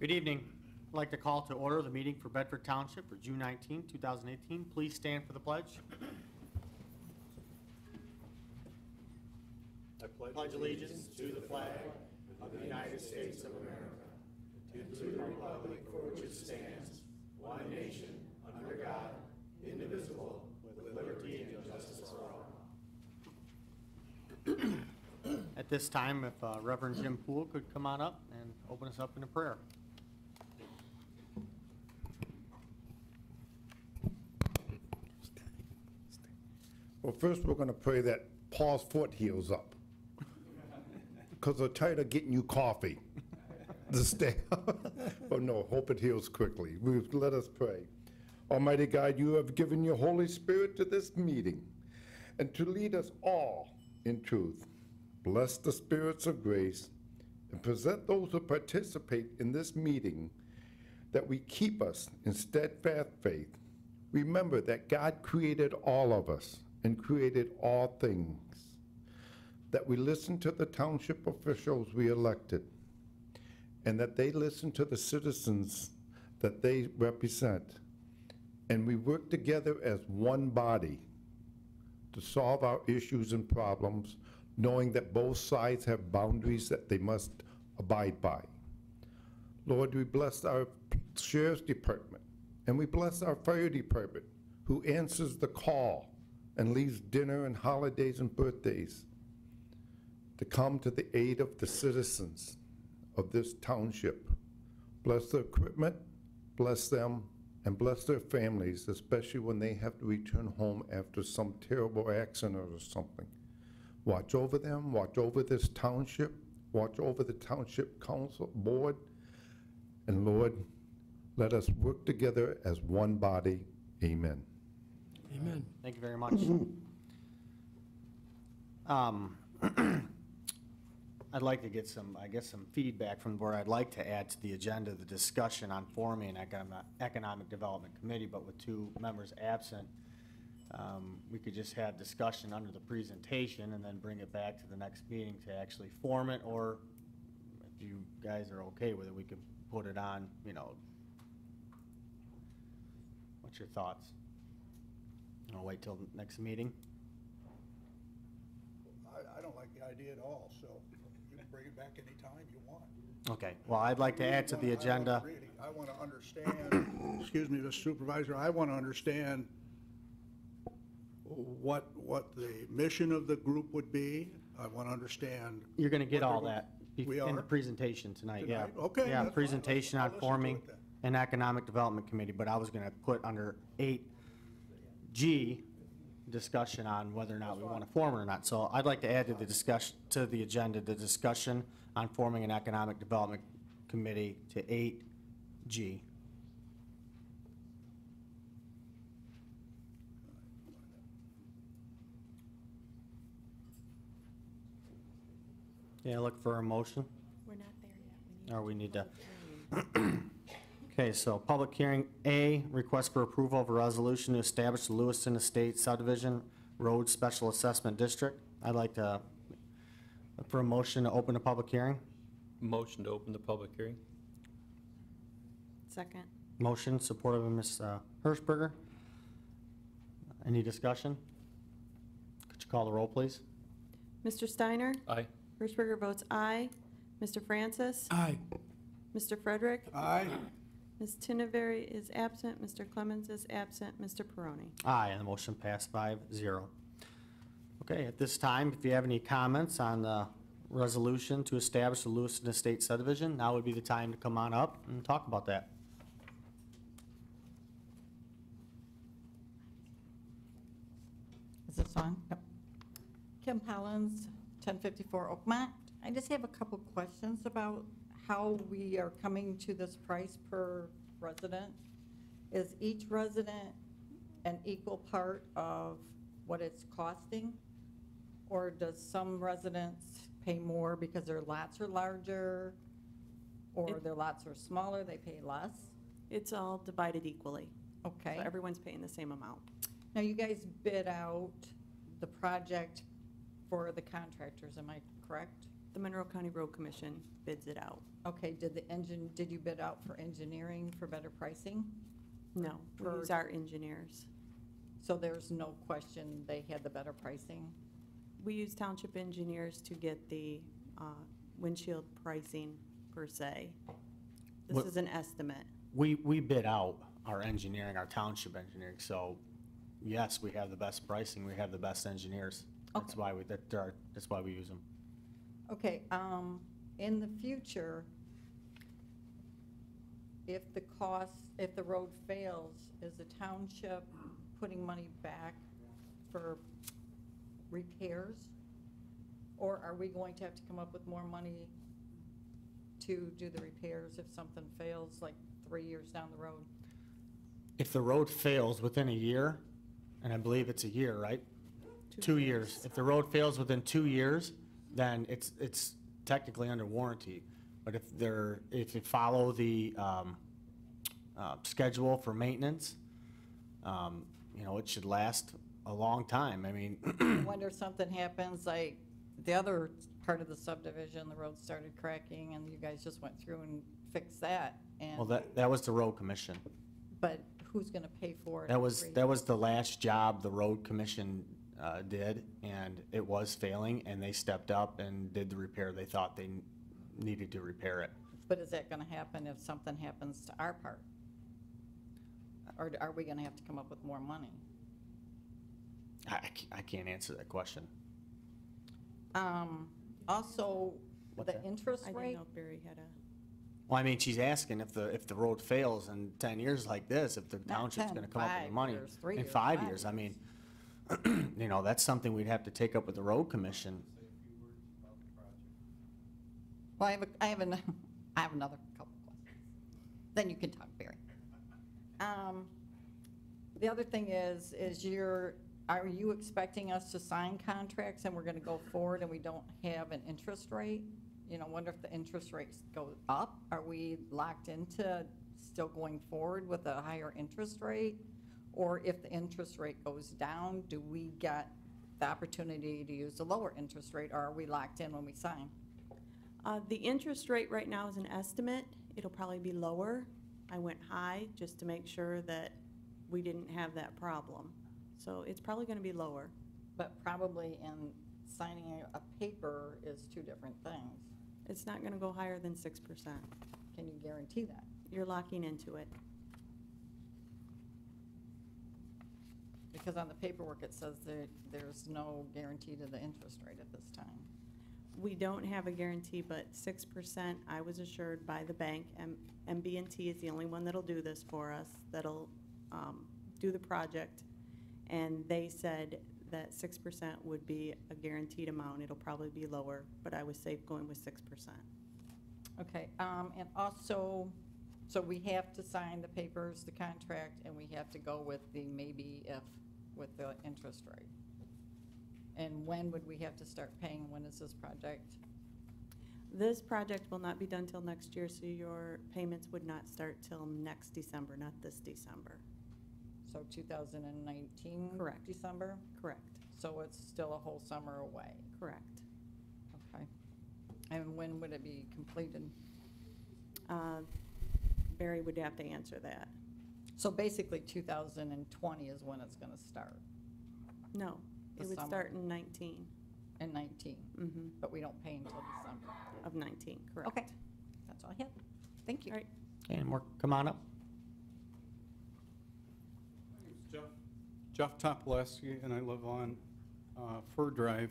Good evening. I'd like to call to order the meeting for Bedford Township for June 19, 2018. Please stand for the pledge. I pledge allegiance to the flag of the United States of America, to the republic for which it stands, one nation, under God, indivisible, with liberty and justice for all. At this time, if Reverend Jim Poole could come on up and open us up in a prayer. Well, first we're going to pray that Paul's foot heals up, because they're tired of getting you coffee to stay. But no, hope it heals quickly. Let us pray. Almighty God, you have given your Holy Spirit to this meeting and to lead us all in truth. Bless the spirits of grace and present those who participate in this meeting, that we keep us in steadfast faith. Remember that God created all of us and created all things, that we listen to the township officials we elected, and that they listen to the citizens that they represent, and we work together as one body to solve our issues and problems, knowing that both sides have boundaries that they must abide by. Lord, we bless our sheriff's department, and we bless our fire department, who answers the call and leaves dinner and holidays and birthdays to come to the aid of the citizens of this township. Bless their equipment, bless them, and bless their families, especially when they have to return home after some terrible accident or something. Watch over them, watch over this township, watch over the Township Council Board, and Lord, let us work together as one body. Amen. Amen. Thank you very much. I'd like to get some feedback from the board. I'd like to add to the agenda the discussion on forming an economic development committee, but with two members absent, we could just have discussion under the presentation and then bring it back to the next meeting to actually form it, or if you guys are okay with it, we could put it on, what's your thoughts? I'll wait till the next meeting. I don't like the idea at all, so you can bring it back anytime you want. Okay, well, I'd like to add to the agenda. I want to understand, excuse me, Mr. Supervisor, I want to understand what the mission of the group would be. I want to understand. You're going to get all that We in the are? presentation tonight, yeah. Okay, Yeah, that's presentation fine. on I'll listen to forming it then. an economic development committee, but I was going to put under 8G discussion on whether or not we want to form it or not. So I'd like to add to the discussion, to the agenda, the discussion on forming an economic development committee to 8G. Yeah, look for a motion. We're not there yet. Or we need to. Okay, so public hearing A, request for approval of a resolution to establish the Lewiston Estates Subdivision Road Special Assessment District. I'd like to, for a motion to open a public hearing. Motion to open the public hearing. Second. Motion supported by Ms. Hirschberger. Any discussion? Could you call the roll, please? Mr. Steiner? Aye. Hirschberger votes aye. Mr. Francis? Aye. Mr. Frederick? Aye. Ms. Tinneberry is absent. Mr. Clemens is absent. Mr. Perrone? Aye, and the motion passed 5-0. Okay, at this time, if you have any comments on the resolution to establish the Lewiston Estates subdivision, now would be the time to come on up and talk about that. Is this on? Yep. Kim Collins, 1054 Oakmont. I just have a couple questions about how we are coming to this price per resident. Is each resident an equal part of what it's costing? Or does some residents pay more because their lots are larger, or their lots are smaller, they pay less? It's all divided equally. Okay. So everyone's paying the same amount. Now, you guys bid out the project for the contractors, am I correct? The Monroe County Road Commission bids it out. Okay, did you bid out for engineering for better pricing? No, we For- use our engineers. So there's no question they had the better pricing? We use township engineers to get the windshield pricing per se. This What- is an estimate. We bid out our engineering, our township engineering, so yes, we have the best pricing, we have the best engineers. That's Okay. why that's why we use them. Okay, in the future, if the road fails, is the township putting money back for repairs? Or are we going to have to come up with more money to do the repairs if something fails, like 3 years down the road? If the road fails within a year, and I believe it's a year, right? 2 years. If the road fails within 2 years, then it's technically under warranty. But if you follow the schedule for maintenance, it should last a long time. I mean, I wonder if something happens, like the other part of the subdivision, the road started cracking and you guys just went through and fixed that. well, And, that was the road commission. but who's gonna pay for it? That was the last job the road commission did, and it was failing, and they stepped up and did the repair they thought they needed to repair it. But is that gonna happen if something happens to our part? Or are we gonna have to come up with more money? I can't answer that question. Also, What's the that? interest I didn't rate, know if Barry had a, Well, I mean, she's asking if the road fails in 10 years like this, if the Not township's 10, gonna come up with the 5 money. years, 3 In years, 5 5 years, I mean, that's something we'd have to take up with the road commission. well, I have another couple questions. Then you can talk, Barry. The other thing is are you expecting us to sign contracts and we're gonna go forward and we don't have an interest rate? Wonder if the interest rates go up? Are we locked into still going forward with a higher interest rate? Or if the interest rate goes down, do we get the opportunity to use a lower interest rate, or are we locked in when we sign? the interest rate right now is an estimate. It'll probably be lower. I went high just to make sure that we didn't have that problem. So it's probably gonna be lower. But probably in signing a paper is two different things. It's not gonna go higher than 6%. Can you guarantee that? You're locking into it. Because on the paperwork, it says there's no guarantee to the interest rate at this time. We don't have a guarantee, but 6%, I was assured by the bank, MB&T is the only one that'll do this for us, that'll do the project. And they said that 6% would be a guaranteed amount. It'll probably be lower, but I was safe going with 6%. Okay, and also, so we have to sign the papers, the contract, and we have to go with the maybe if with the interest rate. And when would we have to start paying? When is this project? This project will not be done till next year, so your payments would not start till next December, not this December. So 2019? Correct. December? Correct, So it's still a whole summer away. correct. Okay. And when would it be completed? Barry would have to answer that. So basically 2020 is when it's gonna start, No, The it would summer. start in 19, in 19, but we don't pay until December. of 19, correct. Okay, that's all I have. Thank you. All right. Okay, and more, come on up. Jeff Topoleski, and I live on Fur Drive,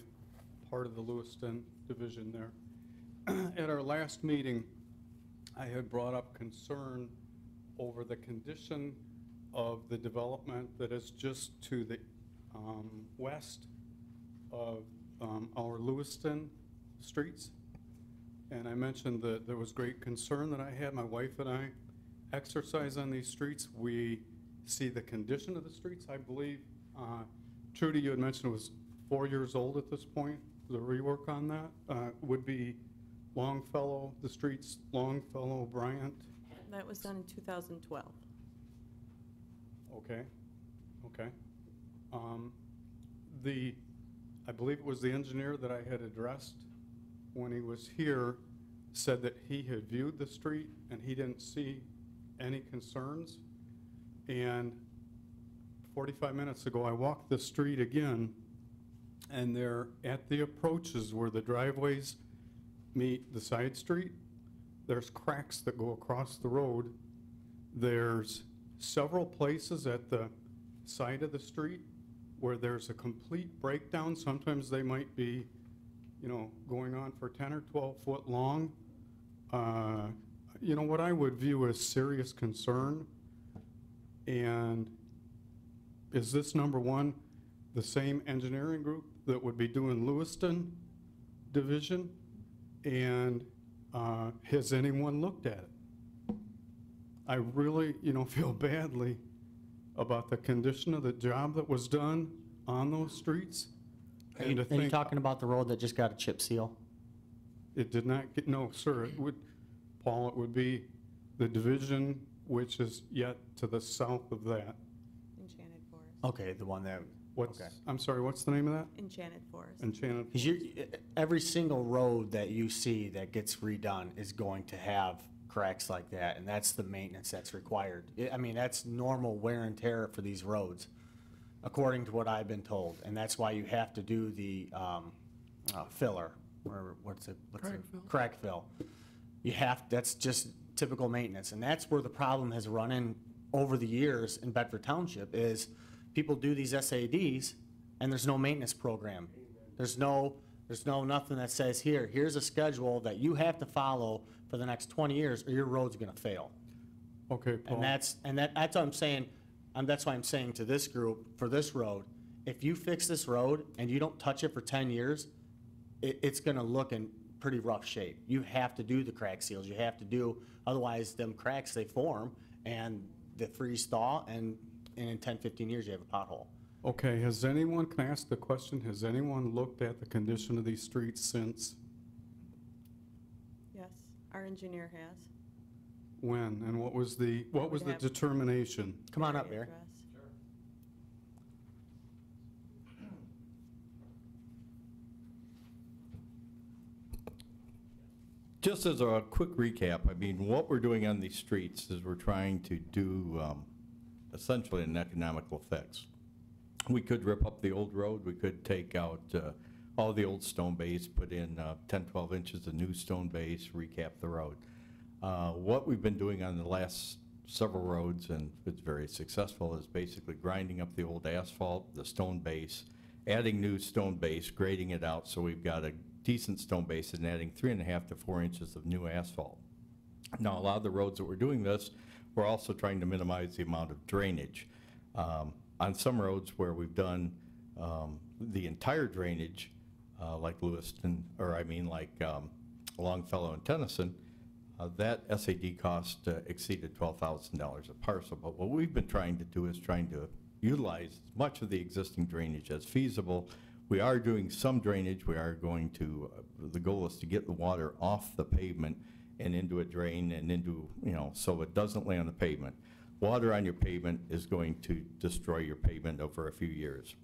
part of the Lewiston division there. At our last meeting, I had brought up concern over the condition of the development that is just to the west of our Lewiston streets. And I mentioned that there was great concern that I had, my wife and I exercise on these streets. We see the condition of the streets, I believe. Trudy, you had mentioned it was 4 years old at this point, the rework on that. Would be Longfellow, the streets, Longfellow, Bryant. That was done in 2012. Okay, okay. I believe it was the engineer that I had addressed when he was here, said that he had viewed the street and he didn't see any concerns. And 45 minutes ago, I walked the street again, and there, at the approaches where the driveways meet the side street, there's cracks that go across the road. There's several places at the side of the street where there's a complete breakdown. Sometimes they might be, you know, going on for 10 or 12 foot long. You know, what I would view as serious concern. And is this, number one, the same engineering group that would be doing Lewiston Division? And has anyone looked at it? I really, you know, feel badly about the condition of the job that was done on those streets. Are And to you think talking about the road that just got a chip seal? it did not get, no, sir, it would, Paul, it would be the division which is yet to the south of that. Enchanted Forest. Okay, the one that, What's, okay. I'm sorry, what's the name of that? Enchanted Forest. Enchanted. Because every single road that you see that gets redone is going to have cracks like that, and that's the maintenance that's required. I mean, that's normal wear and tear for these roads, according to what I've been told, and that's why you have to do the filler, or what's it? Crack fill. You have, that's just typical maintenance, and that's where the problem has run in over the years in Bedford Township, is people do these SADs, and there's no maintenance program. There's no nothing that says, here's a schedule that you have to follow for the next 20 years, or your road's gonna fail. Okay, Paul. And that's what I'm saying, that's why I'm saying to this group, for this road, if you fix this road and you don't touch it for 10 years, it's gonna look in pretty rough shape. You have to do the crack seals, you have to do, otherwise them cracks, they form, and they freeze thaw, and in 10, 15 years, you have a pothole. Okay, has anyone, can I ask the question, has anyone looked at the condition of these streets since Yes, our engineer has. when? And what was the have- determination? Come on up, Barry. Address. Just as a quick recap, I mean, what we're doing on these streets is we're trying to do essentially an economical fix. We could rip up the old road, we could take out all the old stone base, put in 10, 12 inches of new stone base, recap the road. What we've been doing on the last several roads, and it's very successful, is basically grinding up the old asphalt, the stone base, adding new stone base, grading it out so we've got a decent stone base, and adding 3.5 to 4 inches of new asphalt. Now, a lot of the roads that we're doing this, we're also trying to minimize the amount of drainage. On some roads where we've done the entire drainage, like Lewiston, or I mean like Longfellow and Tennyson, that SAD cost exceeded $12,000 a parcel. But what we've been trying to do is trying to utilize as much of the existing drainage as feasible. We are doing some drainage. We are going to, the goal is to get the water off the pavement and into a drain and into, you know, so it doesn't lay on the pavement. Water on your pavement is going to destroy your pavement over a few years.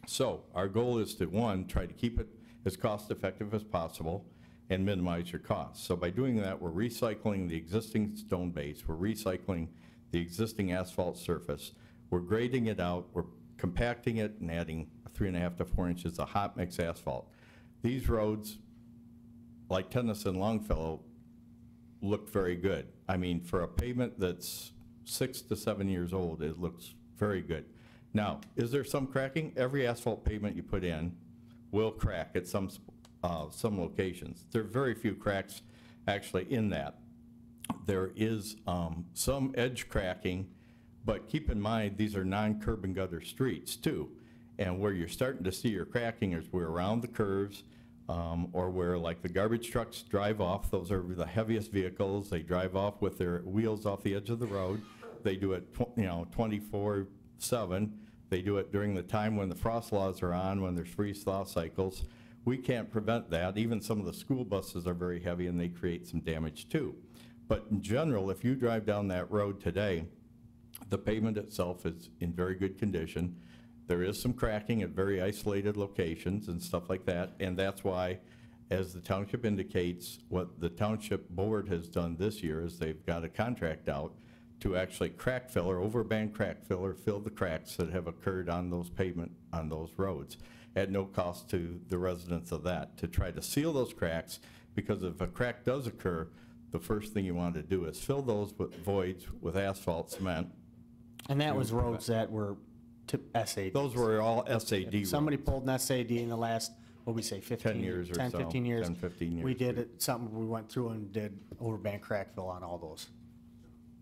So our goal is to, one, try to keep it as cost effective as possible and minimize your costs. So by doing that, we're recycling the existing stone base, we're recycling the existing asphalt surface, we're grading it out, we're compacting it and adding 3.5 to 4 inches of hot mix asphalt. These roads, like Tennyson, Longfellow, look very good. I mean, for a pavement that's 6 to 7 years old, it looks very good. Now, is there some cracking? Every asphalt pavement you put in will crack at some locations. There are very few cracks actually in that. There is some edge cracking, but keep in mind, these are non-curb and gutter streets too. And where you're starting to see your cracking is where around the curves, or where like the garbage trucks drive off. Those are the heaviest vehicles. They drive off with their wheels off the edge of the road. They do it, 24/7. They do it during the time when the frost laws are on, when there's freeze-thaw cycles. We can't prevent that. Even some of the school buses are very heavy and they create some damage too. But in general, if you drive down that road today, the pavement itself is in very good condition. There is some cracking at very isolated locations and stuff like that, and that's why As the township indicates, what the Township Board has done this year is they've got a contract out to actually crack fill or overband crack fill or fill the cracks that have occurred on those pavement, on those roads, at no cost to the residents of that, to try to seal those cracks, because if a crack does occur, the first thing you want to do is fill those with voids with asphalt cement. And that was roads that were to SAD. Those were all SAD roads. Somebody pulled an SAD in the last, what we say, 15? 10 years or 10, so. 15 years. 10, 15 years. We did it, something, we went through and did overband crack fill on all those.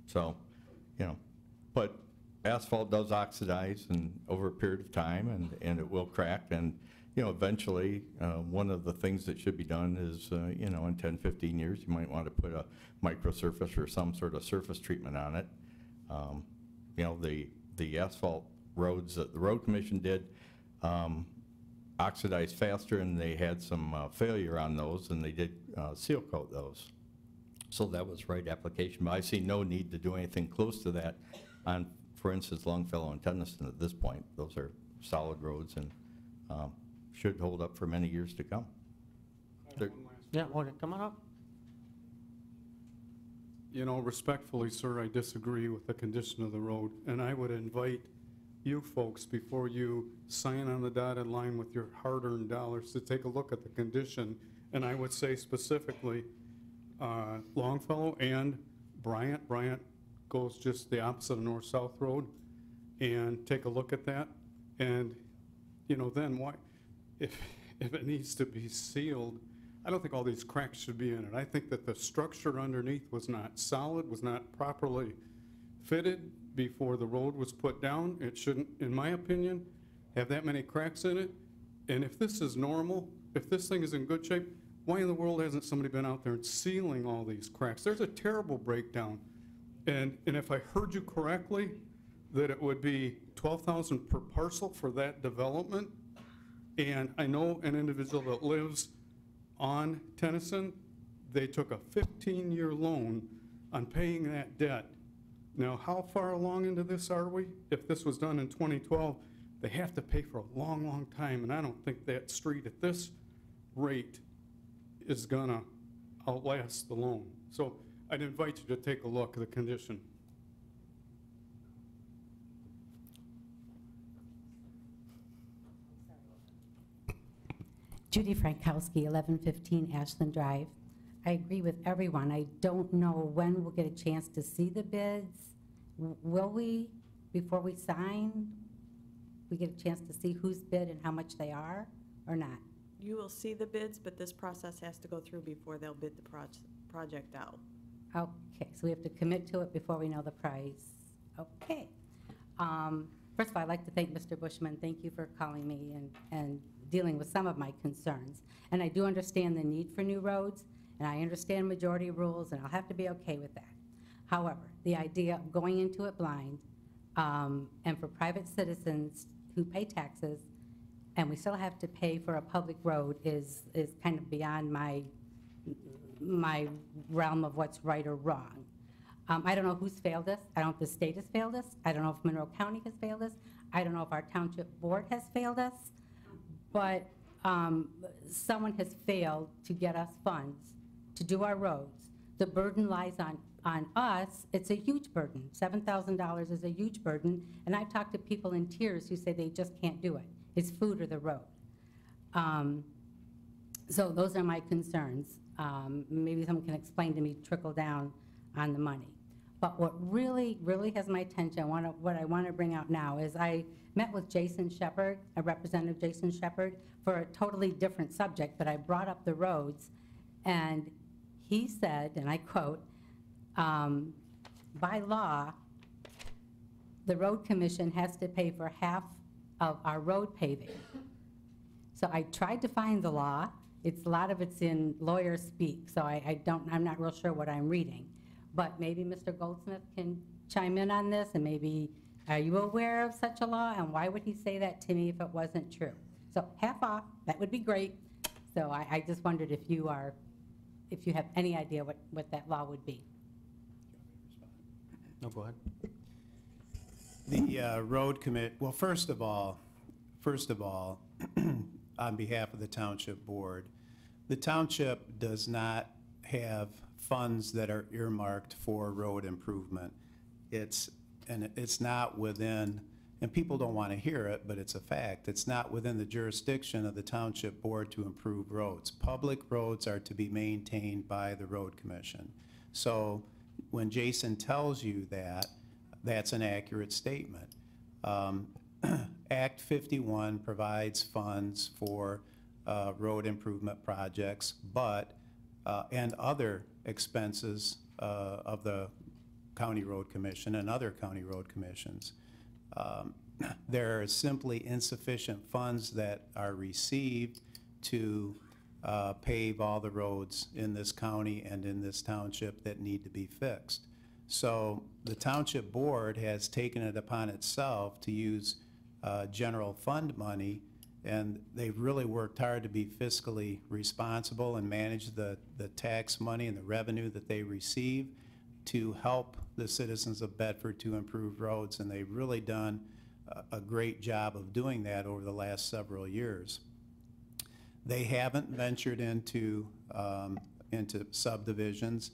So, you know, but asphalt does oxidize and over a period of time, and it will crack. And, you know, eventually, one of the things that should be done is, you know, in 10, 15 years, you might want to put a microsurface or some sort of surface treatment on it. You know, the asphalt roads that the road commission did oxidized faster, and they had some failure on those, and they did seal coat those. So that was right application, but I see no need to do anything close to that on, for instance, Longfellow and Tennyson at this point. Those are solid roads and should hold up for many years to come. There- Yeah, okay, come on up. You know, respectfully, sir, I disagree with the condition of the road, and I would invite you folks, before you sign on the dotted line with your hard-earned dollars, to take a look at the condition. And I would say specifically, Longfellow and Bryant. Bryant goes just the opposite of north-south road, and take a look at that. And, you know, then why, if it needs to be sealed, I don't think all these cracks should be in it. I think that the structure underneath was not solid, was not properly fitted before the road was put down. It shouldn't, in my opinion, have that many cracks in it. And if this is normal, if this thing is in good shape, why in the world hasn't somebody been out there and sealing all these cracks? There's a terrible breakdown. And if I heard you correctly, that it would be $12,000 per parcel for that development. And I know an individual that lives on Tennyson, they took a 15-year loan on paying that debt. Now, how far along into this are we? If this was done in 2012, they have to pay for a long, long time, and I don't think that street at this rate is gonna outlast the loan. So I'd invite you to take a look at the condition. Judy Frankowski, 1115 Ashland Drive. I agree with everyone. I don't know when we'll get a chance to see the bids. Will we, before we sign, we get a chance to see who's bid and how much they are, or not? You will see the bids, but this process has to go through before they'll bid the project out. Okay, so we have to commit to it before we know the price. Okay. First of all, I'd like to thank Mr. Bushman. Thank you for calling me and dealing with some of my concerns. And I do understand the need for new roads, and I understand majority rules, and I'll have to be okay with that. However, the idea of going into it blind, and for private citizens who pay taxes, and we still have to pay for a public road is kind of beyond my realm of what's right or wrong. I don't know who's failed us. I don't know if the state has failed us. I don't know if Monroe County has failed us. I don't know if our township board has failed us. But someone has failed to get us funds to do our roads. The burden lies on us. It's a huge burden. $7,000 is a huge burden. And I've talked to people in tears who say they just can't do it. It's food or the road. So those are my concerns. Maybe someone can explain to me, trickle down on the money. But what really, really has my attention, what I want to bring out now is I met with Jason Shepard, a Representative Jason Shepard, for a totally different subject, but I brought up the roads, and he said, and I quote, by law, the road commission has to pay for half of our road paving. So I tried to find the law. A lot of it's in lawyer speak, so I'm not real sure what I'm reading. But maybe Mr. Goldsmith can chime in on this, and maybe, are you aware of such a law, and why would he say that to me if it wasn't true? So half off, that would be great. So I just wondered if you have any idea what that law would be. No, go ahead. The road commit, well, first of all, on behalf of the Township Board, The township does not have funds that are earmarked for road improvement. It's not within, and people don't want to hear it, but it's a fact, it's not within the jurisdiction of the Township Board to improve roads. Public roads are to be maintained by the Road Commission. So when Jason tells you that, that's an accurate statement. Act 51 provides funds for road improvement projects, but, and other expenses of the County Road Commission and other county road commissions. There are simply insufficient funds that are received to pave all the roads in this county and in this township that need to be fixed. So the Township Board has taken it upon itself to use general fund money, and they've really worked hard to be fiscally responsible and manage the tax money and the revenue that they receive to help the citizens of Bedford to improve roads, and they've really done a great job of doing that over the last several years. They haven't ventured into subdivisions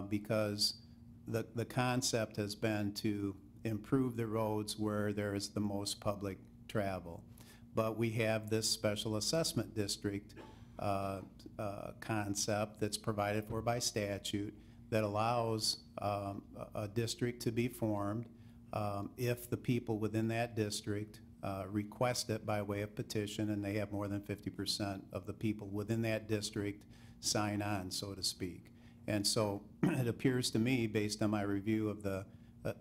because the concept has been to improve the roads where there is the most public travel. But we have this special assessment district concept that's provided for by statute that allows a district to be formed if the people within that district request it by way of petition, and they have more than 50% of the people within that district sign on, so to speak. And so it appears to me, based on my review of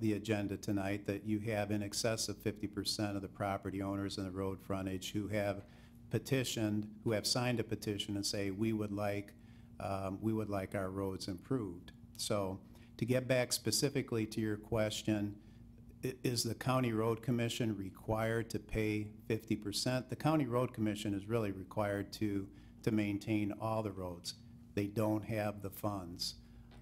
the agenda tonight, that you have in excess of 50% of the property owners in the road frontage who have petitioned, who have signed a petition and say, we would like our roads improved. So to get back specifically to your question, is the County Road Commission required to pay 50%? The County Road Commission is really required to maintain all the roads. They don't have the funds.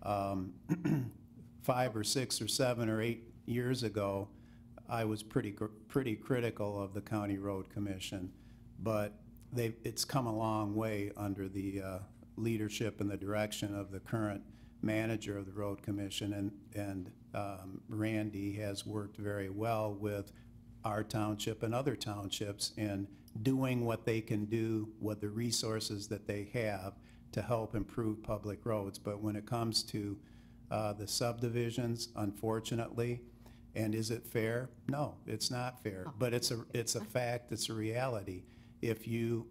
5 or 6 or 7 or 8 years ago, I was pretty critical of the County Road Commission, but it's come a long way under the leadership and the direction of the current manager of the Road Commission, and Randy has worked very well with our township and other townships in doing what they can do with the resources that they have to help improve public roads. But when it comes to the subdivisions, unfortunately, and is it fair? No, it's not fair. But it's a fact, it's a reality. If you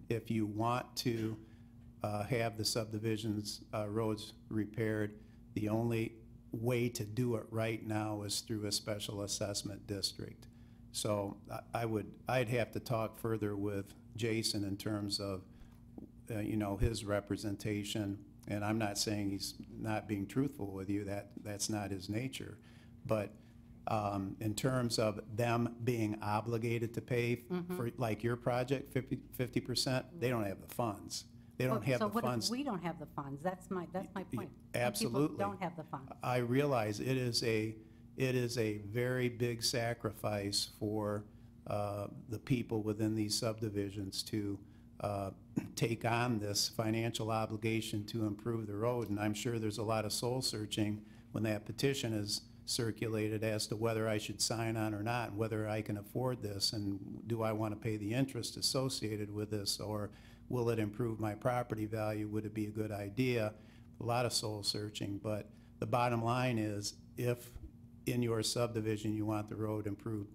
want to have the subdivisions roads repaired, the only way to do it right now is through a special assessment district. So I'd have to talk further with Jason in terms of his representation, and I'm not saying he's not being truthful with you, that's not his nature, but in terms of them being obligated to pay for, like your project, 50%, they don't have the funds. They don't have the funds. So what if we don't have the funds? That's my point. Absolutely. People don't have the funds. I realize it is a very big sacrifice for the people within these subdivisions to take on this financial obligation to improve the road, and I'm sure there's a lot of soul searching when that petition is circulated as to whether I should sign on or not, and whether I can afford this, and do I want to pay the interest associated with this, or will it improve my property value? Would it be a good idea? A lot of soul searching, but the bottom line is, if in your subdivision you want the road improved,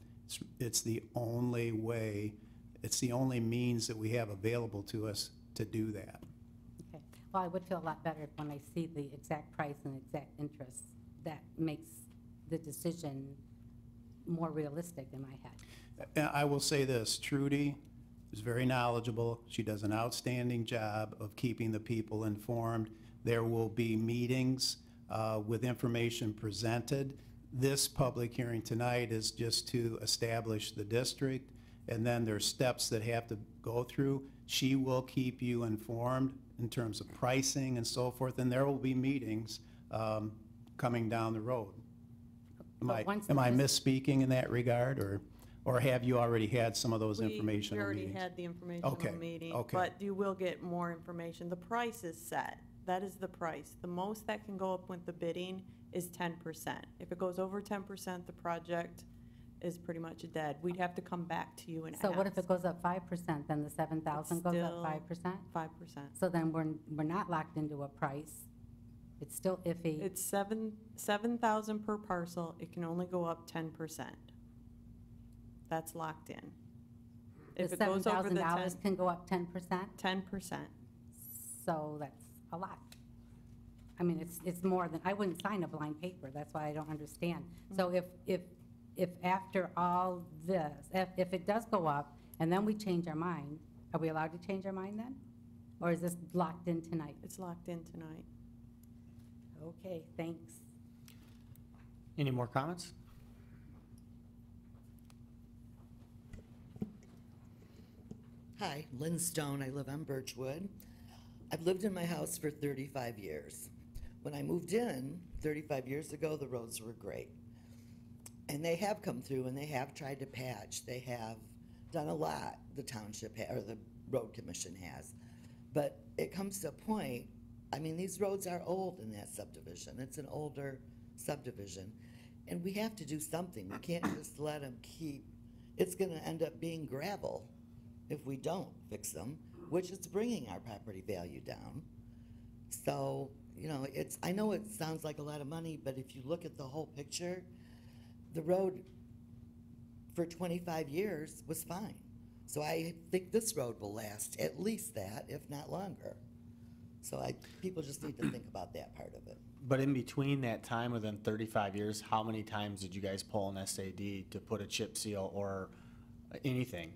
it's the only way, it's the only means that we have available to us to do that. Okay. Well, I would feel a lot better when I see the exact price and exact interest. That makes the decision more realistic in my head. And I will say this, Trudy is very knowledgeable. She does an outstanding job of keeping the people informed. There will be meetings with information presented. This public hearing tonight is just to establish the district, and then there's steps that have to go through. She will keep you informed in terms of pricing and so forth, and there will be meetings coming down the road. Am I misspeaking in that regard, or? Or have you already had some of those We informational already meetings? had the informational Okay, meeting. okay. But you will get more information. The price is set. That is the price. The most that can go up with the bidding is 10%. If it goes over 10%, the project is pretty much dead. We'd have to come back to you and ask. So what if it goes up 5%, then the 7,000 goes up Still 5%? 5%. So then we're not locked into a price. It's still iffy. It's 7,000 per parcel. It can only go up 10%. That's locked in. The If it goes over the $7,000 can go up 10%? 10%. So that's a lot. I mean, it's more than, I wouldn't sign a blind paper, that's why I don't understand. So if after all this, if it does go up, and then we change our mind, are we allowed to change our mind then? Or is this locked in tonight? It's locked in tonight. Okay, thanks. Any more comments? Hi, Lynn Stone. I live on Birchwood. I've lived in my house for 35 years. When I moved in 35 years ago, the roads were great. And they have come through and they have tried to patch. They have done a lot, the township, or the road commission has. But it comes to a point, I mean, these roads are old in that subdivision. It's an older subdivision. And we have to do something. We can't just let them keep, it's gonna end up being gravel if we don't fix them, which is bringing our property value down. So, you know, I know it sounds like a lot of money, but if you look at the whole picture, the road for 25 years was fine. So I think this road will last at least that, if not longer. So people just need to think about that part of it. But in between that time, within 35 years, how many times did you guys pull an SAD to put a chip seal or anything?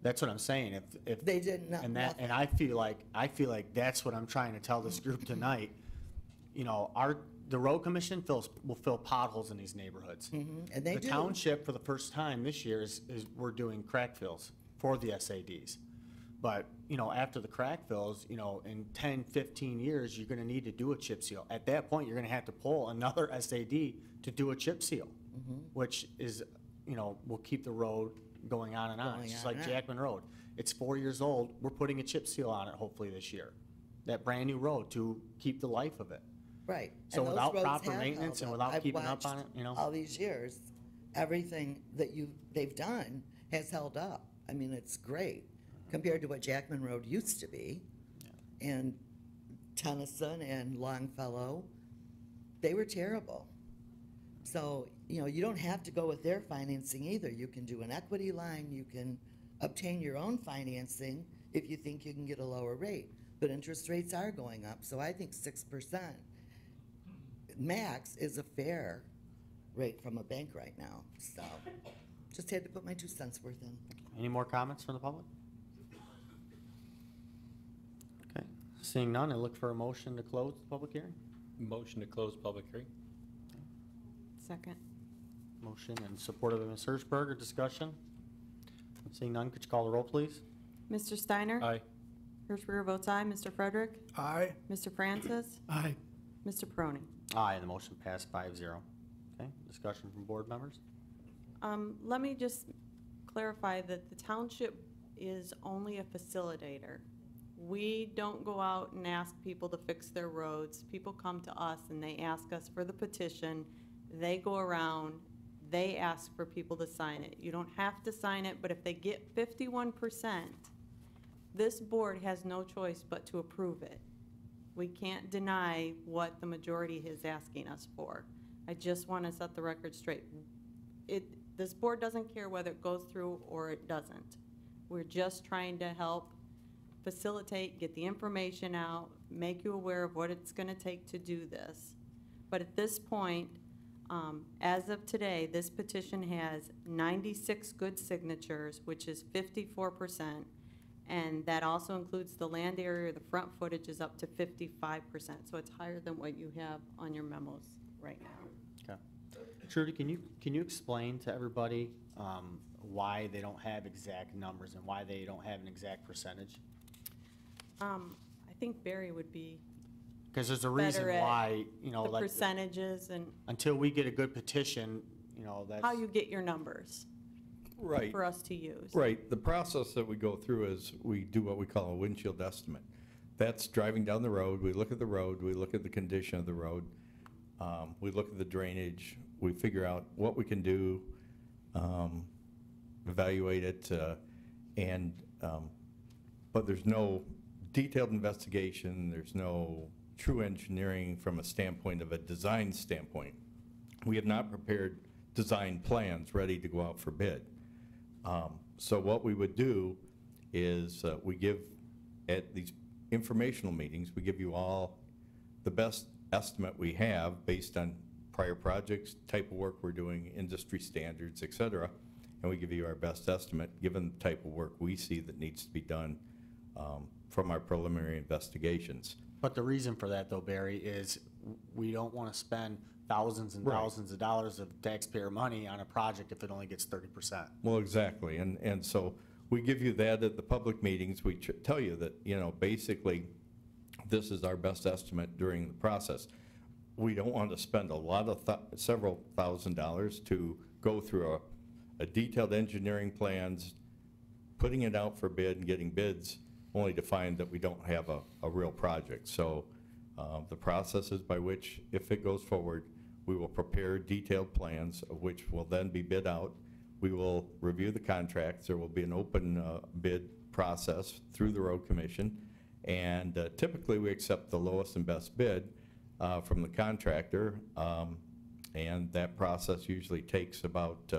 That's what I'm saying. If They did not. and I feel like that's what I'm trying to tell this group tonight. You know, the road commission will fill potholes in these neighborhoods. And they The do. township, for the first time this year, is we're doing crack fills for the SADs. But, you know, after the crack fills, you know, in 10, 15 years, you're gonna need to do a chip seal. At that point, you're gonna have to pull another SAD to do a chip seal, which is, you know, will keep the road going on and on. Going It's just on like and on. Jackman Road. It's 4 years old. We're putting a chip seal on it hopefully this year. That brand-new road to keep the life of it. Right. So And those without roads proper have maintenance held and up. without I've keeping up on watched it, you know? all these years, everything that they've done has held up. I mean, it's great compared to what Jackman Road used to be. And Tennyson and Longfellow, they were terrible. So, you know, you don't have to go with their financing either. You can do an equity line, you can obtain your own financing if you think you can get a lower rate. But interest rates are going up, so I think 6% max is a fair rate from a bank right now. So, just had to put my 2 cents worth in. Any more comments from the public? Okay, seeing none, I look for a motion to close the public hearing. Motion to close public hearing. Second. Motion and support of Ms. Hirschberger, discussion. Seeing none, could you call the roll, please? Mr. Steiner? Aye. Hirschberger votes aye. Mr. Frederick? Aye. Mr. Francis? Aye. Mr. Peroni? Aye, and the motion passed 5-0. Okay, discussion from board members? Let me just clarify that the township is only a facilitator. We don't go out and ask people to fix their roads. People come to us and they ask us for the petition. They go around, they ask for people to sign it. You don't have to sign it, but if they get 51%, this board has no choice but to approve it. We can't deny what the majority is asking us for. I just want to set the record straight. This board doesn't care whether it goes through or it doesn't. We're just trying to help facilitate, get the information out, make you aware of what it's going to take to do this. But at this point, as of today, this petition has 96 good signatures, which is 54%, and that also includes the land area, the front footage is up to 55%, so it's higher than what you have on your memos right now. Okay. Trudy, can you explain to everybody why they don't have exact numbers and why they don't have an exact percentage? I think Barry would be Because there's a reason better at why, you know, the like, percentages and until we get a good petition, you know, that's. how you get your numbers. Right. for us to use. Right, the process that we go through is we do what we call a windshield estimate. That's driving down the road, we look at the road, we look at the condition of the road, we look at the drainage, we figure out what we can do, evaluate it, but there's no detailed investigation, there's no true engineering from a standpoint of a design standpoint. We have not prepared design plans ready to go out for bid. So what we would do is we give, at these informational meetings, we give you all the best estimate we have based on prior projects, type of work we're doing, industry standards, et cetera, and we give you our best estimate given the type of work we see that needs to be done from our preliminary investigations. But the reason for that though, Barry, is we don't want to spend thousands and Right. thousands of dollars of taxpayer money on a project if it only gets 30%. Well, exactly, and so we give you that at the public meetings. We tell you that, you know, basically, this is our best estimate during the process. We don't want to spend a lot of, several $1,000s to go through a detailed engineering plans, putting it out for bid and getting bids, only to find that we don't have a real project. So the process is by which, if it goes forward, we will prepare detailed plans of which will then be bid out. We will review the contracts. There will be an open bid process through the road commission. And typically we accept the lowest and best bid from the contractor. And that process usually takes about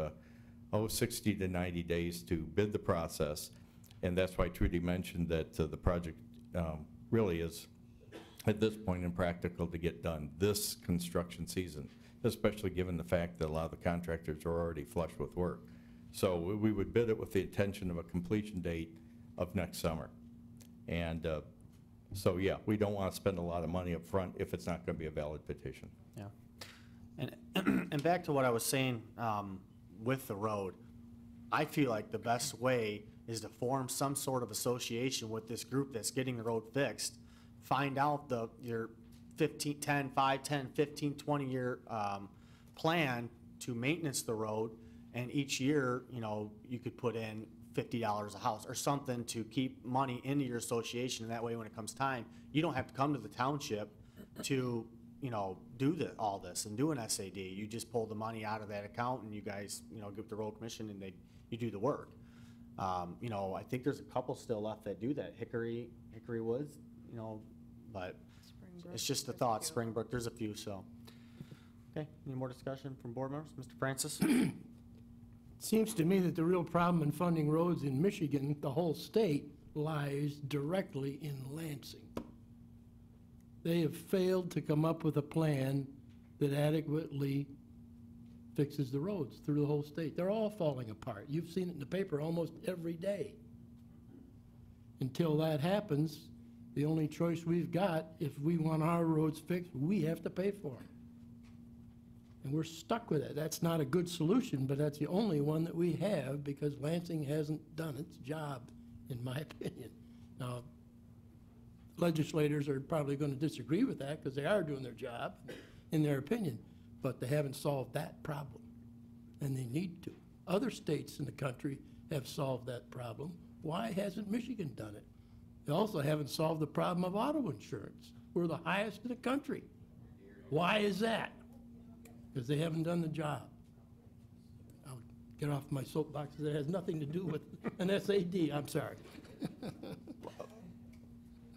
60 to 90 days to bid the process. And that's why Trudy mentioned that the project really is, at this point, impractical to get done this construction season, especially given the fact that a lot of the contractors are already flush with work. So we would bid it with the intention of a completion date of next summer. And so, yeah, we don't want to spend a lot of money up front if it's not going to be a valid petition. Yeah. And back to what I was saying with the road, I feel like the best way is to form some sort of association with this group that's getting the road fixed. Find out your 5, 10, 15, 20-year plan to maintenance the road, and each year, you know, you could put in $50 a house or something to keep money into your association, and that way when it comes time, you don't have to come to the township to, you know, do all this and do an SAD. You just pull the money out of that account and you guys, you know, give the road commission and you do the work. You know, I think there's a couple still left that do that, Hickory Woods, you know, but Springbrook, it's just a thought. Springbrook, there's a few, so. Okay, any more discussion from board members? Mr. Francis? Seems to me that the real problem in funding roads in Michigan, the whole state, lies directly in Lansing. They have failed to come up with a plan that adequately fixes the roads through the whole state. They're all falling apart. You've seen it in the paper almost every day. Until that happens, the only choice we've got, if we want our roads fixed, we have to pay for them. And we're stuck with it. That's not a good solution, but that's the only one that we have because Lansing hasn't done its job, in my opinion. Now, legislators are probably going to disagree with that because they are doing their job, in their opinion, but they haven't solved that problem, and they need to. Other states in the country have solved that problem. Why hasn't Michigan done it? They also haven't solved the problem of auto insurance. We're the highest in the country. Why is that? Because they haven't done the job. I'll get off my soapbox. It has nothing to do with an SAD. I'm sorry.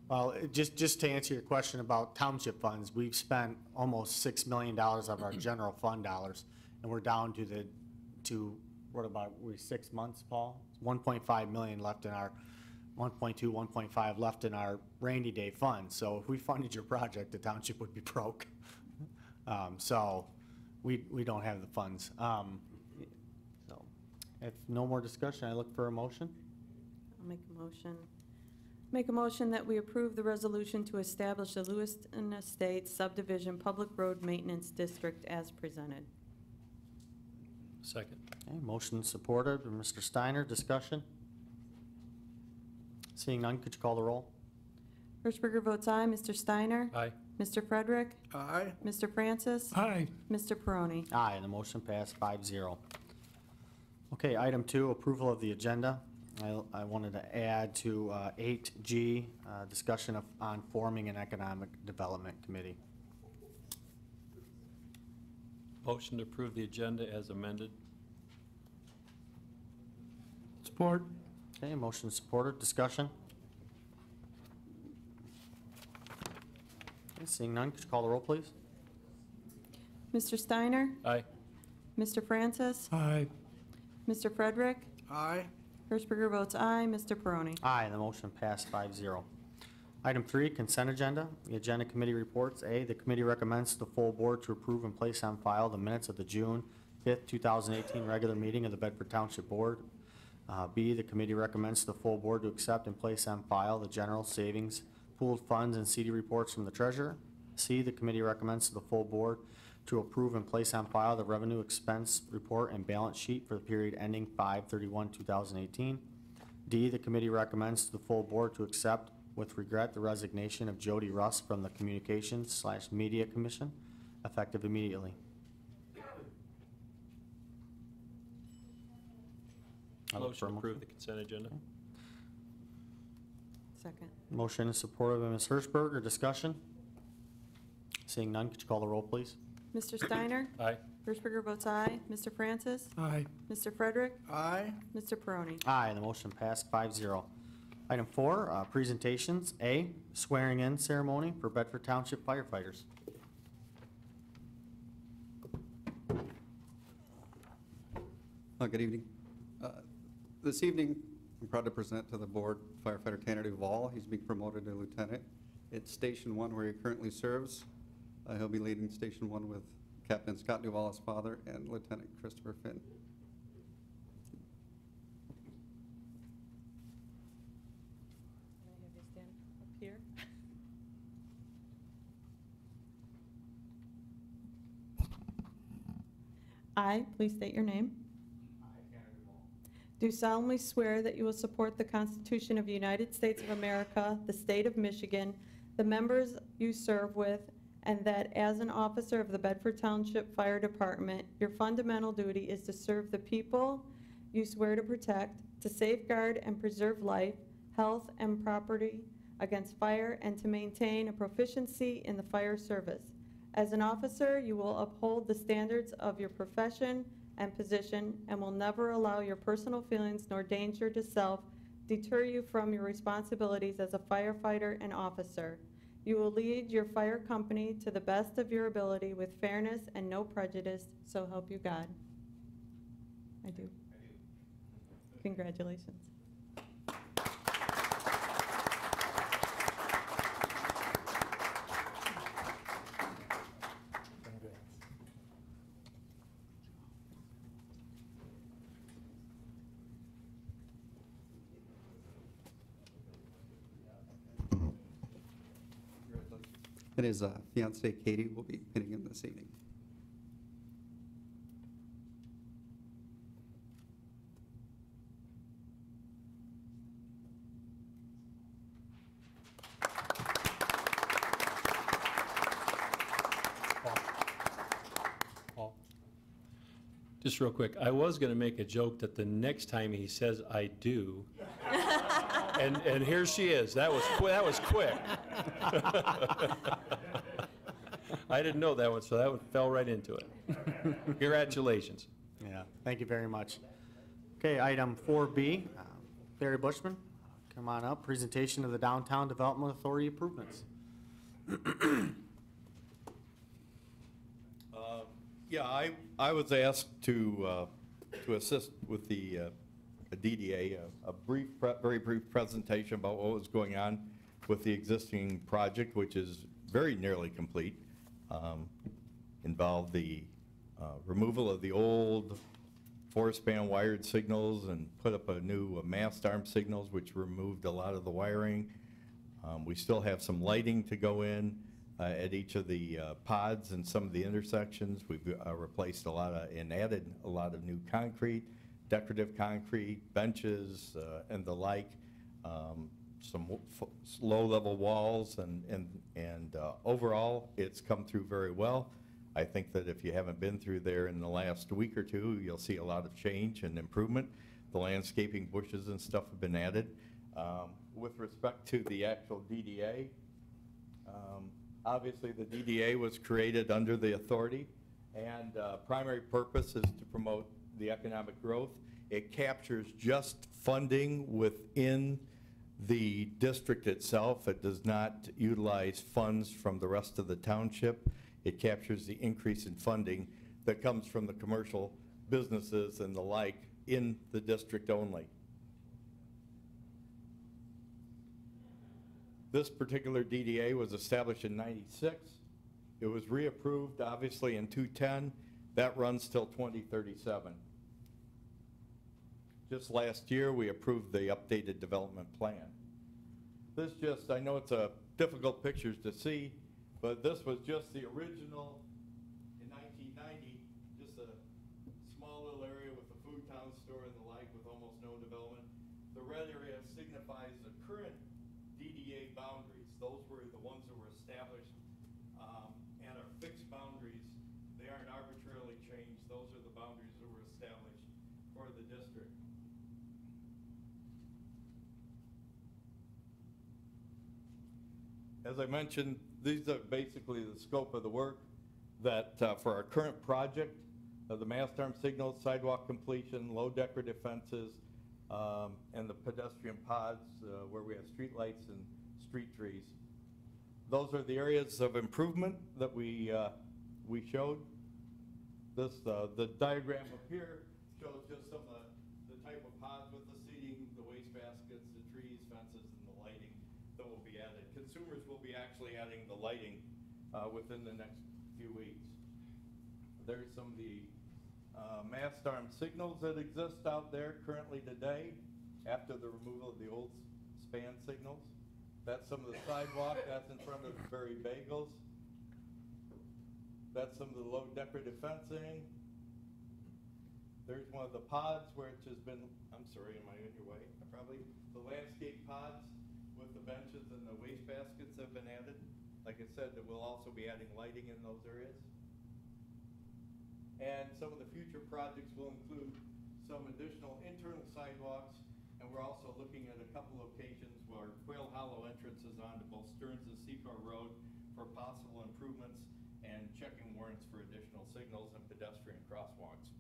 Well, just to answer your question about township funds, we've spent almost $6 million of our general fund dollars, and we're down to what about, 6 months, Paul? 1.5 million left in our, 1.2, 1.5 left in our rainy day fund. So if we funded your project, the township would be broke. So we don't have the funds. So if no more discussion, I look for a motion. I'll make a motion. Make a motion that we approve the resolution to establish the Lewiston Estates Subdivision Public Road Maintenance District as presented. Second. Okay, motion supported. Mr. Steiner, discussion? Seeing none, could you call the roll? Hirschberger votes aye. Mr. Steiner? Aye. Mr. Frederick? Okay, item 2, approval of the agenda. I wanted to add to 8G, discussion on forming an economic development committee. Motion to approve the agenda as amended. Support. Okay, motion supported, discussion. Okay, seeing none, could you call the roll, please? Mr. Steiner? Aye. Mr. Francis? Aye. Mr. Frederick? Aye. Hirschberger votes aye. Mr. Peroni? Aye, the motion passed 5-0. Item 3, consent agenda. The agenda committee reports. A, the committee recommends to the full board to approve and place on file the minutes of the June 5th, 2018 regular meeting of the Bedford Township Board. B, the committee recommends to the full board to accept and place on file the general savings, pooled funds, and CD reports from the treasurer. C, the committee recommends to the full board to approve and place on file the revenue expense report and balance sheet for the period ending 5/31/2018. D, the committee recommends to the full board to accept with regret the resignation of Jody Russ from the Communications/Media Commission, effective immediately. I look for Motion a to approve the consent agenda. Second. Motion is supported by Ms. Hirschberger. Discussion? Seeing none, could you call the roll, please? Mr. Steiner? Aye. Hirschberger votes aye. Mr. Francis? Aye. Mr. Frederick? Aye. Mr. Peroni? Aye, the motion passed 5-0. Item 4, presentations. A, swearing-in ceremony for Bedford Township firefighters. Good evening. This evening, I'm proud to present to the board firefighter Tanner Duvall. He's being promoted to lieutenant. It's Station 1 where he currently serves. He'll be leading Station 1 with Captain Scott Duvall, his father, and Lieutenant Christopher Finn. Can I have you stand up here? I, please state your name. Do solemnly swear that you will support the Constitution of the United States of America, the state of Michigan, the members you serve with, and that as an officer of the Bedford Township Fire Department, your fundamental duty is to serve the people you swear to protect, to safeguard and preserve life, health, and property against fire, and to maintain a proficiency in the fire service. As an officer, you will uphold the standards of your profession and position, and will never allow your personal feelings nor danger to self deter you from your responsibilities as a firefighter and officer. You will lead your fire company to the best of your ability with fairness and no prejudice, so help you God. I do. Congratulations. And his fiancee Katie will be pinning him this evening. Paul. Just real quick, I was going to make a joke that the next time he says "I do," and here she is. That was quick. I didn't know that one, so that one fell right into it. Congratulations. Yeah, thank you very much. Okay, item 4B, Barry Bushman, come on up. Presentation of the Downtown Development Authority improvements. Yeah, I was asked to assist with the DDA, very brief presentation about what was going on with the existing project, which is very nearly complete. Involved the removal of the old forest band wired signals and put up a new mast arm signals, which removed a lot of the wiring. We still have some lighting to go in at each of the pods and some of the intersections. We've replaced and added a lot of new concrete, decorative concrete, benches, and the like. Some low-level walls, and overall, it's come through very well. I think that if you haven't been through there in the last week or two, you'll see a lot of change and improvement. The landscaping bushes and stuff have been added. With respect to the actual DDA, obviously the DDA was created under the authority, and primary purpose is to promote the economic growth. It captures just funding within the district itself. It does not utilize funds from the rest of the township. It captures the increase in funding that comes from the commercial businesses and the like in the district only. This particular DDA was established in '96. It was reapproved, obviously, in 2010. That runs till 2037. Just last year, we approved the updated development plan. This just, I know it's a difficult pictures to see, but this was just the original in 1990, just a small little area with a food town store and the like with almost no development. The red area signifies the current DDA boundaries. Those were the ones that were established and are fixed boundaries. They aren't arbitrarily changed. Those are the boundaries that were established for the district. As I mentioned, these are basically the scope of the work that for our current project, the mast arm signals, sidewalk completion, low decorative fences, and the pedestrian pods where we have street lights and street trees. Those are the areas of improvement that we showed. The diagram up here shows just some of the type of pods with the seating, the waste baskets, the trees, fences, and the lighting that will be added. Consumers will be actually adding the lighting within the next few weeks. There's some of the mast arm signals that exist out there currently today after the removal of the old span signals. That's some of the sidewalk. That's in front of Berry Bagels. That's some of the low decorative fencing. There's one of the pods which has been, I'm sorry, am I in your way? Probably. The landscape pods with the benches and the waste baskets have been added. Like I said, that we'll also be adding lighting in those areas. And some of the future projects will include some additional internal sidewalks, and we're also looking at a couple locations where Quail Hollow entrances onto both Stearns and Secor Road for possible improvements and checking warrants for additional signals and pedestrian crosswalks.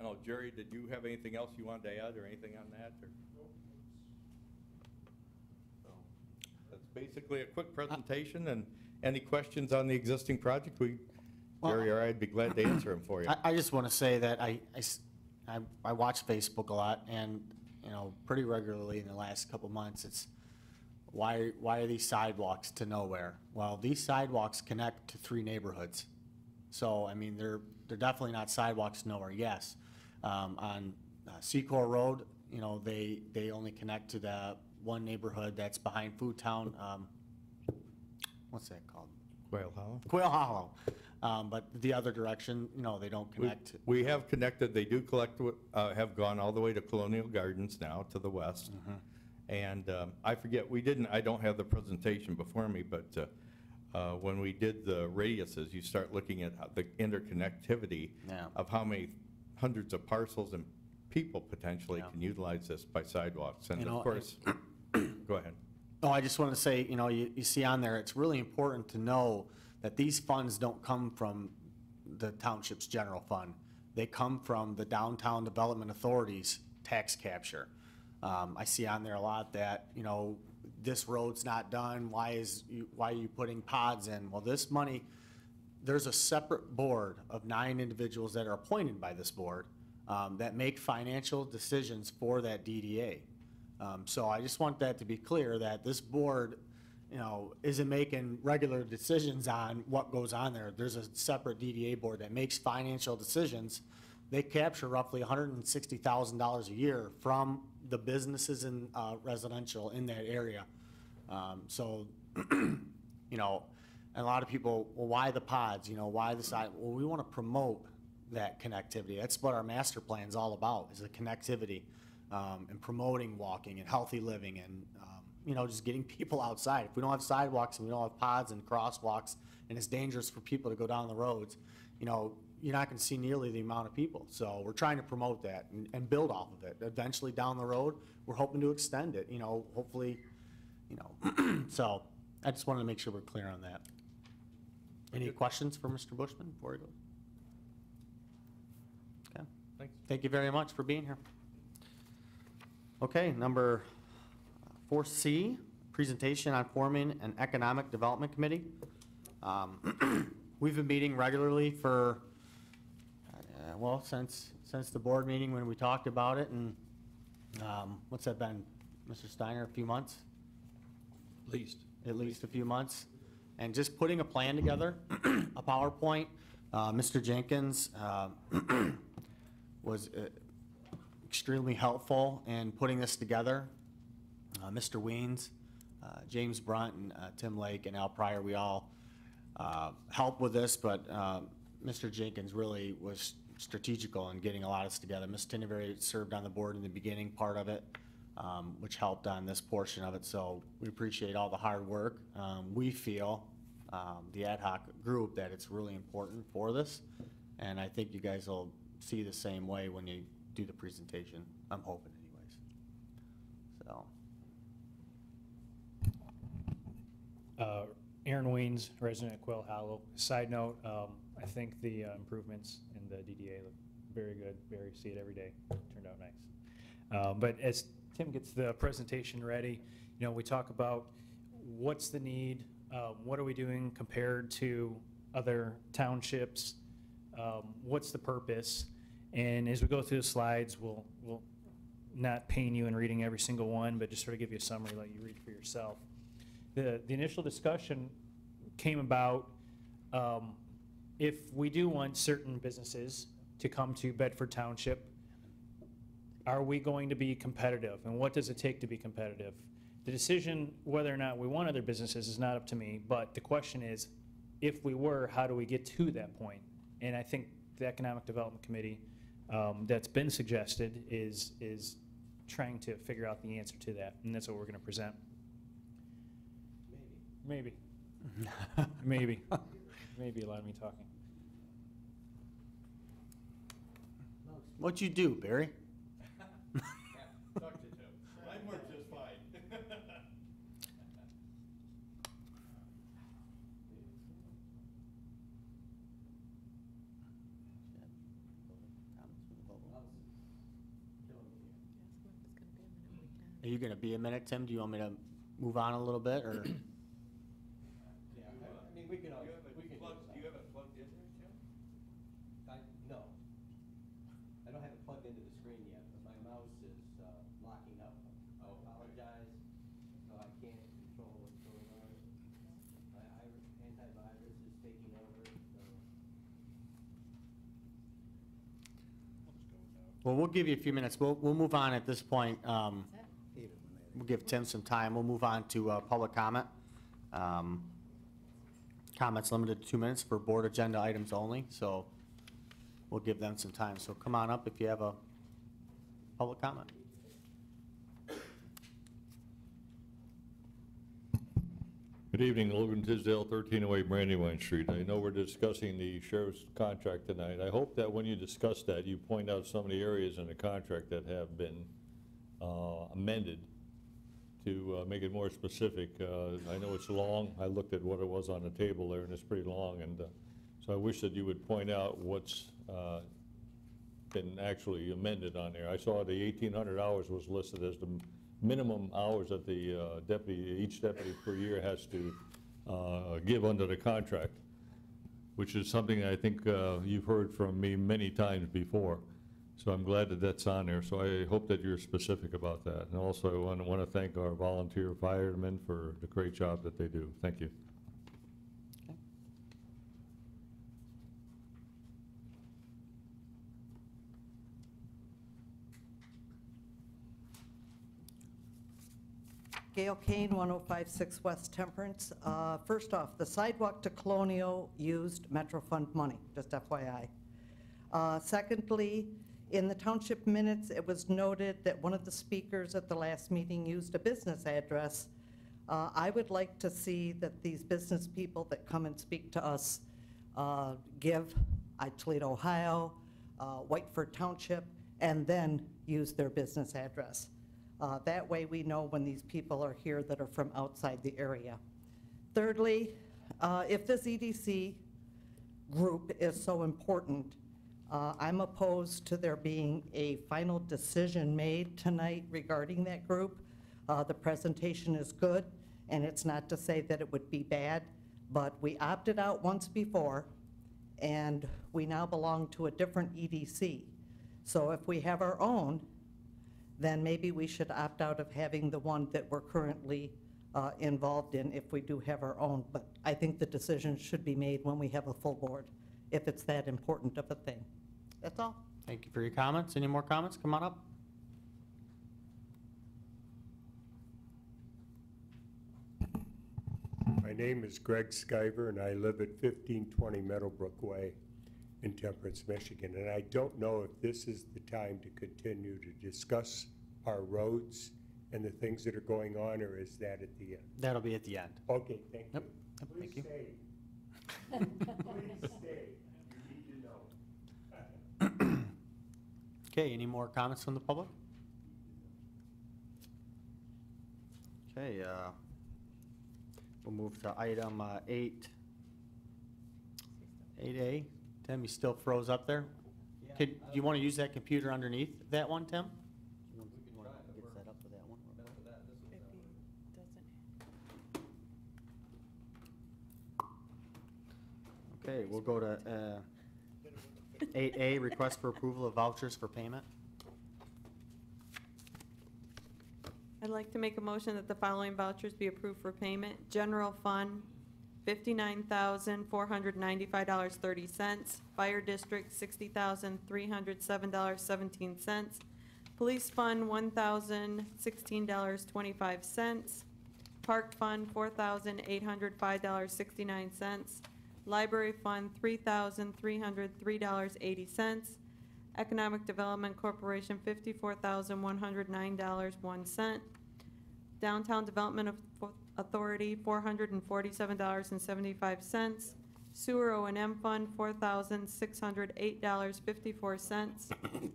I don't know, Jerry, did you have anything else you wanted to add or anything on that? Or? So that's basically a quick presentation, and any questions on the existing project, Jerry or I'd be glad to answer them for you. I just want to say that I watch Facebook a lot, and pretty regularly in the last couple months, it's why are these sidewalks to nowhere? Well, these sidewalks connect to 3 neighborhoods, so I mean they're definitely not sidewalks to nowhere. Yes, on Secor Road, they only connect to the one neighborhood that's behind Food Town. What's that called? Quail Hollow. Quail Hollow. But the other direction, they don't connect. We have connected, they do collect, have gone all the way to Colonial Gardens now to the west. And I forget, I don't have the presentation before me, but when we did the radiuses, you start looking at the interconnectivity of how many hundreds of parcels and people potentially can utilize this by sidewalks. And of course, go ahead. Oh, I just want to say, you see on there, it's really important to know that these funds don't come from the township's general fund. They come from the Downtown Development Authority's tax capture. I see on there a lot that, this road's not done, why are you putting pods in? Well, this money, there's a separate board of 9 individuals that are appointed by this board that make financial decisions for that DDA. So I just want that to be clear, that this board, isn't making regular decisions on what goes on there. There's a separate DDA board that makes financial decisions. They capture roughly $160,000 a year from the businesses and residential in that area. So, and a lot of people, well, why the pods? Why the side? Well, we want to promote that connectivity. That's what our master plan is all about, is the connectivity and promoting walking and healthy living and just getting people outside. If we don't have sidewalks and we don't have pods and crosswalks, and it's dangerous for people to go down the roads, you're not gonna see nearly the amount of people. So we're trying to promote that and build off of it. Eventually, down the road, we're hoping to extend it, hopefully, so I just wanted to make sure we're clear on that. Any questions for Mr. Bushman before he goes? Okay. Thanks. Thank you very much for being here. Okay, number 4C, presentation on forming an economic development committee. We've been meeting regularly for, since the board meeting when we talked about it, and what's that been, Mr. Steiner, a few months? At least a few months. And just putting a plan together, a PowerPoint. Mr. Jenkins was extremely helpful in putting this together. Mr. Weens, James Brunt, and Tim Lake, and Al Pryor, we all helped with this, but Mr. Jenkins really was strategical in getting a lot of this together. Ms. Tinneberry served on the board in the beginning part of it, which helped on this portion of it, so we appreciate all the hard work. We feel, the ad hoc group, that it's really important for this, and I think you guys will see the same way when you do the presentation. I'm hoping anyways. So. Aaron Weens, resident of Quail Hollow. Side note, I think the improvements in the DDA look very good. See it every day. Turned out nice. But as Tim gets the presentation ready, we talk about what's the need, what are we doing compared to other townships, what's the purpose, and as we go through the slides, we'll not pain you in reading every single one, but just sort of give you a summary, let you read for yourself. The initial discussion came about if we do want certain businesses to come to Bedford Township, are we going to be competitive, and what does it take to be competitive? The decision whether or not we want other businesses is not up to me, but the question is, if we were, how do we get to that point? And I think the Economic Development Committee that's been suggested is trying to figure out the answer to that, and that's what we're going to present. Maybe. Maybe a lot of me talking. What'd you do, Barry? Talk to Tim. Mine worked just fine. Are you gonna be a minute, Tim? Do you want me to move on a little bit, or? We can always, we can do you have it plugged in there, Tim? No. I don't have it plugged into the screen yet, but my mouse is locking up. I apologize, so I can't control what's going on. My antivirus is taking over, so. Well, we'll give you a few minutes. We'll move on at this point. We'll give Tim some time. We'll move on to public comment. Comments limited to 2 minutes for board agenda items only, so we'll give them some time. So come on up if you have a public comment. Good evening, Logan Tisdale, 1308 Brandywine Street. I know we're discussing the sheriff's contract tonight. I hope that when you discuss that, you point out some of the areas in the contract that have been amended to make it more specific. I know it's long. I looked at what it was on the table there, and it's pretty long, and so I wish that you would point out what's been actually amended on there. I saw the 1,800 hours was listed as the minimum hours that the each deputy per year has to give under the contract, which is something I think you've heard from me many times before. So I'm glad that that's on there. So I hope that you're specific about that. And also I want to thank our volunteer firemen for the great job that they do. Thank you. Gail Kane, 1056 West Temperance. First off, the sidewalk to Colonial used Metro Fund money, just FYI. Secondly, in the township minutes, it was noted that one of the speakers at the last meeting used a business address I would like to see that these business people that come and speak to us give Toledo, Ohio, Whiteford Township, and then use their business address. That way we know when these people are here that are from outside the area. Thirdly, if this EDC group is so important, I'm opposed to there being a final decision made tonight regarding that group. The presentation is good, and it's not to say that it would be bad, but we opted out once before, and we now belong to a different EDC. So if we have our own, then maybe we should opt out of having the one that we're currently involved in if we do have our own. But I think the decision should be made when we have a full board, if it's that important of a thing. That's all. Thank you for your comments. Any more comments? Come on up. My name is Greg Skyver, and I live at 1520 Meadowbrook Way in Temperance, Michigan. And I don't know if this is the time to continue to discuss our roads and the things that are going on, or is that at the end? That'll be at the end. Okay, thank you. Yep, thank you. Stay. Please stay. You need to know. Okay, any more comments from the public? Okay, we'll move to item 8A. Tim, you still froze up there? Do you want to use that computer underneath that one, Tim? You want to get set up for that one? Okay, we'll go to 8A, request for approval of vouchers for payment. I'd like to make a motion that the following vouchers be approved for payment. General Fund, $59,495.30. Fire District, $60,307.17. Police Fund, $1,016.25. Park Fund, $4,805.69. Library Fund, $3,303.80. Economic Development Corporation, $54,109.01. Downtown Development Authority, $447.75. Sewer O&M Fund, $4,608.54.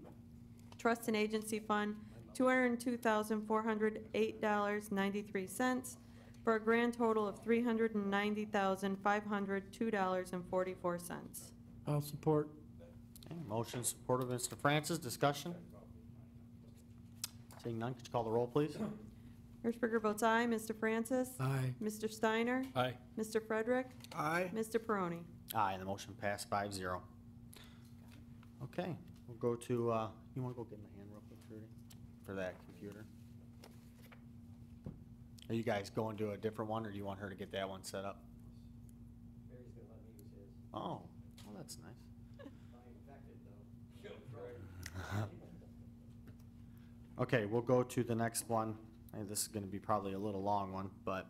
Trust and Agency Fund, $202,408.93, for a grand total of $390,502.44. I'll support. Okay, motion supported by Mr. Francis. Discussion? Seeing none, could you call the roll, please? Hertzberger votes aye. Mr. Francis? Aye. Mr. Steiner? Aye. Mr. Frederick? Aye. Mr. Peroni? Aye, the motion passed 5-0. Okay, we'll go to, you want to go get my hand real quick, Trudy, for that computer? Are you guys going to a different one, or do you want her to get that one set up? Barry's gonna let me use his. Oh, well, that's nice. I'm infected, though. Okay, we'll go to the next one. And this is going to be probably a little long one, but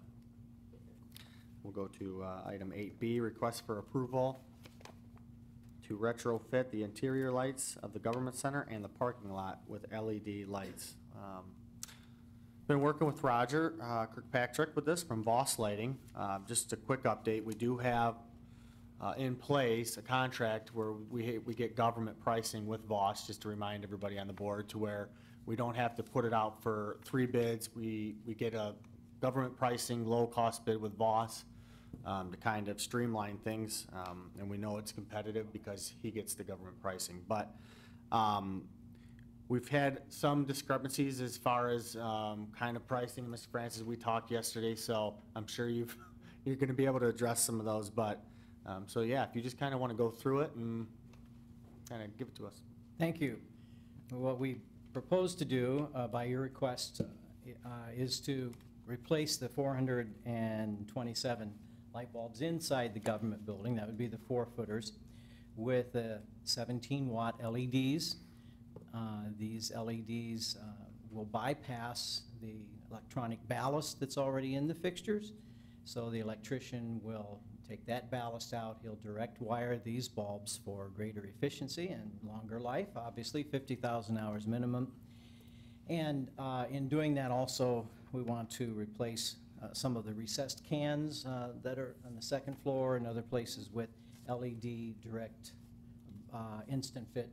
we'll go to item 8B, request for approval to retrofit the interior lights of the government center and the parking lot with LED lights. Been working with Roger Kirkpatrick with this from Voss Lighting. Just a quick update, we do have in place a contract where we get government pricing with Voss, just to remind everybody on the board, to where we don't have to put it out for 3 bids. We get a government pricing, low-cost bid with Voss to kind of streamline things, and we know it's competitive because he gets the government pricing. But we've had some discrepancies as far as kind of pricing, Mr. Francis. We talked yesterday, so I'm sure you're going to be able to address some of those. But so yeah, if you just kind of want to go through it and kind of give it to us. Thank you. What we propose to do, by your request, is to replace the 427 light bulbs inside the government building, that would be the 4-footers, with 17-watt LEDs. These LEDs will bypass the electronic ballast that's already in the fixtures, so the electrician will take that ballast out. He'll direct wire these bulbs for greater efficiency and longer life, obviously 50,000 hours minimum. And in doing that also, we want to replace some of the recessed cans that are on the second floor, and other places with LED direct instant fit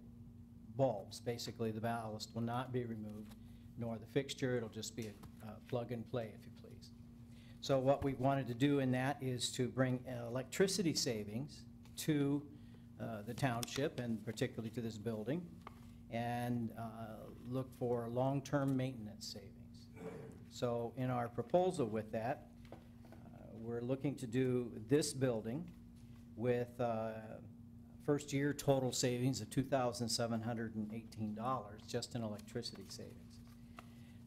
bulbs. Basically, the ballast will not be removed, nor the fixture. It'll just be a plug and play, if you please. So what we wanted to do in that is to bring electricity savings to the township, and particularly to this building, and look for long-term maintenance savings. So in our proposal with that, we're looking to do this building with first year total savings of $2,718 just in electricity savings.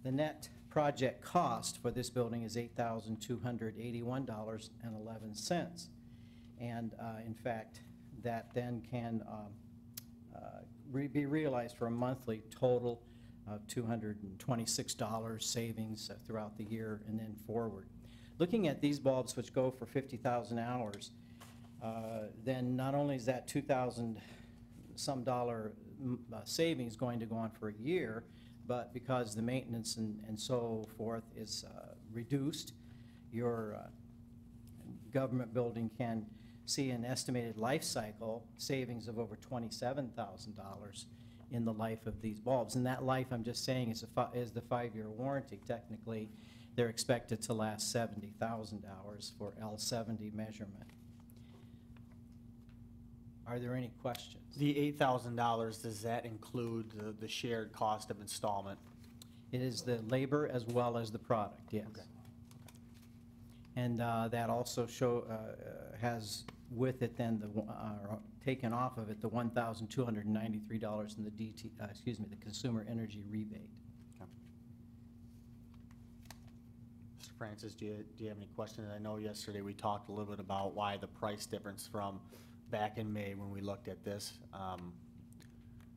The net project cost for this building is $8,281.11. And in fact, that then can be realized for a monthly total of $226 savings throughout the year and then forward. Looking at these bulbs, which go for 50,000 hours, then not only is that $2,000 some savings going to go on for a year, but because the maintenance and so forth is reduced, your government building can see an estimated life cycle savings of over $27,000 in the life of these bulbs. And that life, I'm just saying, is the 5-year warranty. Technically, they're expected to last 70,000 hours for L70 measurement. Are there any questions? The $8,000, does that include the shared cost of installment? It is the labor as well as the product, yes. Okay. And that also has with it then taken off of it the $1,293 in the the consumer energy rebate. Okay. Mr. Francis, do you have any questions? I know yesterday we talked a little bit about why the price difference from back in May when we looked at this.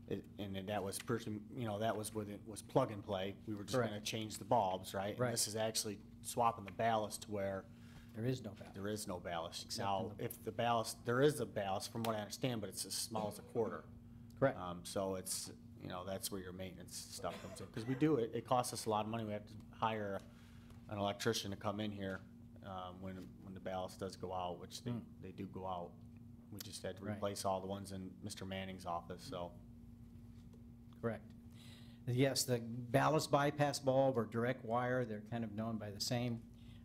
And that was that was when it was plug and play. We were just going to change the bulbs, right? Right. And this is actually swapping the ballast to where there is no ballast. There is no ballast. Except now, if the ballast, there is a ballast from what I understand, but it's as small as a quarter. Correct. So it's that's where your maintenance stuff comes in, because we do it. It costs us a lot of money. We have to hire an electrician to come in here when the ballast does go out, which they do go out. We just had to replace all the ones in Mr. Manning's office, so. Correct. Yes, the ballast bypass bulb or direct wire, they're kind of known by the same,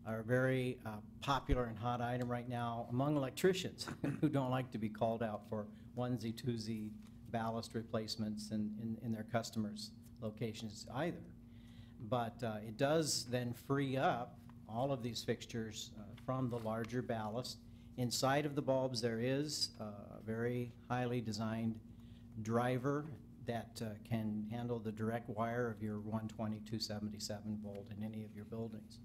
are very popular and hot item right now among electricians who don't like to be called out for onesie, twosie ballast replacements in their customers' locations either. But it does then free up all of these fixtures from the larger ballast. Inside of the bulbs, there is a very highly designed driver that can handle the direct wire of your 120-277 volt in any of your buildings.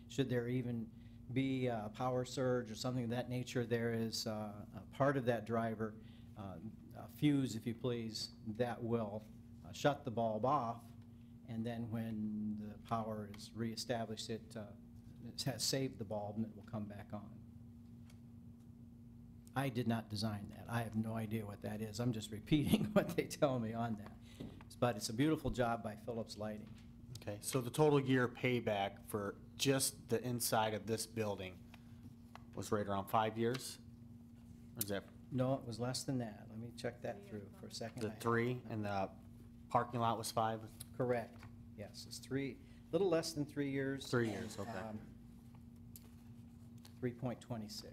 Should there even be a power surge or something of that nature, there is a part of that driver, a fuse, if you please, that will shut the bulb off, and then when the power is reestablished, it has saved the bulb and it will come back on. I did not design that. I have no idea what that is. I'm just repeating what they tell me on that. But it's a beautiful job by Phillips Lighting. Okay, so the total year payback for just the inside of this building was right around 5 years? Or is that No, it was less than that. Let me check that through for a second. the 3, and the parking lot was 5? Correct. Yes, it's 3, little less than 3 years. 3 years, okay. 3.26.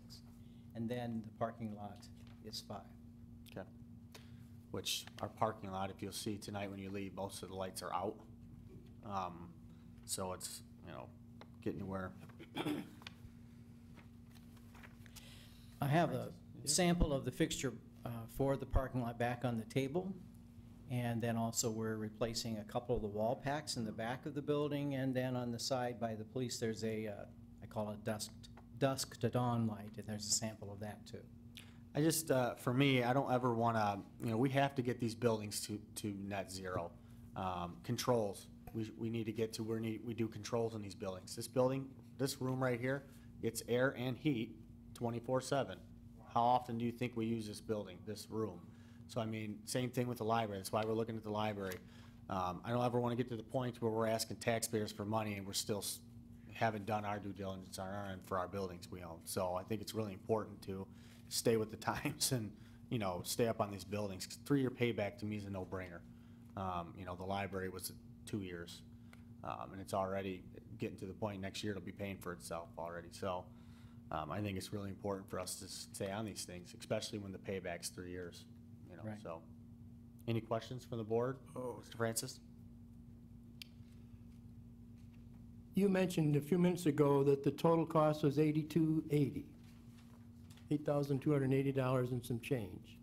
And then the parking lot is 5. Okay. Which our parking lot, if you'll see tonight when you leave, most of the lights are out. So it's, getting to where. I have a sample of the fixture for the parking lot back on the table. And then also we're replacing a couple of the wall packs in the back of the building. And then on the side by the police, there's a, I call it dusk to dawn light, and there's a sample of that too. I just, for me, I don't ever want to, we have to get these buildings to net zero. Controls, we need to get to where we do controls in these buildings. This building, this room right here, gets air and heat 24/7. How often do you think we use this building, this room? So I mean, same thing with the library. That's why we're looking at the library. I don't ever want to get to the point where we're asking taxpayers for money and we're still haven't done our due diligence on our end for our buildings we own. So I think it's really important to stay with the times and, you know, stay up on these buildings. 3-year payback to me is a no-brainer. You know, the library was 2 years, and it's already getting to the point next year it'll be paying for itself already. So I think it's really important for us to stay on these things, especially when the payback's 3 years, you know, Right. so. Any questions from the board? Mr. Francis? You mentioned a few minutes ago that the total cost was $8,280 and some change.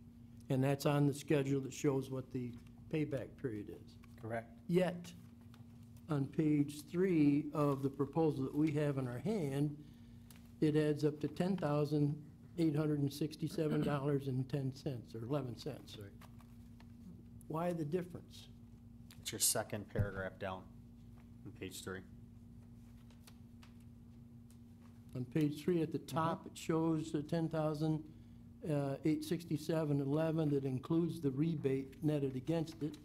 And that's on the schedule that shows what the payback period is. Correct. Yet, on page 3 of the proposal that we have in our hand, it adds up to $10,867.10, or 11 cents. Why the difference? It's your second paragraph down on page 3. On page 3 at the top, it shows the $10,867.11 that includes the rebate netted against it.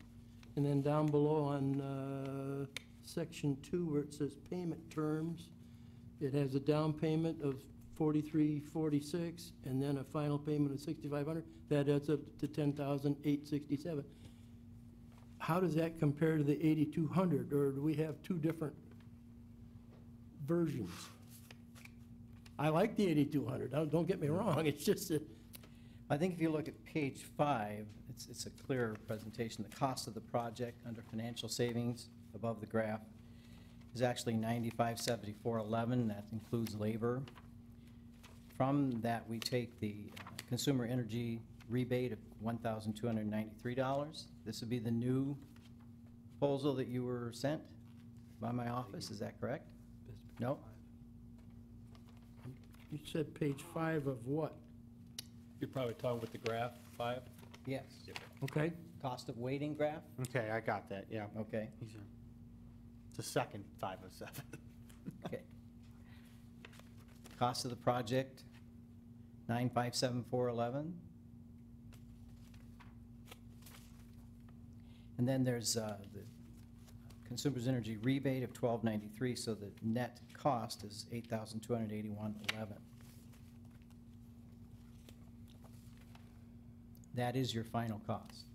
And then down below on section 2 where it says payment terms, it has a down payment of $43.46 and then a final payment of $6,500. That adds up to $10,867. How does that compare to the $8,200, or do we have two different versions? I like the $8,200, don't get me wrong, it's just that. I think if you look at page 5, it's a clear presentation. The cost of the project under financial savings above the graph is actually $95.74.11. That includes labor. From that, we take the consumer energy rebate of $1,293. This would be the new proposal that you were sent by my office, is that correct? No? You said page 5 of what? You're probably talking with the graph 5? Yes. Okay. Cost of waiting graph? Okay, I got that, yeah. Okay. It's the second 5 of 7. Okay. Cost of the project, $9,574.11. And then there's the consumer's energy rebate of $1,293, so the net cost is $8,281.11. That is your final cost.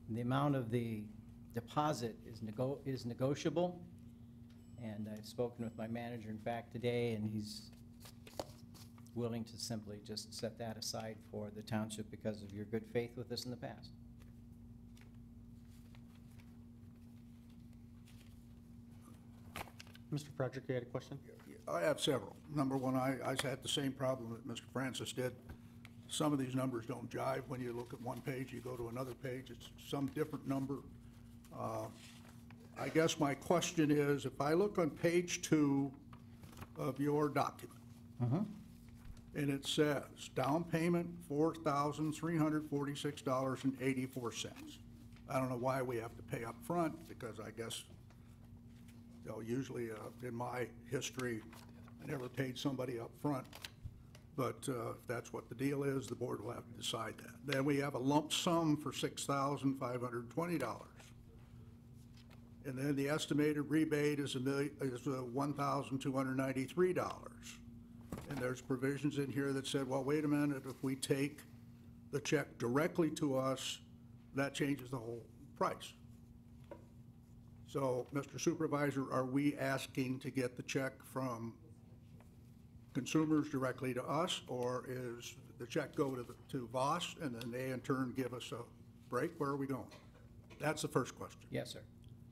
The amount of the deposit is negotiable, and I've spoken with my manager, in fact, today, and he's willing to simply just set that aside for the township because of your good faith with us in the past. Mr. Frederick, you had a question? I have several. Number one, I had the same problem that Mr. Francis did. Some of these numbers don't jive. When you look at one page, you go to another page, it's some different number. I guess my question is, if I look on page 2 of your document, and it says, down payment, $4,346.84. I don't know why we have to pay up front, because I guess, you know, usually in my history, I never paid somebody up front. But if that's what the deal is, the board will have to decide that. Then we have a lump sum for $6,520. And then the estimated rebate is $1,293. And there's provisions in here that said, well, wait a minute, if we take the check directly to us, that changes the whole price. So, Mr. Supervisor, are we asking to get the check from consumers directly to us, or is the check go to Voss, and then they in turn give us a break? Where are we going? That's the first question. Yes, sir.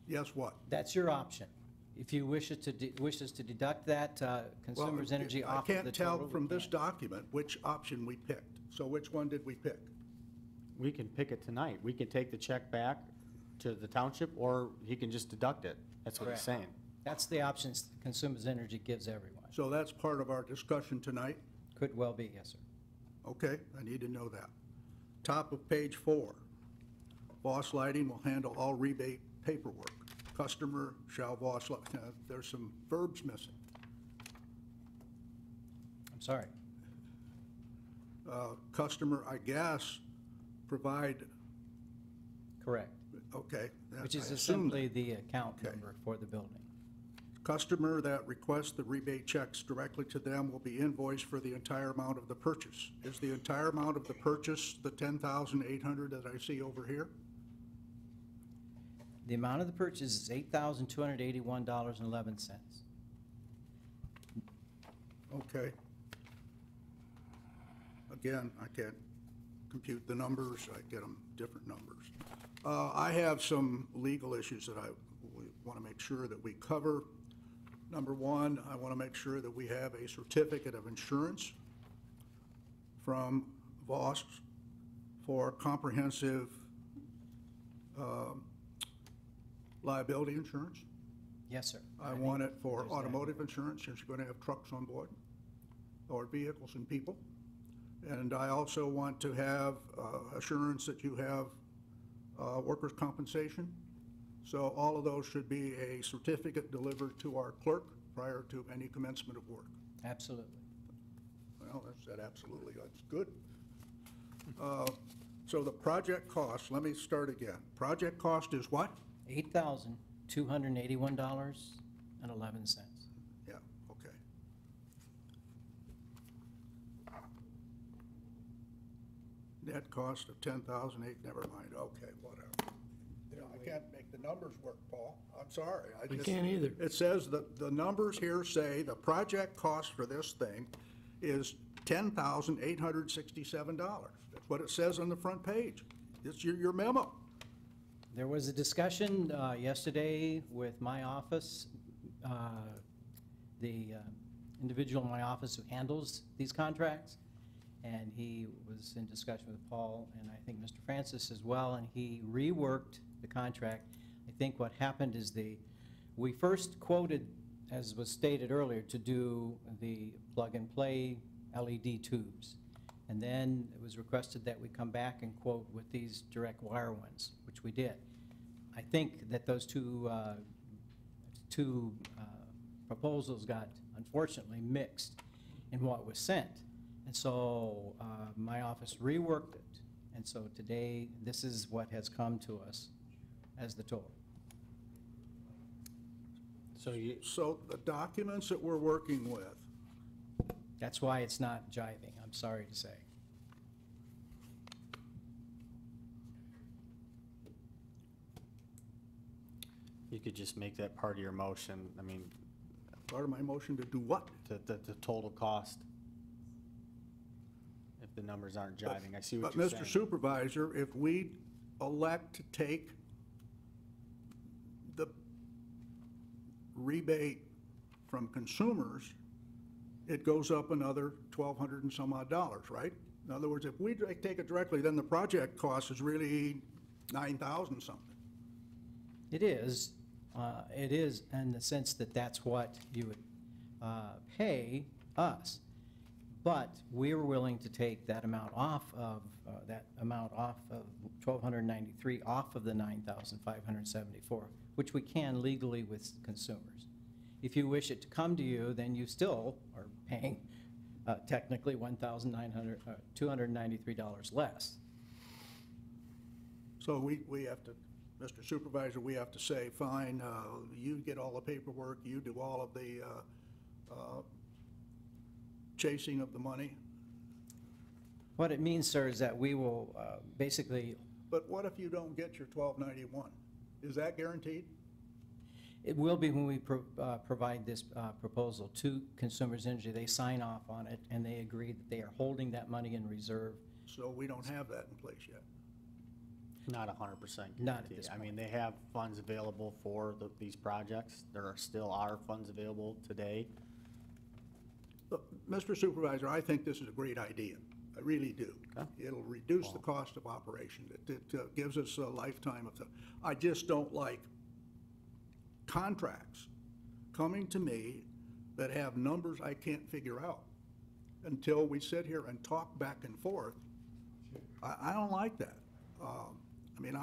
Yes, what? That's your option. If you wish us to deduct that consumer's energy off of the total. I can't tell from this document which option we picked. So which one did we pick? We can pick it tonight. We can take the check back to the township, or he can just deduct it. That's what he's Correct. saying. That's the options consumer's energy gives everyone. So that's part of our discussion tonight? Could well be, yes, sir. Okay, I need to know that. Top of page 4, Voss Lighting will handle all rebate paperwork. Customer shall Voss, there's some verbs missing. I'm sorry. Customer, I guess, provide. Correct. Okay. Which is I assume simply the account number for the building. Customer that requests the rebate checks directly to them will be invoiced for the entire amount of the purchase. Is the entire amount of the purchase the $10,800 that I see over here? The amount of the purchase is $8,281.11. Okay. Again, I can't compute the numbers, I get them different numbers. I have some legal issues that I want to make sure that we cover. Number one, I want to make sure that we have a certificate of insurance from Voss for comprehensive liability insurance. Yes, sir. I want it for automotive insurance, since you're going to have trucks on board, or vehicles and people. And I also want to have assurance that you have workers' compensation. So all of those should be a certificate delivered to our clerk prior to any commencement of work. Absolutely. Well, that's that absolutely, that's good. So the project cost, let me start again. Project cost is what? $8,281.11. Yeah, okay. Net cost of $10,008, never mind, okay, whatever. You know, I can't make the numbers work, Paul, I'm sorry. I can't either. It says that the numbers here say the project cost for this thing is $10,867. That's what it says on the front page. It's your memo. There was a discussion yesterday with my office, the individual in my office who handles these contracts, and he was in discussion with Paul and I think Mr. Francis as well, and he reworked the contract. I think what happened is we first quoted, as was stated earlier, to do the plug-and-play LED tubes. And then it was requested that we come back and quote with these direct wire ones, which we did. I think that those two proposals got unfortunately mixed in what was sent. And so my office reworked it. And so today, this is what has come to us as the total. So the documents that we're working with, That's why it's not jiving, I'm sorry to say. You could just make that part of your motion, I mean, part of my motion to do what? the total cost. If the numbers aren't jiving, I see what But you're saying. Mr. Supervisor, if we elect to take the rebate from consumers, it goes up another $1,200 and some odd dollars, right? In other words, if we take it directly, then the project cost is really $9,000 something. It is in the sense that that's what you would pay us. But we're willing to take that amount off of, $1,293 off of the $9,574, which we can legally with consumers. If you wish it to come to you, then you still are paying technically $293 less. So we have to, Mr. Supervisor, we have to say, fine, you get all the paperwork, you do all of the chasing of the money. What it means, sir, is that we will basically. But what if you don't get your $1,291? Is that guaranteed? It will be when we provide this proposal to Consumers Energy. They sign off on it, and they agree that they are holding that money in reserve. So we don't have that in place yet. Not 100% Not at guaranteed. this I mean, they have funds available for these projects. There still are funds available today. Look, Mr. Supervisor, I think this is a great idea. I really do. Okay. It'll reduce the cost of operation. It gives us a lifetime of, I just don't like contracts coming to me that have numbers I can't figure out until we sit here and talk back and forth. I don't like that. I mean,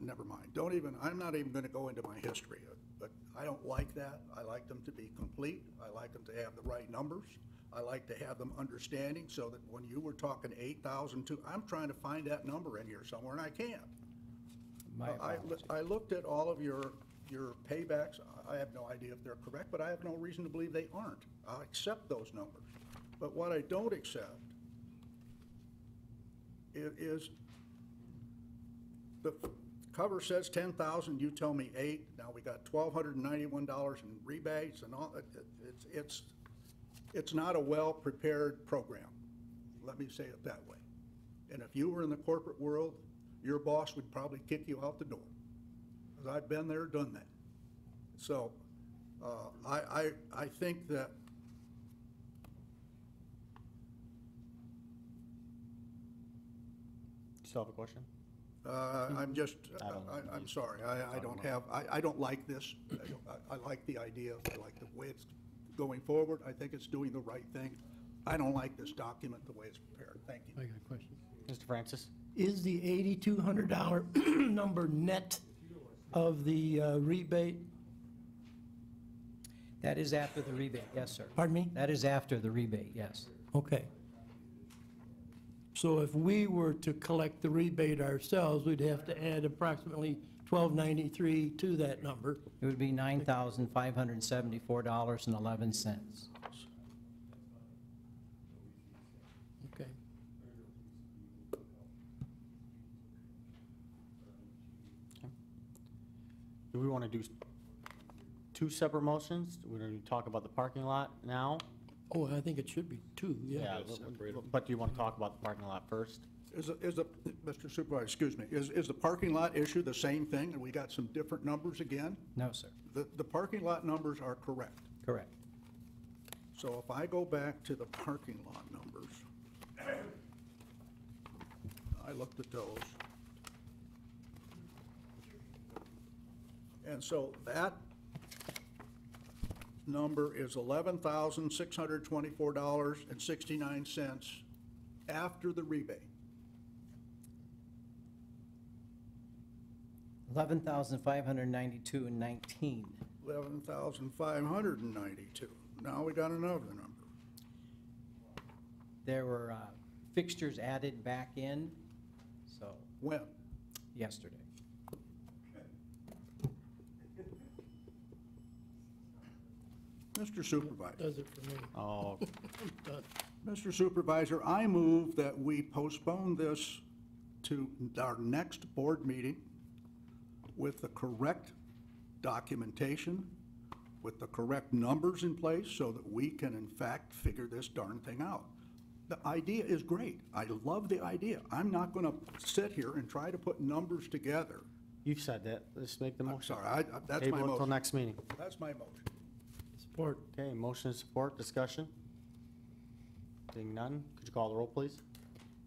never mind. I'm not even gonna go into my history, but I don't like that. I like them to be complete. I like them to have the right numbers. I like to have them understanding so that when you were talking 8,000, I'm trying to find that number in here somewhere and I can't. I looked at all of your paybacks. I have no idea if they're correct, but I have no reason to believe they aren't. I'll accept those numbers. But what I don't accept is the cover says 10,000, you tell me 8. Now we got $1,291 in rebates and all. It's not a well-prepared program. Let me say it that way. And if you were in the corporate world, your boss would probably kick you out the door. Because I've been there, done that. So I think that You still have a question? I'm sorry, I don't like this. I like the idea, I like the way it's going forward, I think it's doing the right thing. I don't like this document the way it's prepared, thank you. I got a question. Mr. Francis? Is the $8,200 number net of the rebate? That is after the rebate, yes, sir. Pardon me? That is after the rebate, yes. Okay. So if we were to collect the rebate ourselves, we'd have to add approximately $1,293 to that number. It would be $9,574.11. Okay. Do we want to do two separate motions? We're going to talk about the parking lot now? Oh, I think it should be 2, yeah. But do you want to talk about the parking lot first? Mr. Supervisor, excuse me, is the parking lot issue the same thing, and we got some different numbers again? No, sir. The parking lot numbers are correct. Correct. So if I go back to the parking lot numbers, I looked at those. And so that number is $11,624.69 after the rebate. $11,592.19. $11,592. Now we got another number. There were fixtures added back in, so. When? Yesterday. Mr. Supervisor. Does it for me. Oh. Mr. Supervisor, I move that we postpone this to our next board meeting with the correct documentation, with the correct numbers in place so that we can in fact figure this darn thing out. The idea is great. I love the idea. I'm not going to sit here and try to put numbers together. You've said that. Let's make the motion. I'm sorry, that's my Table motion. until next meeting. That's my motion. Support. Okay, motion and support, discussion? Seeing none, could you call the roll, please?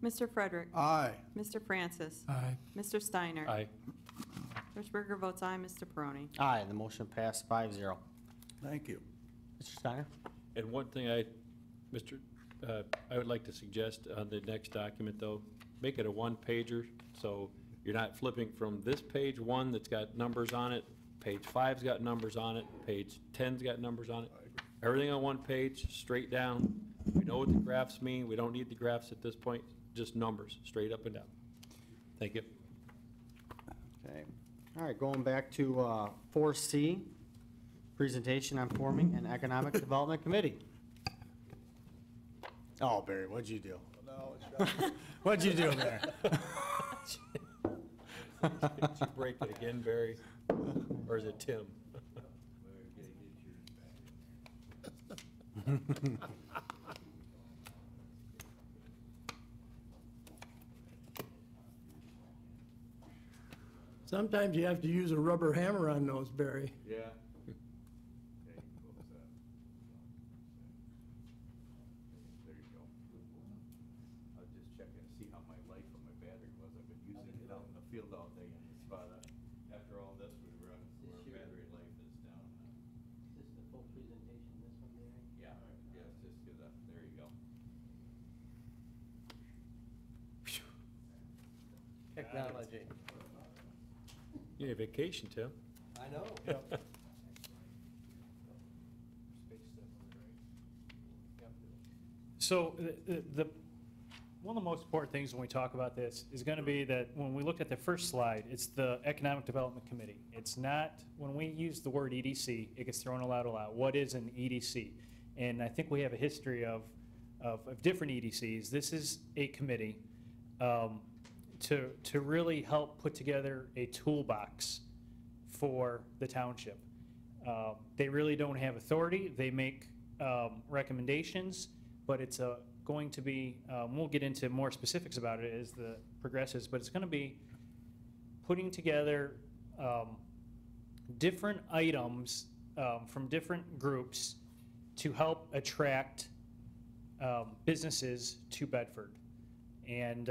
Mr. Frederick. Aye. Mr. Francis. Aye. Mr. Steiner. Aye. Hirschberger votes aye. Mr. Peroni. Aye, the motion passed 5-0. Thank you. Mr. Steiner? And one thing I would like to suggest on the next document, though, make it a one-pager, so you're not flipping from this page 1 that's got numbers on it, page 5's got numbers on it, page 10's got numbers on it. Everything on one page, straight down. We know what the graphs mean. We don't need the graphs at this point, just numbers, straight up and down. Thank you. Okay. All right, going back to 4C, presentation on forming an economic development committee. Oh, Barry, what'd you do? What'd you do there? Did you break it again, Barry? Or is it Tim? Sometimes you have to use a rubber hammer on those, Barry. Yeah. There you go. I was just checking to see how my life on my battery was. I've been using it out in the field all day in this spot. After all this, our battery life is down. Is this the full presentation, this one, Barry? Yeah, yeah, it's just good. There you go. Technology. You need a vacation, Tim. I know. So the one of the most important things when we talk about this is going to be that when we look at the first slide, it's the Economic Development Committee. It's not, when we use the word EDC, it gets thrown a lot. What is an EDC? And I think we have a history of different EDCs. This is a committee to really help put together a toolbox for the township. They really don't have authority. They make recommendations, but it's going to be, we'll get into more specifics about it as the progresses, but it's going to be putting together different items from different groups to help attract businesses to Bedford. And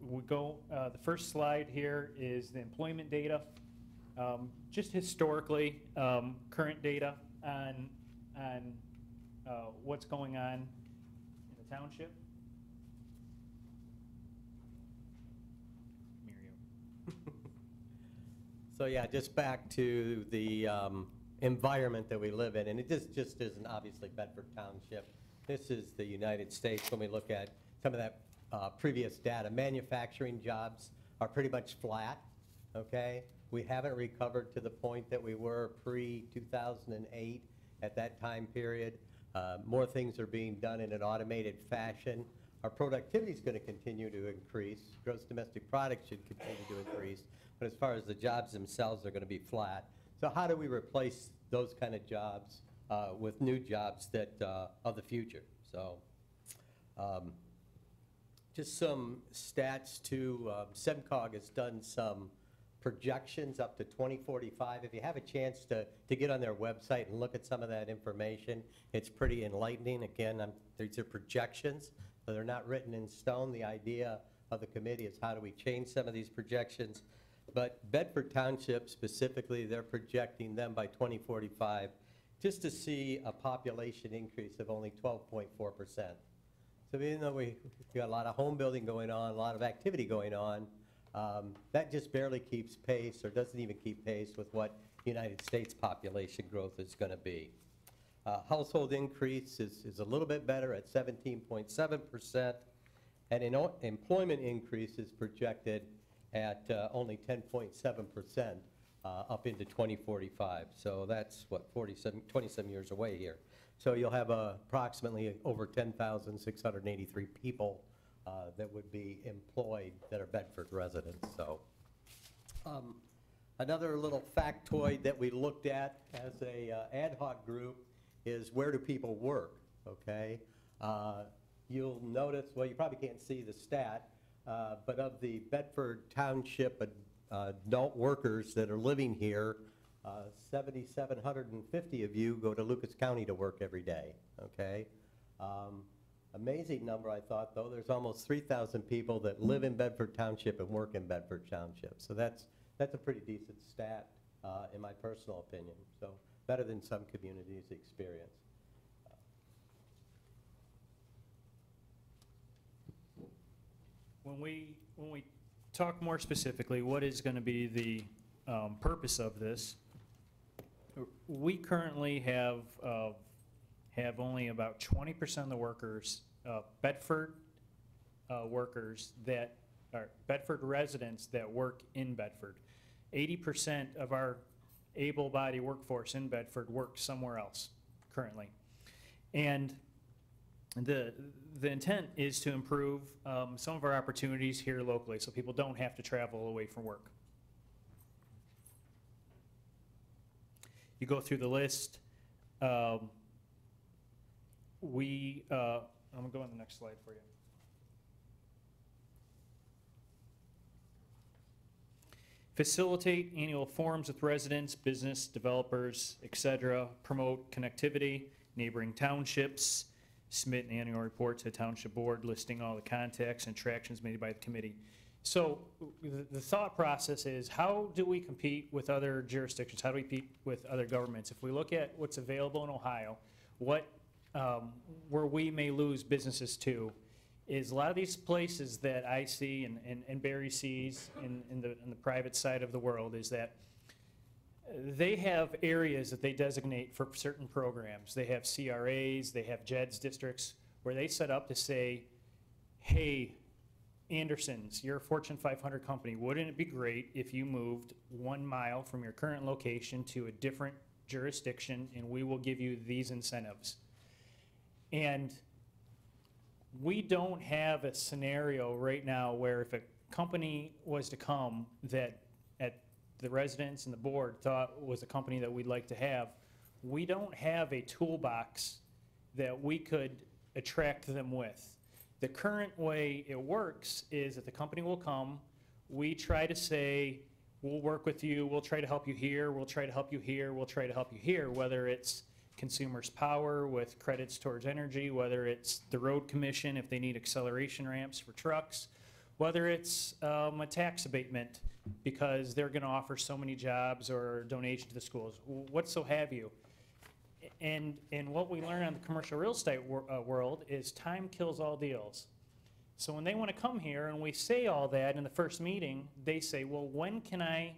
we go, the first slide here is the employment data. Just historically, current data on what's going on in the township. So yeah, just back to the environment that we live in, and it just isn't obviously Bedford Township. This is the United States. When we look at some of that previous data, manufacturing jobs are pretty much flat, okay? We haven't recovered to the point that we were pre-2008 at that time period. More things are being done in an automated fashion. Our productivity is going to continue to increase. Gross domestic product should continue to increase. But as far as the jobs themselves, they're going to be flat. So how do we replace those kind of jobs with new jobs that of the future? So just some stats too. SEMCOG has done some projections up to 2045. If you have a chance to get on their website and look at some of that information, it's pretty enlightening. Again, these are projections, so they're not written in stone. The idea of the committee is how do we change some of these projections. But Bedford Township specifically, they're projecting them by 2045 just to see a population increase of only 12.4%. So even though we got a lot of home building going on, a lot of activity going on, that just barely keeps pace or doesn't even keep pace with what United States population growth is going to be. Household increase is a little bit better at 17.7%, and employment increase is projected at only 10.7% up into 2045. So that's what, 27 years away here. So you'll have approximately over 10,683 people that would be employed that are Bedford residents. So another little factoid that we looked at as a ad hoc group is where do people work, okay? You'll notice, well, you probably can't see the stat, but of the Bedford Township adult workers that are living here, 7,750 of you go to Lucas County to work every day, okay? Amazing number, I thought, though. There's almost 3,000 people that live in Bedford Township and work in Bedford Township. So that's a pretty decent stat, in my personal opinion. So better than some communities experience. When we talk more specifically, what is going to be the purpose of this? We currently have only about 20% of the workers, Bedford workers that are Bedford residents that work in Bedford. 80% of our able-bodied workforce in Bedford works somewhere else currently. And the intent is to improve some of our opportunities here locally so people don't have to travel away from work. You go through the list. I'm going to go on the next slide for you. Facilitate annual forums with residents, business, developers, etc. Promote connectivity, neighboring townships. Submit an annual report to the Township Board listing all the contacts and attractions made by the committee. So the thought process is, how do we compete with other jurisdictions? How do we compete with other governments? If we look at what's available in Ohio, where we may lose businesses to is a lot of these places that I see and Barry sees in the private side of the world is that they have areas that they designate for certain programs. They have CRAs, they have JEDS districts where they set up to say, hey, Andersons, you're a Fortune 500 company. Wouldn't it be great if you moved 1 mile from your current location to a different jurisdiction, and we will give you these incentives? And we don't have a scenario right now where if a company was to come that the residents and the board thought was a company that we'd like to have, we don't have a toolbox that we could attract them with. The current way it works is that the company will come, we try to say, we'll work with you, we'll try to help you here, we'll try to help you here, we'll try to help you here, whether it's Consumers Power with credits towards energy, whether it's the road commission if they need acceleration ramps for trucks, whether it's a tax abatement because they're going to offer so many jobs or donation to the schools, what so have you. And what we learn on the commercial real estate world is time kills all deals. So when they want to come here and we say all that in the first meeting, they say, well, when can I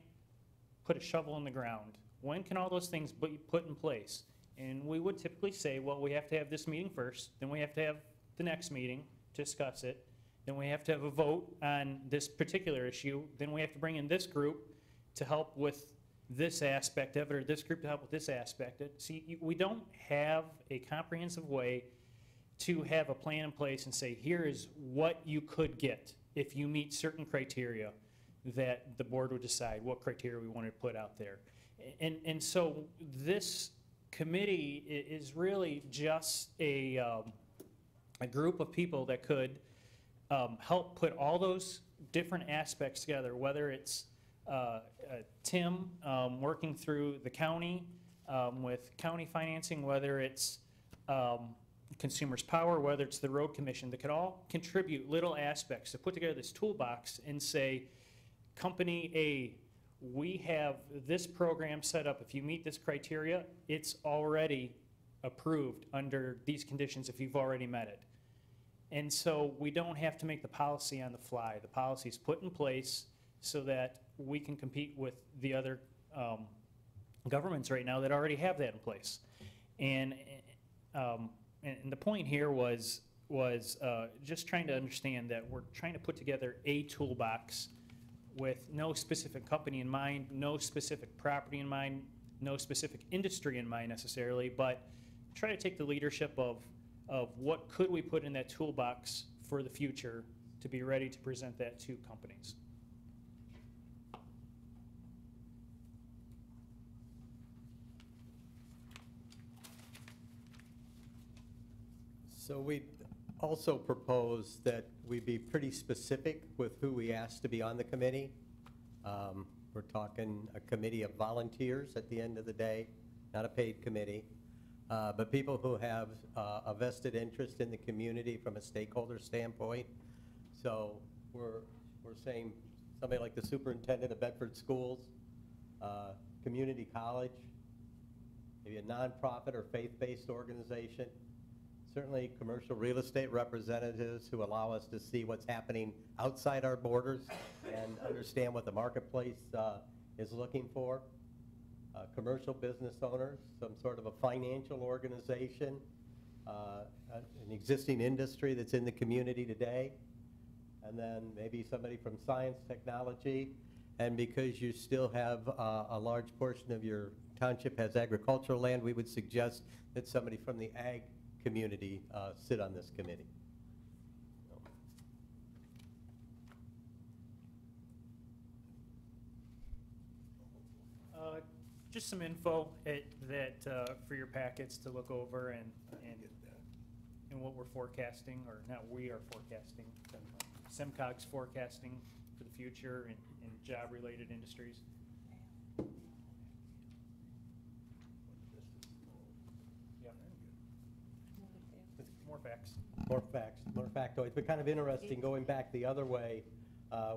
put a shovel in the ground? When can all those things be put in place? And we would typically say, well, we have to have this meeting first, then we have to have the next meeting to discuss it, then we have to have a vote on this particular issue, then we have to bring in this group to help with this aspect of it, or this group to help with this aspect of it. See, we don't have a comprehensive way to have a plan in place and say, here is what you could get if you meet certain criteria that the board would decide what criteria we want to put out there. And so this committee is really just a group of people that could help put all those different aspects together, whether it's Tim working through the county with county financing, whether it's Consumers Power, whether it's the road commission, that could all contribute little aspects to put together this toolbox and say, company A, we have this program set up. If you meet this criteria, it's already approved under these conditions if you've already met it. And so we don't have to make the policy on the fly. The policy is put in place so that we can compete with the other governments right now that already have that in place. And the point here was just trying to understand that we're trying to put together a toolbox with no specific company in mind, no specific property in mind, no specific industry in mind necessarily, but try to take the leadership of what could we put in that toolbox for the future to be ready to present that to companies. So we also propose that we be pretty specific with who we ask to be on the committee. We're talking a committee of volunteers at the end of the day, not a paid committee, but people who have a vested interest in the community from a stakeholder standpoint. So we're saying somebody like the superintendent of Bedford Schools, community college, maybe a nonprofit or faith-based organization, certainly commercial real estate representatives who allow us to see what's happening outside our borders and understand what the marketplace is looking for. Commercial business owners, some sort of a financial organization, an existing industry that's in the community today, and then maybe somebody from science, technology, and because you still have a large portion of your township has agricultural land, we would suggest that somebody from the ag community sit on this committee. Just some info for your packets to look over and what we're forecasting, or not we are forecasting, SEMCOG's forecasting for the future in job-related industries. More facts. More facts, more factoids, but kind of interesting going back the other way,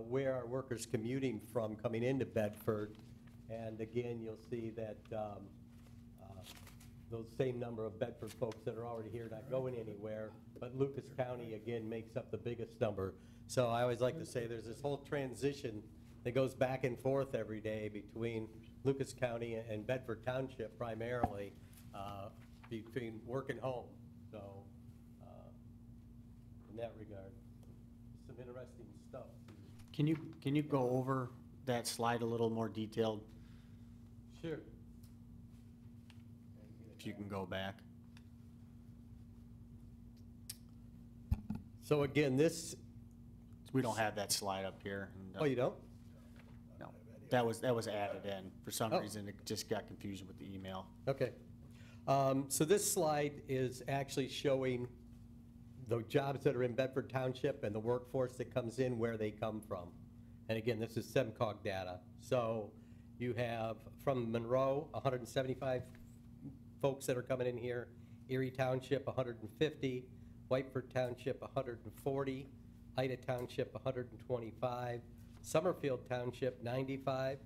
where are workers commuting from coming into Bedford? And again, you'll see that those same number of Bedford folks that are already here not going anywhere, but Lucas County again makes up the biggest number. So I always like to say there's this whole transition that goes back and forth every day between Lucas County and Bedford Township primarily, between work and home. So in that regard, some some interesting stuff. Can you go over that slide a little more detailed, Sure. if you can go back? So again, this, We don't have that slide up here. and, oh, you don't? No, that was added in. For some Oh. reason, it just got confused with the email. Okay. So this slide is actually showing the jobs that are in Bedford Township and the workforce that comes in, where they come from. And again, this is SEMCOG data. So you have from Monroe, 175 folks that are coming in here, Erie Township, 150, Whiteford Township, 140, Ida Township, 125, Summerfield Township, 95,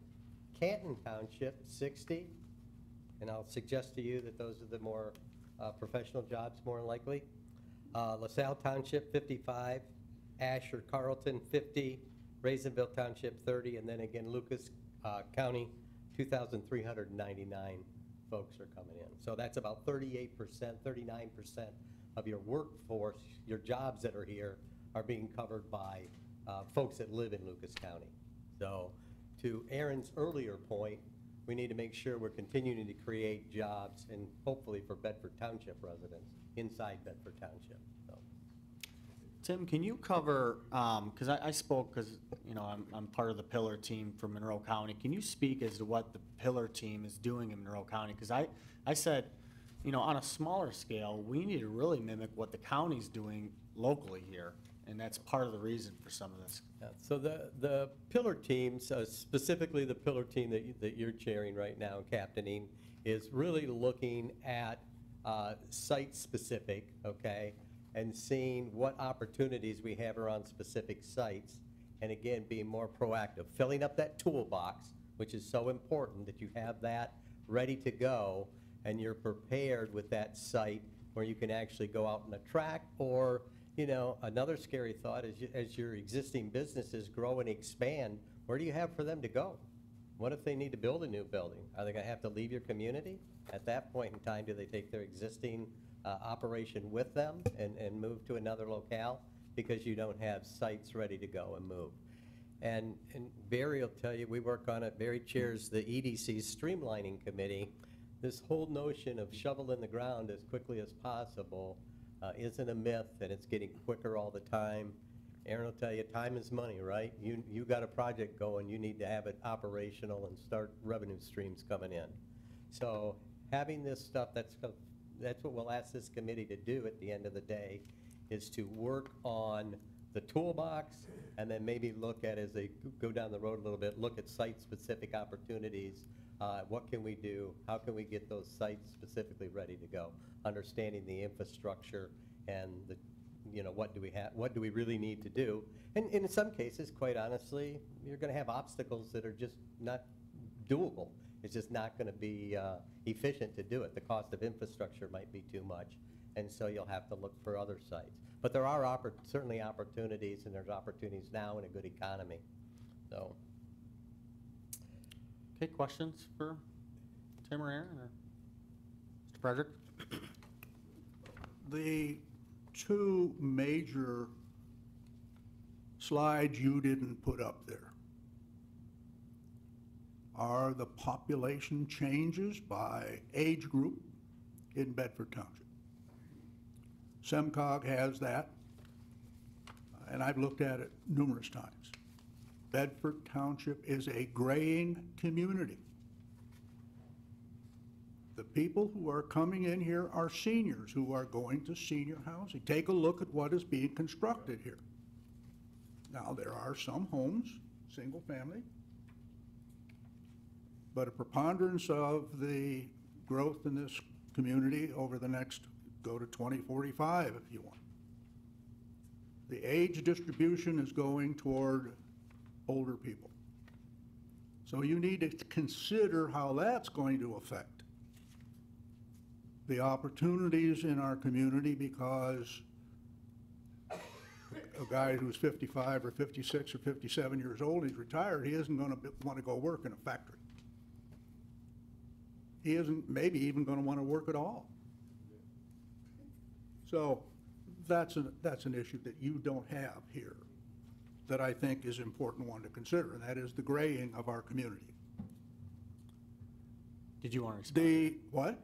Canton Township, 60, and I'll suggest to you that those are the more professional jobs, more than likely. LaSalle Township, 55, Asher Carlton, 50, Raisinville Township, 30, and then again, Lucas County, 2,399 folks are coming in. So that's about 38%, 39% of your workforce, your jobs that are here are being covered by folks that live in Lucas County. So to Aaron's earlier point, we need to make sure we're continuing to create jobs and hopefully for Bedford Township residents inside Bedford Township. So. Tim, can you cover, because I spoke, because, you know, I'm part of the Pillar team for Monroe County. Can you speak as to what the Pillar team is doing in Monroe County? Because I said, you know, on a smaller scale, we need to really mimic what the county's doing locally here. And that's part of the reason for some of this. Yeah, so the Pillar teams, specifically the Pillar team that you're chairing right now, captaining, is really looking at site-specific, okay, and seeing what opportunities we have around specific sites, and again, being more proactive, filling up that toolbox, which is so important that you have that ready to go, and you're prepared with that site where you can actually go out and attract, or, you know, another scary thought is as your existing businesses grow and expand, where do you have for them to go? What if they need to build a new building? Are they gonna have to leave your community? At that point in time, do they take their existing operation with them and move to another locale? Because you don't have sites ready to go and move. And Barry will tell you, we work on it, Barry chairs the EDC's streamlining committee. This whole notion of shovel in the ground as quickly as possible isn't a myth, and it's getting quicker all the time. Aaron will tell you, time is money, right? You got a project going, you need to have it operational and start revenue streams coming in. So having this stuff, that's what we'll ask this committee to do at the end of the day, is to work on the toolbox and then maybe look at, as they go down the road a little bit, look at site-specific opportunities. What can we do? How can we get those sites specifically ready to go? Understanding the infrastructure and the, you know, what do we have, what do we really need to do? And in some cases, quite honestly, you're gonna have obstacles that are just not doable. It's just not gonna be efficient to do it. The cost of infrastructure might be too much, and so you'll have to look for other sites. But there are certainly opportunities, and there's opportunities now in a good economy, so. Okay, questions for Tim or Aaron or Mr. Frederick? The two major slides you didn't put up there are the population changes by age group in Bedford Township. SEMCOG has that, and I've looked at it numerous times. Bedford Township is a graying community. The people who are coming in here are seniors who are going to senior housing. Take a look at what is being constructed here. Now, there are some homes, single family, but a preponderance of the growth in this community over the next, go to 2045 if you want. The age distribution is going toward older people. So you need to consider how that's going to affect the opportunities in our community, because a guy who's 55 or 56 or 57 years old, he's retired, he isn't going to want to go work in a factory. He isn't maybe even going to want to work at all. So that's an issue that you don't have here. that I think is an important one to consider, and that is the graying of our community. Did you want to respond? The, what?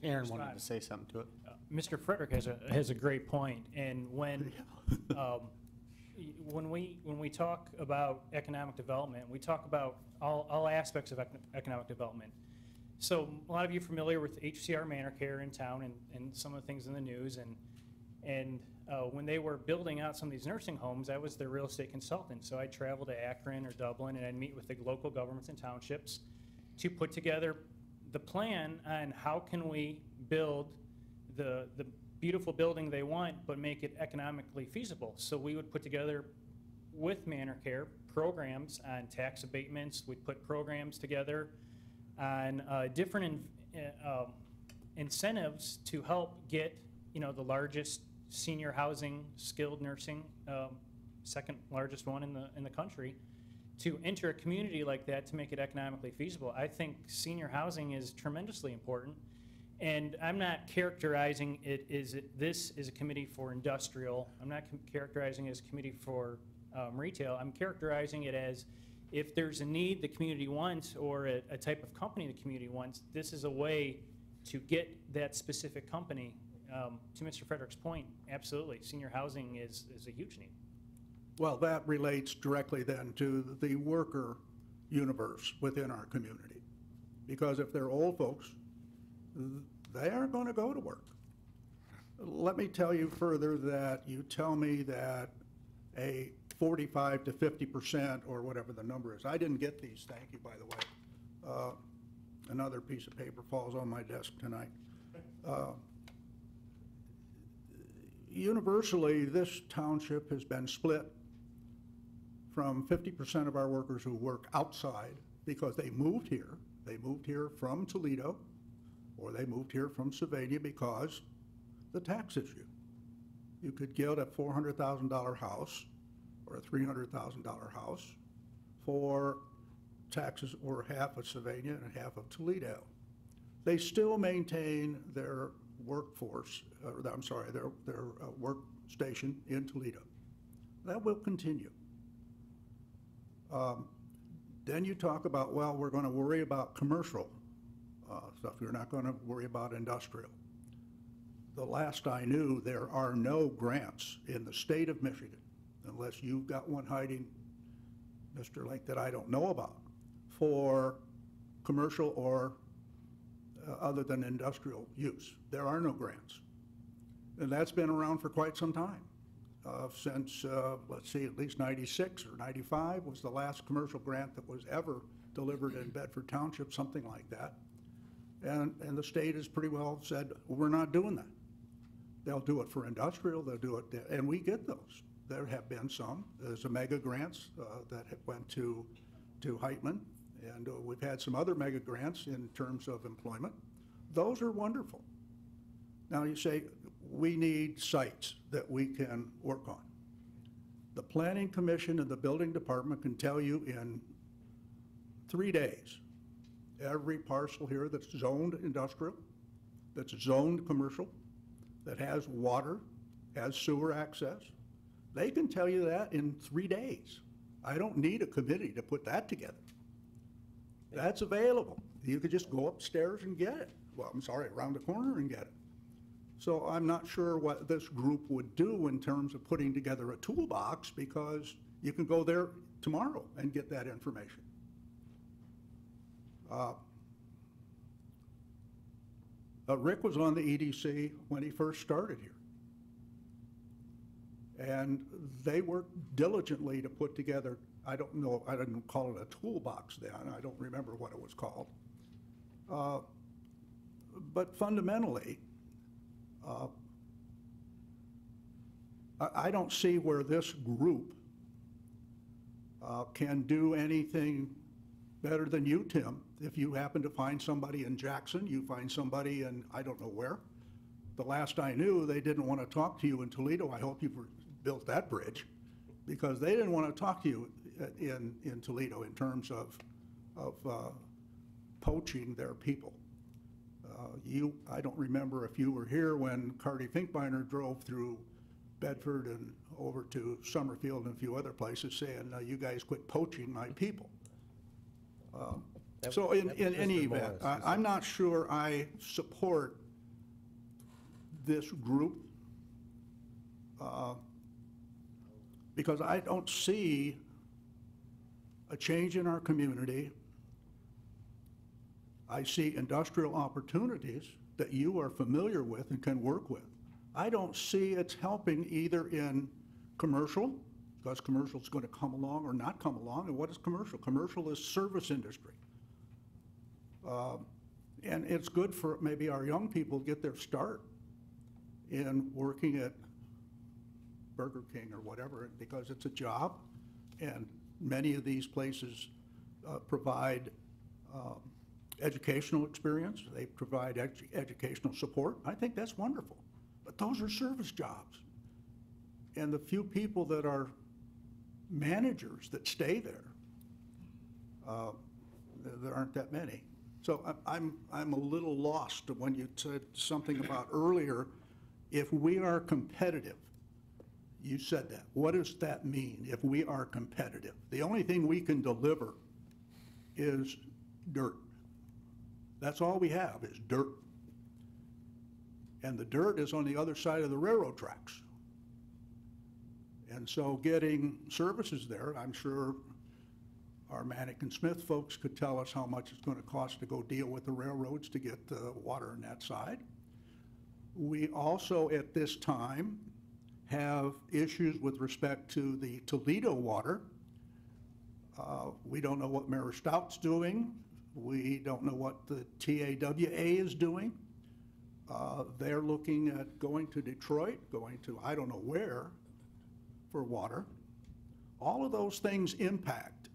Aaron wanted to say something to it. Mr. Frederick has a great point, and when when we talk about economic development, we talk about all aspects of economic development. So a lot of you are familiar with HCR Manor Care in town and some of the things in the news, and when they were building out some of these nursing homes, I was their real estate consultant. So I'd travel to Akron or Dublin, and I'd meet with the local governments and townships to put together the plan on how can we build the beautiful building they want, but make it economically feasible. So we would put together with Manor Care programs on tax abatements. We'd put programs together on different incentives to help get the largest senior housing, skilled nursing, second largest one in the country, to enter a community like that to make it economically feasible. I think senior housing is tremendously important. And I'm not characterizing this is a committee for industrial. I'm not characterizing it as a committee for retail. I'm characterizing it as if there's a need the community wants or a type of company the community wants, this is a way to get that specific company. To Mr. Frederick's point, absolutely, senior housing is a huge need. Well, that relates directly then to the worker universe within our community. Because if they're old folks, they aren't going to go to work. Let me tell you further that you tell me that a 45 to 50% or whatever the number is. I didn't get these, thank you, by the way. Another piece of paper falls on my desk tonight. Universally, this township has been split from 50% of our workers who work outside because they moved here. They moved here from Toledo, or they moved here from Sylvania because the tax issue. You could get a $400,000 house or a $300,000 house for taxes or half of Sylvania and half of Toledo. They still maintain their workforce, I'm sorry, their workstation in Toledo. That will continue. Then you talk about, well, we're going to worry about commercial stuff. You're not going to worry about industrial. The last I knew, there are no grants in the state of Michigan, unless you've got one hiding, Mr. Link, that I don't know about, for commercial or other than industrial use. There are no grants. And that's been around for quite some time. Since, let's see, at least 96 or 95 was the last commercial grant that was ever delivered in Bedford Township, something like that. And the state has pretty well said, we're not doing that. They'll do it for industrial, they'll do it, and we get those. There have been some. There's a mega grants that went to Heitman, and we've had some other mega grants in terms of employment. Those are wonderful. Now you say, we need sites that we can work on. The Planning Commission and the Building Department can tell you in 3 days, every parcel here that's zoned industrial, that's zoned commercial, that has water, has sewer access, they can tell you that in 3 days. I don't need a committee to put that together. That's available. You could just go upstairs and get it. Well, I'm sorry, around the corner and get it. So I'm not sure what this group would do in terms of putting together a toolbox, because you can go there tomorrow and get that information. Rick was on the EDC when he first started here. And they worked diligently to put together, I don't know, I didn't call it a toolbox then, I don't remember what it was called. But fundamentally, I don't see where this group can do anything better than you, Tim. If you happen to find somebody in Jackson, you find somebody in I don't know where. The last I knew, they didn't want to talk to you in Toledo. I hope you built that bridge, because they didn't want to talk to you in Toledo in terms of poaching their people. I don't remember if you were here when Carty Finkbeiner drove through Bedford and over to Summerfield and a few other places saying, "No, you guys quit poaching my people." So in any event, I'm not sure I support this group because I don't see a change in our community. I see industrial opportunities that you are familiar with and can work with. I don't see it's helping either in commercial, because commercial is going to come along or not come along. And what is commercial? Commercial is service industry. And it's good for maybe our young people to get their start in working at Burger King or whatever, because it's a job, and many of these places provide educational experience. They provide educational support. I think that's wonderful. But those are service jobs. And the few people that are managers that stay there, there aren't that many. So I'm a little lost when you said something about earlier, if we are competitive. You said that. What does that mean, if we are competitive? The only thing we can deliver is dirt. That's all we have is dirt. And the dirt is on the other side of the railroad tracks. And so getting services there, I'm sure our Manick and Smith folks could tell us how much it's going to cost to go deal with the railroads to get the water on that side. We also, at this time, have issues with respect to the Toledo water. We don't know what Mayor Stout's doing. We don't know what the TAWA is doing. They're looking at going to Detroit, going to I don't know where for water. All of those things impact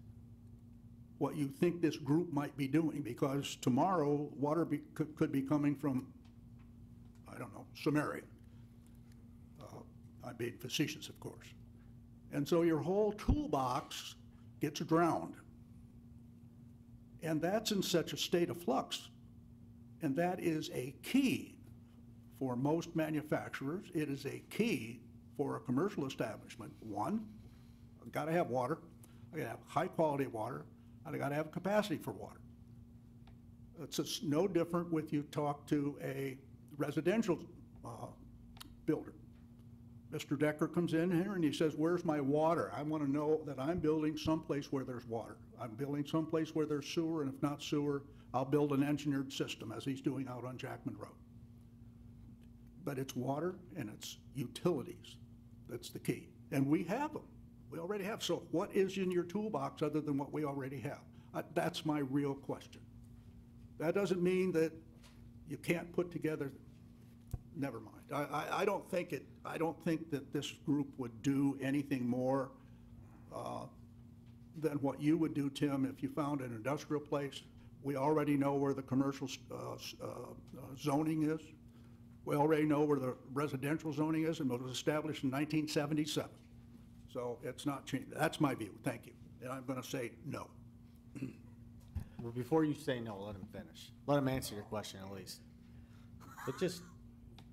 what you think this group might be doing, because tomorrow water could be coming from, I don't know, Samaria. I'm being facetious, of course. And so your whole toolbox gets drowned. And that's in such a state of flux. And that is a key for most manufacturers. It is a key for a commercial establishment. One, I've got to have water. I got to have high quality water. I got to have capacity for water. It's just no different with you talk to a residential builder. Mr. Decker comes in here and he says, "Where's my water? I want to know that I'm building someplace where there's water. I'm building someplace where there's sewer, and if not sewer, I'll build an engineered system," as he's doing out on Jackman Road. But it's water and it's utilities. That's the key. And we have them. We already have. So what is in your toolbox other than what we already have? That's my real question. That doesn't mean that you can't put together, never mind. I don't think that this group would do anything more than what you would do, Tim, if you found an industrial place. We already know where the commercial zoning is. We already know where the residential zoning is, and it was established in 1977. So it's not changed. That's my view. Thank you. And I'm going to say no. Well, before you say no, let him finish. Let him answer your question at least. But just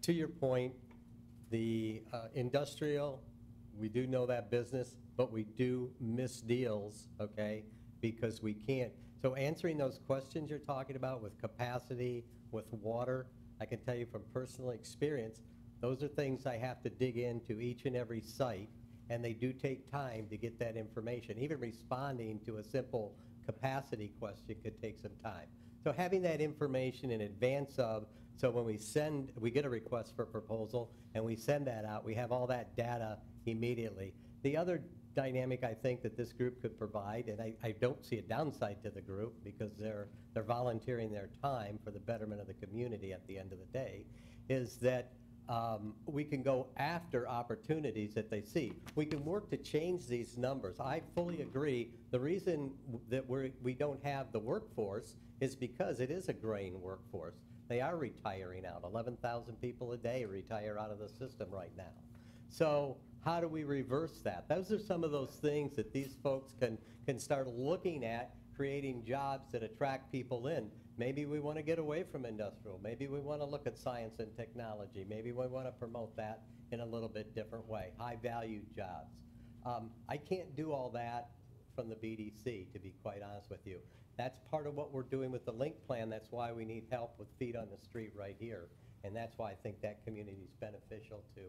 to your point, the industrial, we do know that business, but we do miss deals, okay, because we can't. So answering those questions you're talking about with capacity, with water, I can tell you from personal experience, those are things I have to dig into each and every site, and they do take time to get that information. Even responding to a simple capacity question could take some time. So having that information in advance of, so when we get a request for proposal and we send that out, we have all that data immediately. The other dynamic I think that this group could provide, and I don't see a downside to the group because they're volunteering their time for the betterment of the community at the end of the day, is that we can go after opportunities that they see. We can work to change these numbers. I fully agree. The reason that we don't have the workforce is because it is a graying workforce. They are retiring out. 11,000 people a day retire out of the system right now. So how do we reverse that? Those are some of those things that these folks can start looking at, creating jobs that attract people in. Maybe we want to get away from industrial. Maybe we want to look at science and technology. Maybe we want to promote that in a little bit different way, high-value jobs. I can't do all that from the BDC, to be quite honest with you. That's part of what we're doing with the link plan. That's why we need help with feet on the street right here. And that's why I think that community is beneficial to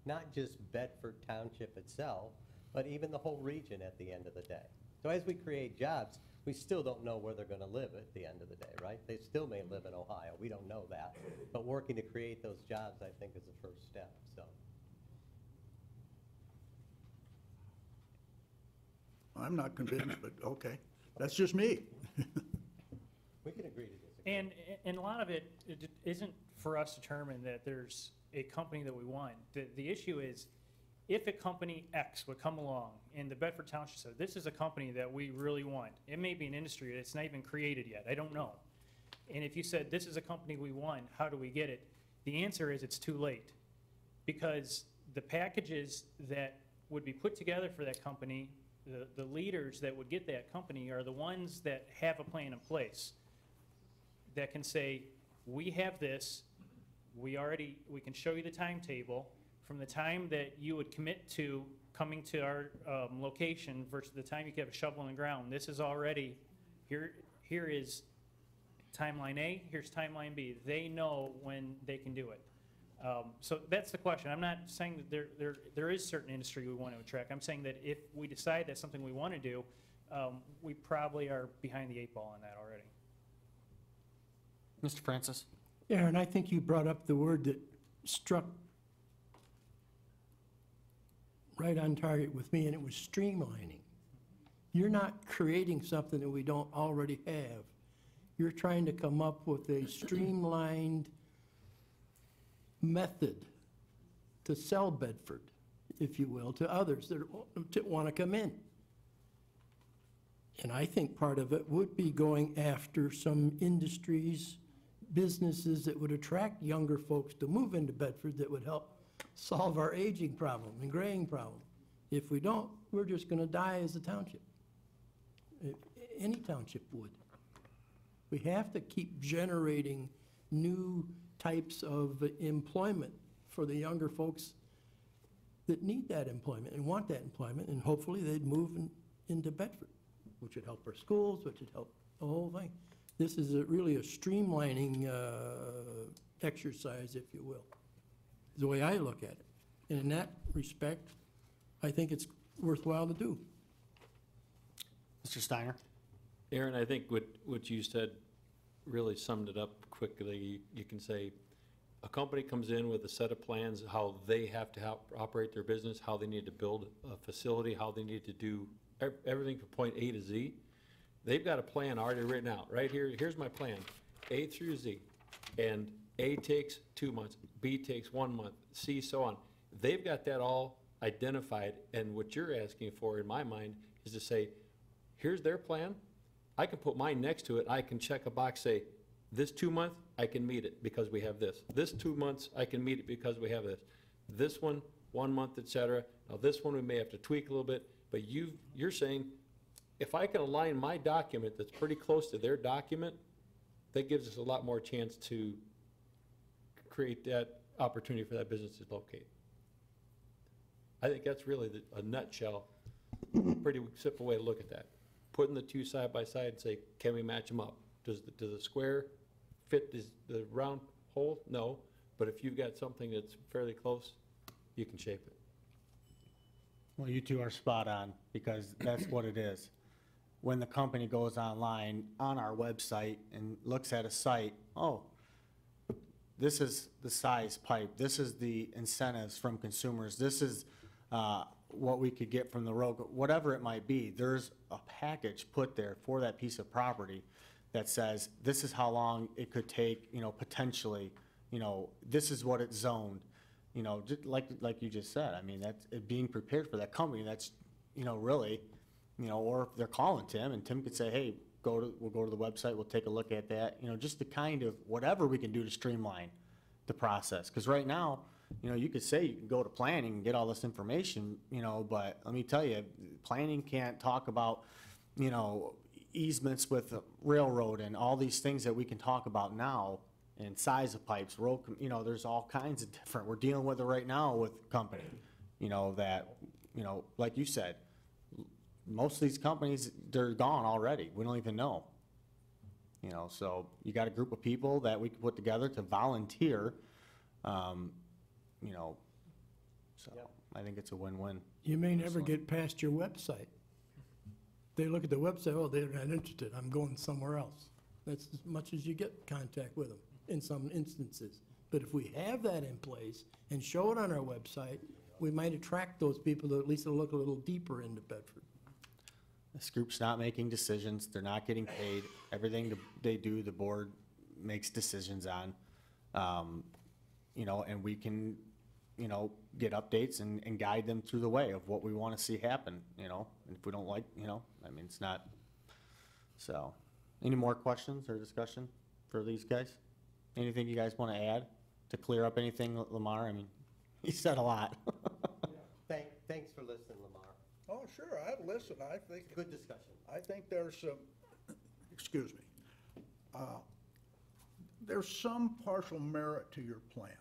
not just Bedford Township itself, but even the whole region at the end of the day. So as we create jobs, we still don't know where they're going to live at the end of the day, right? They still may live in Ohio. We don't know that. But working to create those jobs, I think, is the first step. So I'm not convinced, but okay. That's just me. we can agree to disagree. And a lot of it isn't for us to determine that there's a company that we want. The issue is, if a company X would come along and the Bedford Township said, this is a company that we really want. It may be an industry that's not even created yet. I don't know. And if you said, this is a company we want, how do we get it? The answer is it's too late. Because the packages that would be put together for that company, the leaders that would get that company are the ones that have a plan in place that can say, we have this, we can show you the timetable. From the time that you would commit to coming to our location versus the time you could have a shovel in the ground, this is already, here is timeline A, here's timeline B. They know when they can do it. So that's the question. I'm not saying that there is certain industry we want to attract. I'm saying that if we decide that's something we want to do, we probably are behind the 8 ball on that already. Mr. Francis? Aaron, I think you brought up the word that struck right on target with me, and it was streamlining. You're not creating something that we don't already have. You're trying to come up with a streamlined method to sell Bedford, if you will, to others that want to come in. And I think part of it would be going after some industries, businesses that would attract younger folks to move into Bedford that would help solve our aging problem and graying problem. If we don't, we're just going to die as a township. Any township would. We have to keep generating new types of employment for the younger folks that need that employment and want that employment, and hopefully they'd move into Bedford, which would help our schools, which would help the whole thing. This is really a streamlining exercise, if you will, is the way I look at it. And in that respect, I think it's worthwhile to do. Mr. Steiner? Aaron, I think what you said really summed it up quickly. You can say a company comes in with a set of plans, how they have to operate their business, how they need to build a facility, how they need to do everything from point A to Z. They've got a plan already written out. Right here, here's my plan, A through Z. And A takes 2 months, B takes 1 month, C, so on. They've got that all identified, and what you're asking for, in my mind, is to say, here's their plan. I can put mine next to it. I can check a box, say, this 2 month, I can meet it because we have this. This 2 months, I can meet it because we have this. This one, 1 month, et cetera. Now this one, we may have to tweak a little bit, but you're saying, if I can align my document that's pretty close to their document, that gives us a lot more chance to create that opportunity for that business to locate. I think that's really a nutshell, pretty simple way to look at that. Putting the two side by side and say, can we match them up? Does the square fit the round hole? No, but if you've got something that's fairly close, you can shape it. Well, you two are spot on, because that's what it is. When the company goes online on our website and looks at a site, oh, this is the size pipe, this is the incentives from consumers, this is what we could get from the road, whatever it might be, there's a package put there for that piece of property that says, this is how long it could take, potentially, this is what it's zoned, just like you just said. I mean, that's being prepared for that company. That's, really, or if they're calling Tim, and Tim could say, hey, we'll go to the website, we'll take a look at that, just the kind of whatever we can do to streamline the process. Because right now, you could say you can go to planning and get all this information, but let me tell you, planning can't talk about, easements with the railroad and all these things that we can talk about now, and size of pipes, there's all kinds of different, we're dealing with it right now with company, that, like you said, most of these companies, they're gone already. We don't even know. So you got a group of people that we can put together to volunteer, so I think it's a win-win. You may never get past your website. They look at the website, oh, they're not interested, I'm going somewhere else. That's as much as you get contact with them in some instances. But if we have that in place and show it on our website, we might attract those people to at least look a little deeper into Bedford. This group's not making decisions, they're not getting paid. Everything they do, the board makes decisions on. And we can, get updates and guide them through the way of what we want to see happen, and if we don't like, it's not, so. Any more questions or discussion for these guys? Anything you guys want to add to clear up anything, Lamar? He said a lot. Thanks for listening, Lamar. Oh, sure, I've listened, I think. Good discussion. I think there's some, excuse me, there's some partial merit to your plan.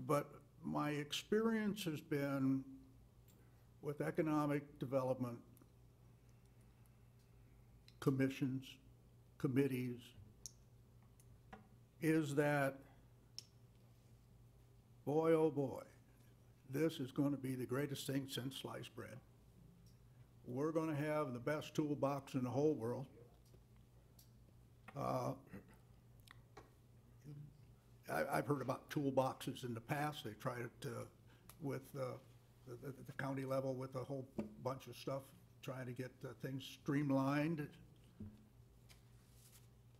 But my experience has been with economic development commissions, committees, is that, boy, oh boy, this is going to be the greatest thing since sliced bread. We're going to have the best toolbox in the whole world. I've heard about toolboxes in the past. They tried it with the county level with a whole bunch of stuff, trying to get things streamlined.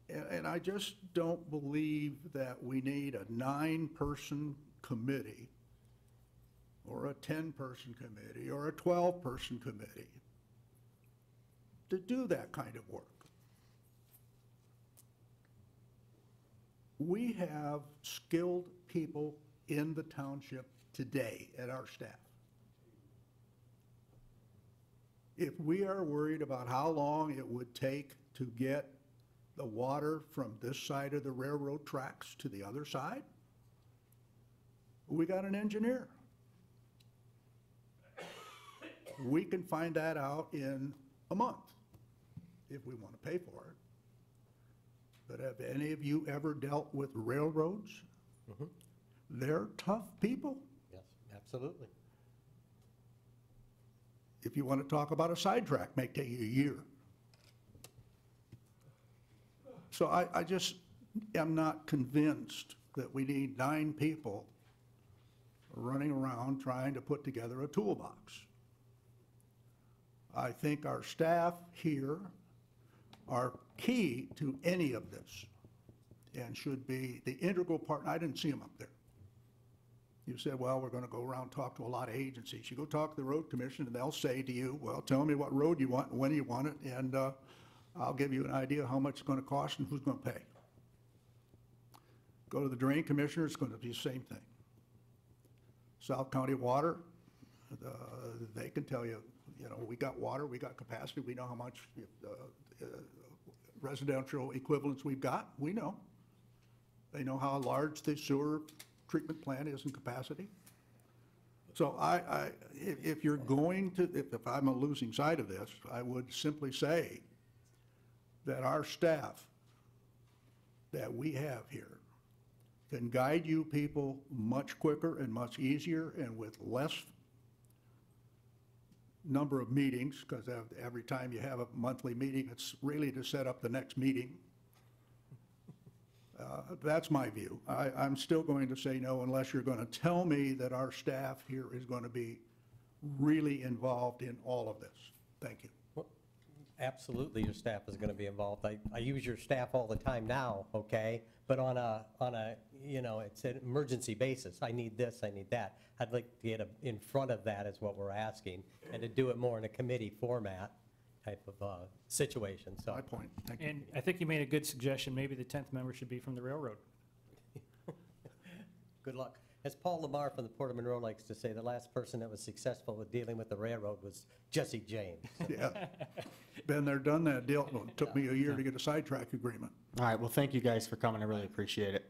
And I just don't believe that we need a 9-person committee or a 10-person committee or a 12-person committee to do that kind of work. We have skilled people in the township today at our staff. If we are worried about how long it would take to get the water from this side of the railroad tracks to the other side, we got an engineer. We can find that out in a month if we want to pay for it. But have any of you ever dealt with railroads? Mm-hmm. They're tough people. Yes, absolutely. If you want to talk about a sidetrack, may take you a year. So I just am not convinced that we need 9 people running around trying to put together a toolbox. I think our staff here are key to any of this and should be the integral part. I didn't see them up there. You said, well, we're going to go around and talk to a lot of agencies. You go talk to the road commission and they'll say to you, well, tell me what road you want and when you want it, and I'll give you an idea how much it's going to cost and who's going to pay. Go to the drain commissioner, it's going to be the same thing. South County Water, they can tell you, we got water, we got capacity, we know how much residential equivalents we've got, we know. They know how large the sewer treatment plant is in capacity. So if you're going to, if I'm a losing side of this, I would simply say that our staff that we have here can guide you people much quicker and much easier and with less number of meetings, because every time you have a monthly meeting, it's really to set up the next meeting. That's my view. I'm still going to say no unless you're going to tell me that our staff here is going to be really involved in all of this. Thank you. Well, absolutely, your staff is going to be involved. I use your staff all the time now, okay? But on a it's an emergency basis. I need this, I need that. I'd like to get in front of that is what we're asking, and to do it more in a committee format type of situation, so. My point. Thank you. And I think you made a good suggestion. Maybe the 10th member should be from the railroad. Good luck. As Paul Lamar from the Port of Monroe likes to say, the last person that was successful with dealing with the railroad was Jesse James. Yeah. Been there, done that deal. It took me a year to get a sidetrack agreement. All right, well, thank you guys for coming, I really appreciate it.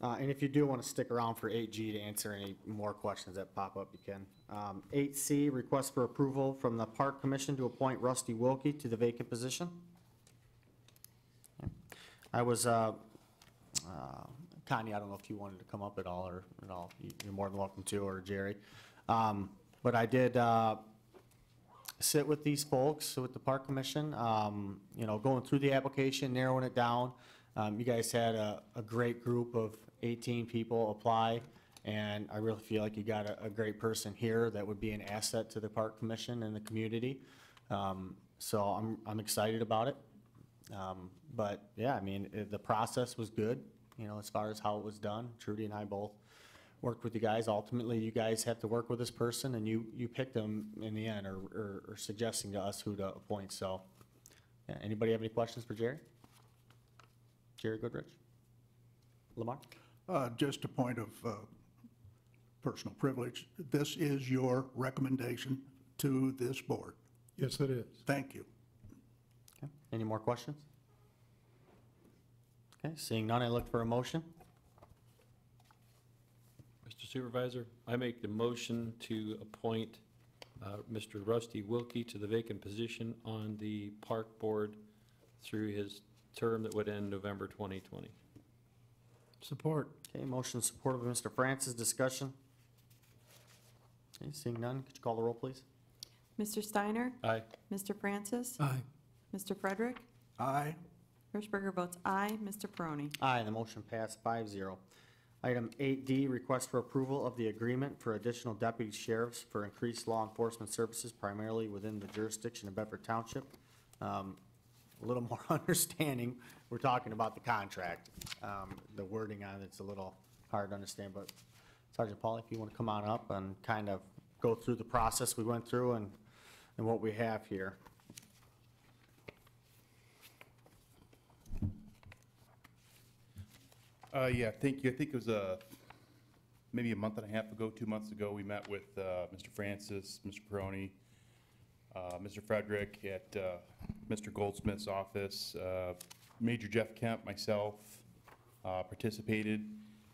And if you do want to stick around for 8G to answer any more questions that pop up, you can. 8C, request for approval from the Park Commission to appoint Rusty Wilkie to the vacant position. I was, Connie, I don't know if you wanted to come up at all, or at all, you're more than welcome to, or Jerry. But I did sit with these folks, with the Park Commission, you know, going through the application, narrowing it down. You guys had a great group of 18 people apply, and I really feel like you got a great person here that would be an asset to the Park Commission and the community. So I'm excited about it. But yeah, I mean, the process was good, you know, as far as how it was done. Trudy and I both worked with you guys. Ultimately, you guys have to work with this person, and you picked them in the end, or suggesting to us who to appoint. So, yeah, anybody have any questions for Jerry? Jerry Goodrich? Lamar? Just a point of personal privilege. This is your recommendation to this board. Yes, it is. Thank you. Okay. Any more questions? Okay, seeing none, I look for a motion. Mr. Supervisor, I make the motion to appoint Mr. Rusty Wilkie to the vacant position on the Park Board through his term that would end November 2020. Support. Okay, motion supported by Mr. Francis. Discussion? Okay, seeing none, could you call the roll, please? Mr. Steiner? Aye. Mr. Francis? Aye. Mr. Frederick? Aye. Hirschberger votes aye. Mr. Peroni? Aye, the motion passed 5-0. Item 8D, request for approval of the agreement for additional deputy sheriffs for increased law enforcement services primarily within the jurisdiction of Bedford Township. A little more understanding, we're talking about the contract. The wording on it's a little hard to understand, but Sergeant Paul, if you want to come on up and kind of go through the process we went through and what we have here. Yeah, thank you. I think it was maybe a month and a half ago, 2 months ago, we met with Mr. Francis, Mr. Peroni, Mr. Frederick at Mr. Goldsmith's office. Major Jeff Kemp, myself, participated,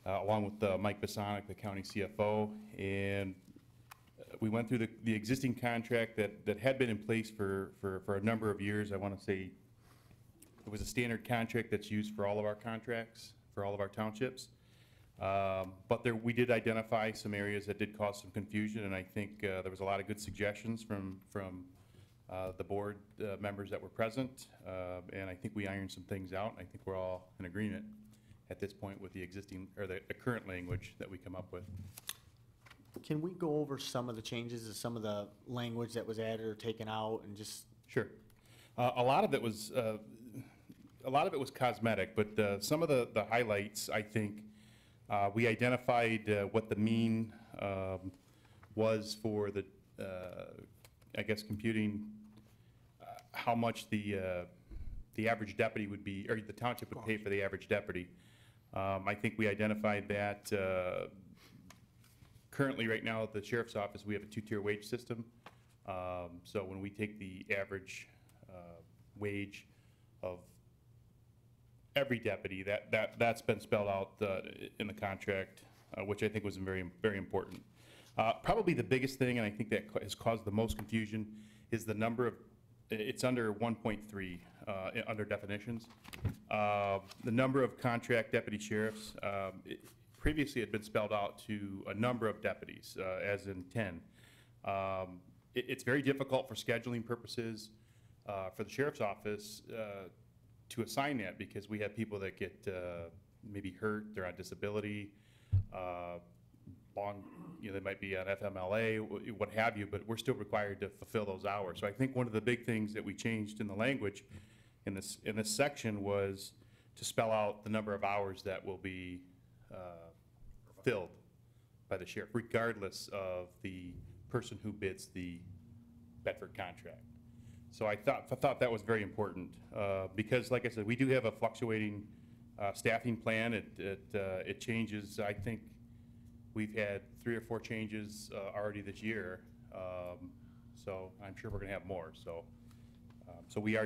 along with Mike Basonic, the county CFO, and we went through the existing contract that had been in place for a number of years. I want to say it was a standard contract that's used for all of our contracts, for all of our townships. But we did identify some areas that did cause some confusion, and I think there was a lot of good suggestions from the board members that were present, and I think we ironed some things out, and I think we're all in agreement at this point with the existing, or the current language that we come up with. Can we go over some of the changes of some of the language that was added or taken out and just? Sure. A lot of it was cosmetic, but some of the highlights, I think, we identified what the mean was for the, I guess, computing how much the average deputy would be, or the township would pay for the average deputy. I think we identified that currently, right now, at the sheriff's office, we have a two-tier wage system. So when we take the average wage of every deputy, that's been spelled out in the contract, which I think was very, very important. Probably the biggest thing, and I think that has caused the most confusion, is the number of, it's under 1.3 under definitions. The number of contract deputy sheriffs, previously had been spelled out to a number of deputies, as in 10. It's very difficult for scheduling purposes for the sheriff's office to assign that, because we have people that get maybe hurt, they're on disability, they might be on FMLA, what have you, but we're still required to fulfill those hours. So I think one of the big things that we changed in the language in this section was to spell out the number of hours that will be filled by the sheriff, regardless of the person who bids the Bedford contract. So I thought that was very important, because, like I said, we do have a fluctuating staffing plan. It changes, I think, We've had 3 or 4 changes already this year, so I'm sure we're going to have more. So we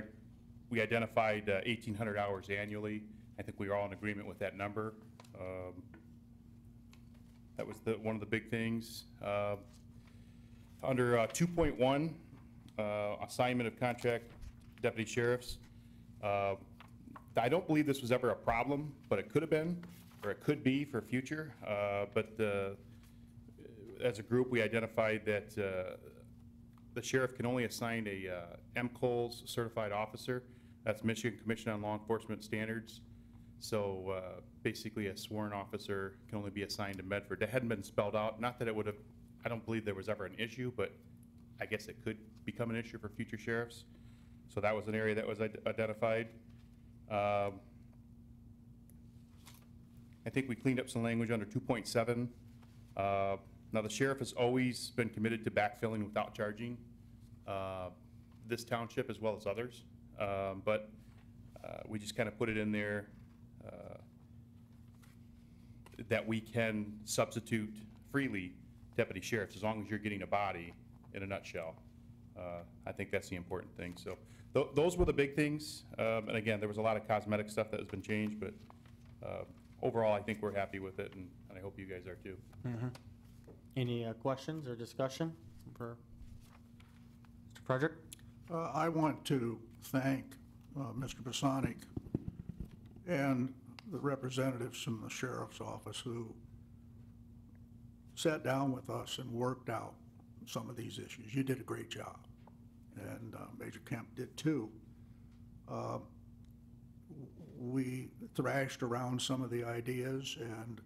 identified 1,800 hours annually. I think we are all in agreement with that number. That was one of the big things. Under 2.1, assignment of contract deputy sheriffs, I don't believe this was ever a problem, but it could have been, or it could be for future. But as a group, we identified that the sheriff can only assign a MCOLS certified officer. That's Michigan Commission on Law Enforcement Standards. So basically, a sworn officer can only be assigned to Medford. That hadn't been spelled out. Not that it would have, I don't believe there was ever an issue, but I guess it could become an issue for future sheriffs. So that was an area that was identified. I think we cleaned up some language under 2.7. Now, the sheriff has always been committed to backfilling without charging this township as well as others. But we just kind of put it in there that we can substitute freely deputy sheriffs as long as you're getting a body, in a nutshell. I think that's the important thing. So those were the big things. And again, there was a lot of cosmetic stuff that has been changed, but overall, I think we're happy with it, and I hope you guys are too. Mm-hmm. Any questions or discussion for Mr. Frederick? I want to thank Mr. Bosonic and the representatives from the sheriff's office who sat down with us and worked out some of these issues. You did a great job, and Major Kemp did too. We thrashed around some of the ideas, and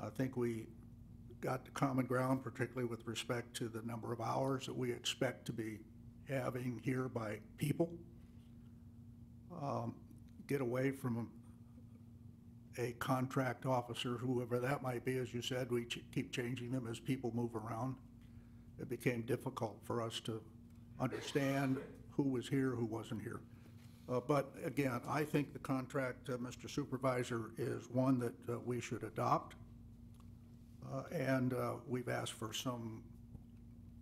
I think we got to common ground, particularly with respect to the number of hours that we expect to be having here by people. Get away from a contract officer, whoever that might be. As you said, we keep changing them as people move around. It became difficult for us to understand who was here, who wasn't here. But again, I think the contract, Mr. Supervisor, is one that we should adopt. And we've asked for some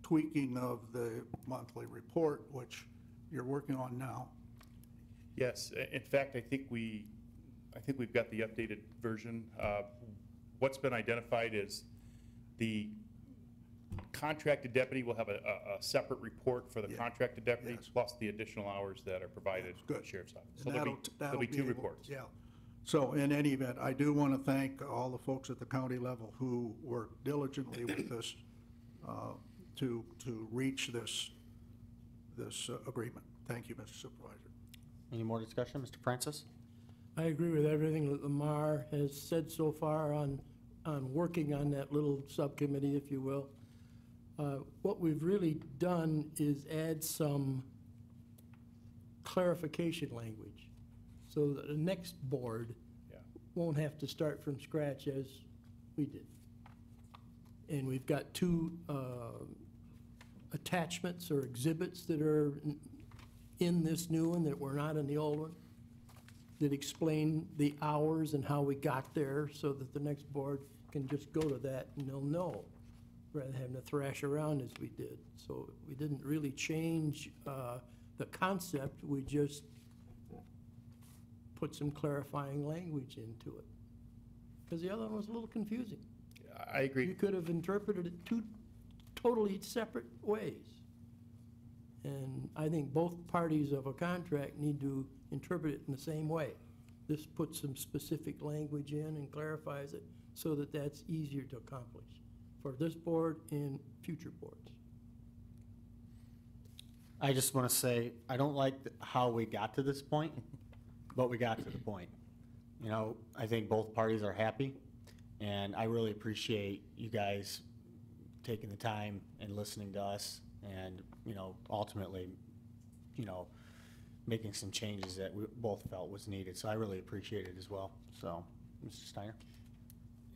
tweaking of the monthly report, which you're working on now. Yes, in fact, I think we've got the updated version. What's been identified is the contracted deputy will have a separate report for the contracted deputy, plus the additional hours that are provided to the sheriff's office. So there'll be 2 reports. Yeah. So in any event, I do want to thank all the folks at the county level who worked diligently with this to reach this agreement. Thank you, Mr. Supervisor. Any more discussion? Mr. Francis? I agree with everything that Lamar has said so far on working on that little subcommittee, if you will. What we've really done is add some clarification language so that the next board won't have to start from scratch as we did. And we've got 2 attachments or exhibits that are in this new one that were not in the old one, that explain the hours and how we got there, so that the next board can just go to that and they'll know, rather than having to thrash around as we did. So we didn't really change the concept, we just put some clarifying language into it. Because the other one was a little confusing. I agree. You could have interpreted it 2 totally separate ways. And I think both parties of a contract need to interpret it in the same way. This puts some specific language in and clarifies it so that that's easier to accomplish for this board and future boards. I just want to say, I don't like how we got to this point, but we got to the point. You know, I think both parties are happy, and I really appreciate you guys taking the time and listening to us and, you know, ultimately, you know, making some changes that we both felt was needed. So I really appreciate it as well. So, Mr. Steiner?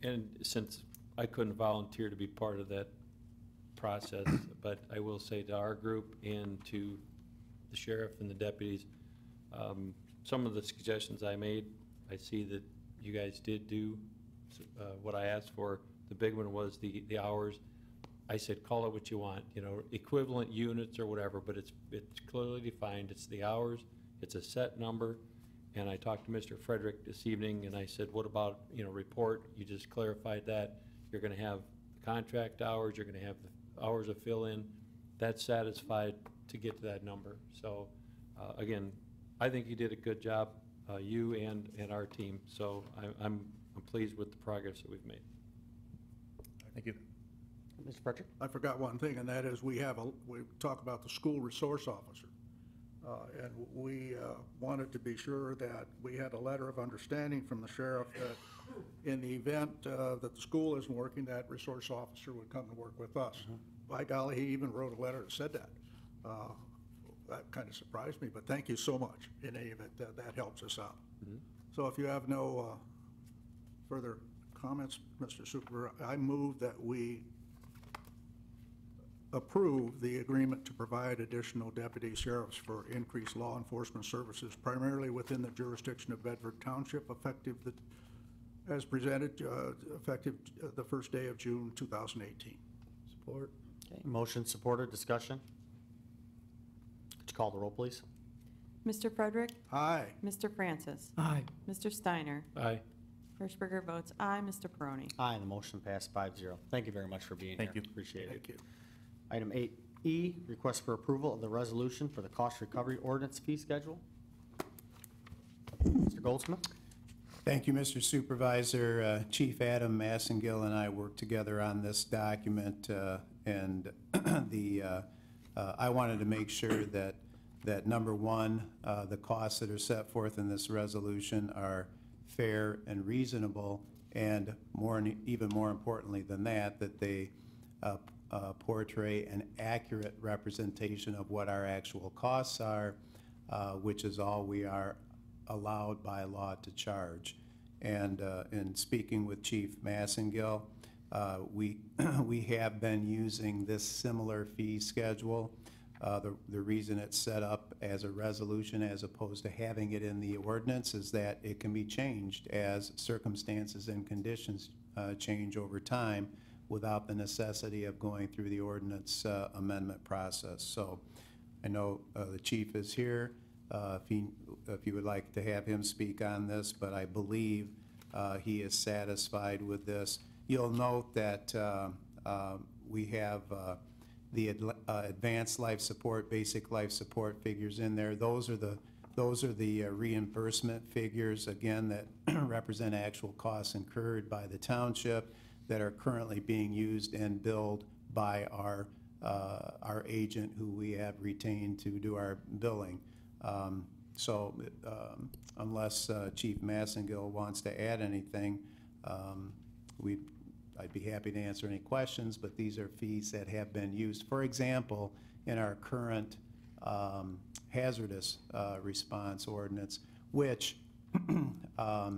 And since I couldn't volunteer to be part of that process, but I will say to our group and to the sheriff and the deputies, some of the suggestions I made, I see that you guys did do what I asked for. The big one was the hours. I said, call it what you want, you know, equivalent units or whatever, but it's clearly defined. It's the hours, it's a set number. And I talked to Mr. Frederick this evening, and I said, what about, you know, report? You just clarified that. You're gonna have contract hours, you're gonna have the hours of fill-in. That's satisfied to get to that number. So, again, I think you did a good job, you and our team. So I'm pleased with the progress that we've made. Thank you. Mr. Frederick? I forgot one thing, and that is we talk about the school resource officer. And we wanted to be sure that we had a letter of understanding from the sheriff that in the event that the school isn't working, that resource officer would come and work with us. By golly, he even wrote a letter that said that. That kind of surprised me, but thank you so much. In any event, that helps us out. So if you have no further comments, Mr. Supervisor, I move that we approve the agreement to provide additional deputy sheriffs for increased law enforcement services, primarily within the jurisdiction of Bedford Township, effective as presented, effective the first day of June 2018. Support. Okay, motion supported, discussion. Could you call the roll, please? Mr. Frederick? Aye. Mr. Francis? Aye. Mr. Steiner? Aye. Hirschberger votes aye. Mr. Peroni? Aye, and the motion passed 5-0. Thank you very much for being here. Thank you. Appreciate it. Thank you. Item 8E, request for approval of the resolution for the cost recovery ordinance fee schedule. Mr. Goldsmith? Thank you, Mr. Supervisor. Chief Adam Massengill and I worked together on this document, and I wanted to make sure that number one, the costs that are set forth in this resolution are fair and reasonable, and even more importantly than that they portray an accurate representation of what our actual costs are, which is all we are allowed by law to charge. And in speaking with Chief Massengill, we have been using this similar fee schedule. The reason it's set up as a resolution as opposed to having it in the ordinance is that it can be changed as circumstances and conditions change over time without the necessity of going through the ordinance amendment process. So I know the chief is here. If you would like to have him speak on this, but I believe he is satisfied with this. You'll note that we have the advanced life support, basic life support figures in there. Those are the reimbursement figures, again, that represent actual costs incurred by the township that are currently being used and billed by our agent who we have retained to do our billing. So unless Chief Massengill wants to add anything, I'd be happy to answer any questions, but these are fees that have been used. For example, in our current hazardous response ordinance, which I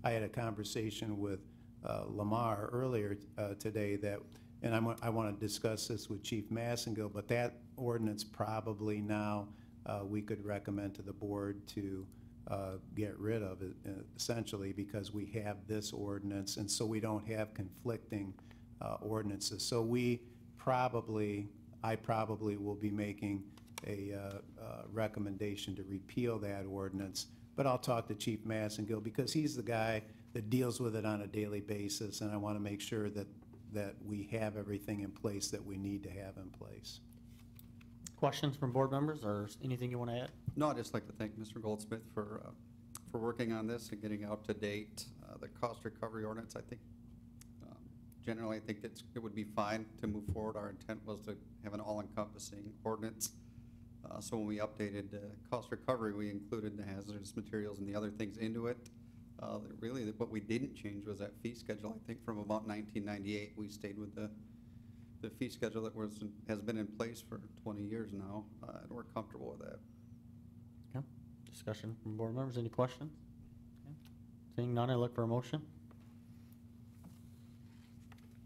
had a conversation with Lamar earlier today and I want to discuss this with Chief Massengill, but that ordinance probably now we could recommend to the board to get rid of it, essentially, because we have this ordinance, and so we don't have conflicting ordinances. So I probably will be making a recommendation to repeal that ordinance, but I'll talk to Chief Massengill because he's the guy that deals with it on a daily basis, and I want to make sure that we have everything in place that we need to have in place. Questions from board members, or anything you want to add? No, I'd just like to thank Mr. Goldsmith for working on this and getting out to date. The cost recovery ordinance, I think, generally, I think it would be fine to move forward. Our intent was to have an all-encompassing ordinance. So when we updated cost recovery, we included the hazardous materials and the other things into it. Really, what we didn't change was that fee schedule. I think from about 1998, we stayed with the fee schedule that has been in place for 20 years now, and we're comfortable with that. Okay. Discussion from board members. Any questions? Okay. Seeing none, I look for a motion.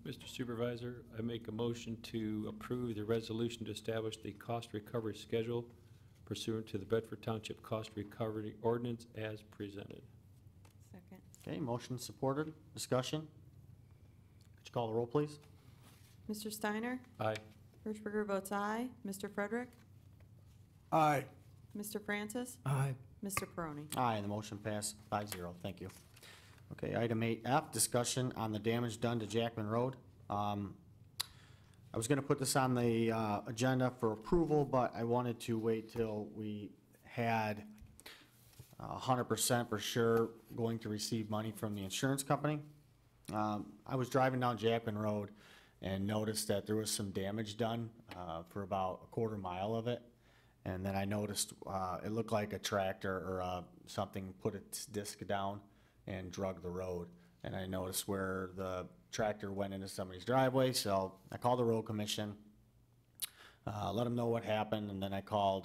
Mr. Supervisor, I make a motion to approve the resolution to establish the cost recovery schedule pursuant to the Bedford Township Cost Recovery Ordinance as presented. Second. Okay, motion supported. Discussion. Could you call the roll, please. Mr. Steiner? Aye. Hirschberger votes aye. Mr. Frederick? Aye. Mr. Francis? Aye. Mr. Peroni? Aye, and the motion passed 5-0. Thank you. Okay, item 8F, discussion on the damage done to Jackman Road. I was gonna put this on the agenda for approval, but I wanted to wait till we had 100% for sure going to receive money from the insurance company. I was driving down Jackman Road and noticed that there was some damage done for about a quarter mile of it. And then I noticed it looked like a tractor or something put its disc down and drug the road. And I noticed where the tractor went into somebody's driveway, so I called the road commission, let them know what happened, and then I called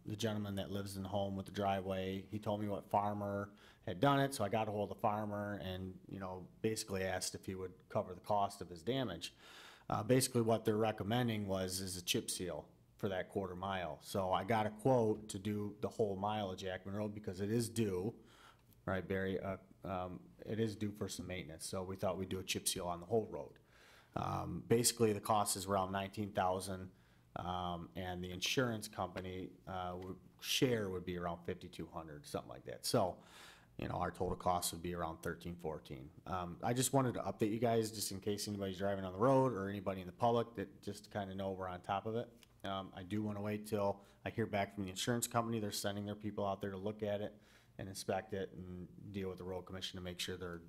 the gentleman that lives in the home with the driveway. He told me what farmer had done it, so I got a hold of the farmer and, you know, basically asked if he would cover the cost of his damage. Basically what they're recommending is a chip seal for that quarter mile. So I got a quote to do the whole mile of Jackman Road because it is due, right, Barry? It is due for some maintenance, so we thought we'd do a chip seal on the whole road. Basically, the cost is around $19,000, and the insurance company share would be around $5,200, something like that. So, you know, our total cost would be around $13, $14. I just wanted to update you guys, just in case anybody's driving on the road or anybody in the public, that just kind of know we're on top of it. I do want to wait till I hear back from the insurance company. They're sending their people out there to look at it and inspect it and deal with the road commission to make sure they're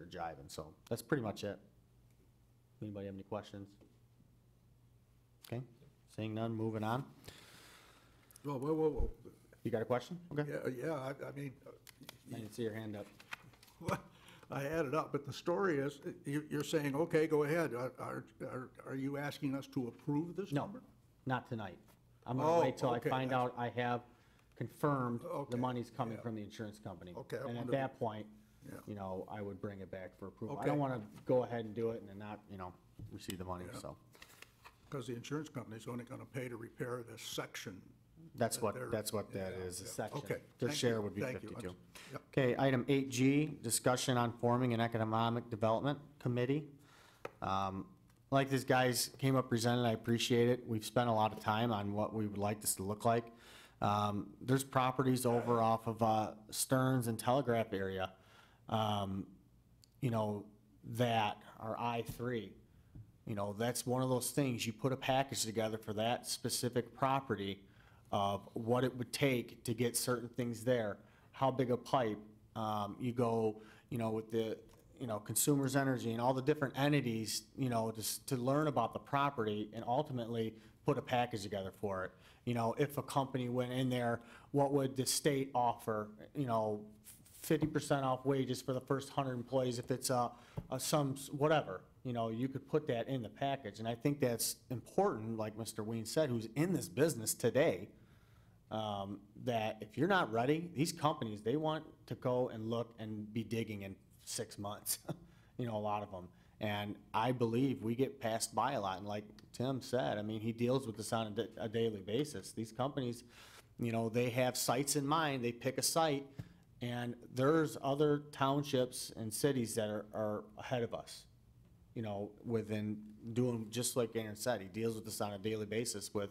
jiving. So that's pretty much it. Anybody have any questions? Okay, seeing none, moving on. Whoa, whoa, whoa, whoa. You got a question? Okay. Yeah, I mean, I didn't see your hand up. I had it up, but the story is, you're saying, okay, go ahead. Are you asking us to approve this No, number? not tonight. I'm gonna wait till I okay, find out I have confirmed the Okay, money's coming yeah. from the insurance company. Okay, I And at wondered- that point, Yeah. you know, I would bring it back for approval. I Okay. don't wanna go ahead and do it and then not, you know, receive the money, Yeah. so. Because the insurance company's only gonna pay to repair this section. That's that what they're- that yeah, is, a yeah. section. Okay. Their Thank share you. would be Thank you. 52. Yep. Okay, item 8G, discussion on forming an economic development committee. Like these guys came up presented, I appreciate it. We've spent a lot of time on what we would like this to look like. There's properties over off of Stearns and Telegraph area, you know, that are I-3. You know, that's one of those things, you put a package together for that specific property of what it would take to get certain things there, how big a pipe, you go, you know, with the, you know, Consumers Energy and all the different entities, you know, just to learn about the property and ultimately put a package together for it. You know, if a company went in there, what would the state offer, you know, 50% off wages for the first 100 employees if it's some, whatever. You know, you could put that in the package, and I think that's important, like Mr. Ween said, who's in this business today, that if you're not ready, these companies, they want to go and look and be digging in 6 months, you know, a lot of them. And I believe we get passed by a lot, and like Tim said, I mean, he deals with this on a daily basis. These companies, you know, they have sites in mind, they pick a site, and there's other townships and cities that are ahead of us. You know, within doing, just like Aaron said, he deals with this on a daily basis with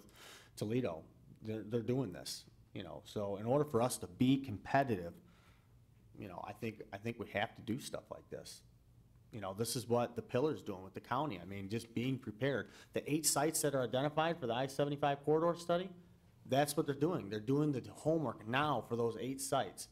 Toledo. They're doing this, you know, so in order for us to be competitive, you know, I think we have to do stuff like this. You know, this is what the Pillar's doing with the county. I mean, just being prepared. The 8 sites that are identified for the I-75 corridor study, that's what they're doing. They're doing the homework now for those 8 sites.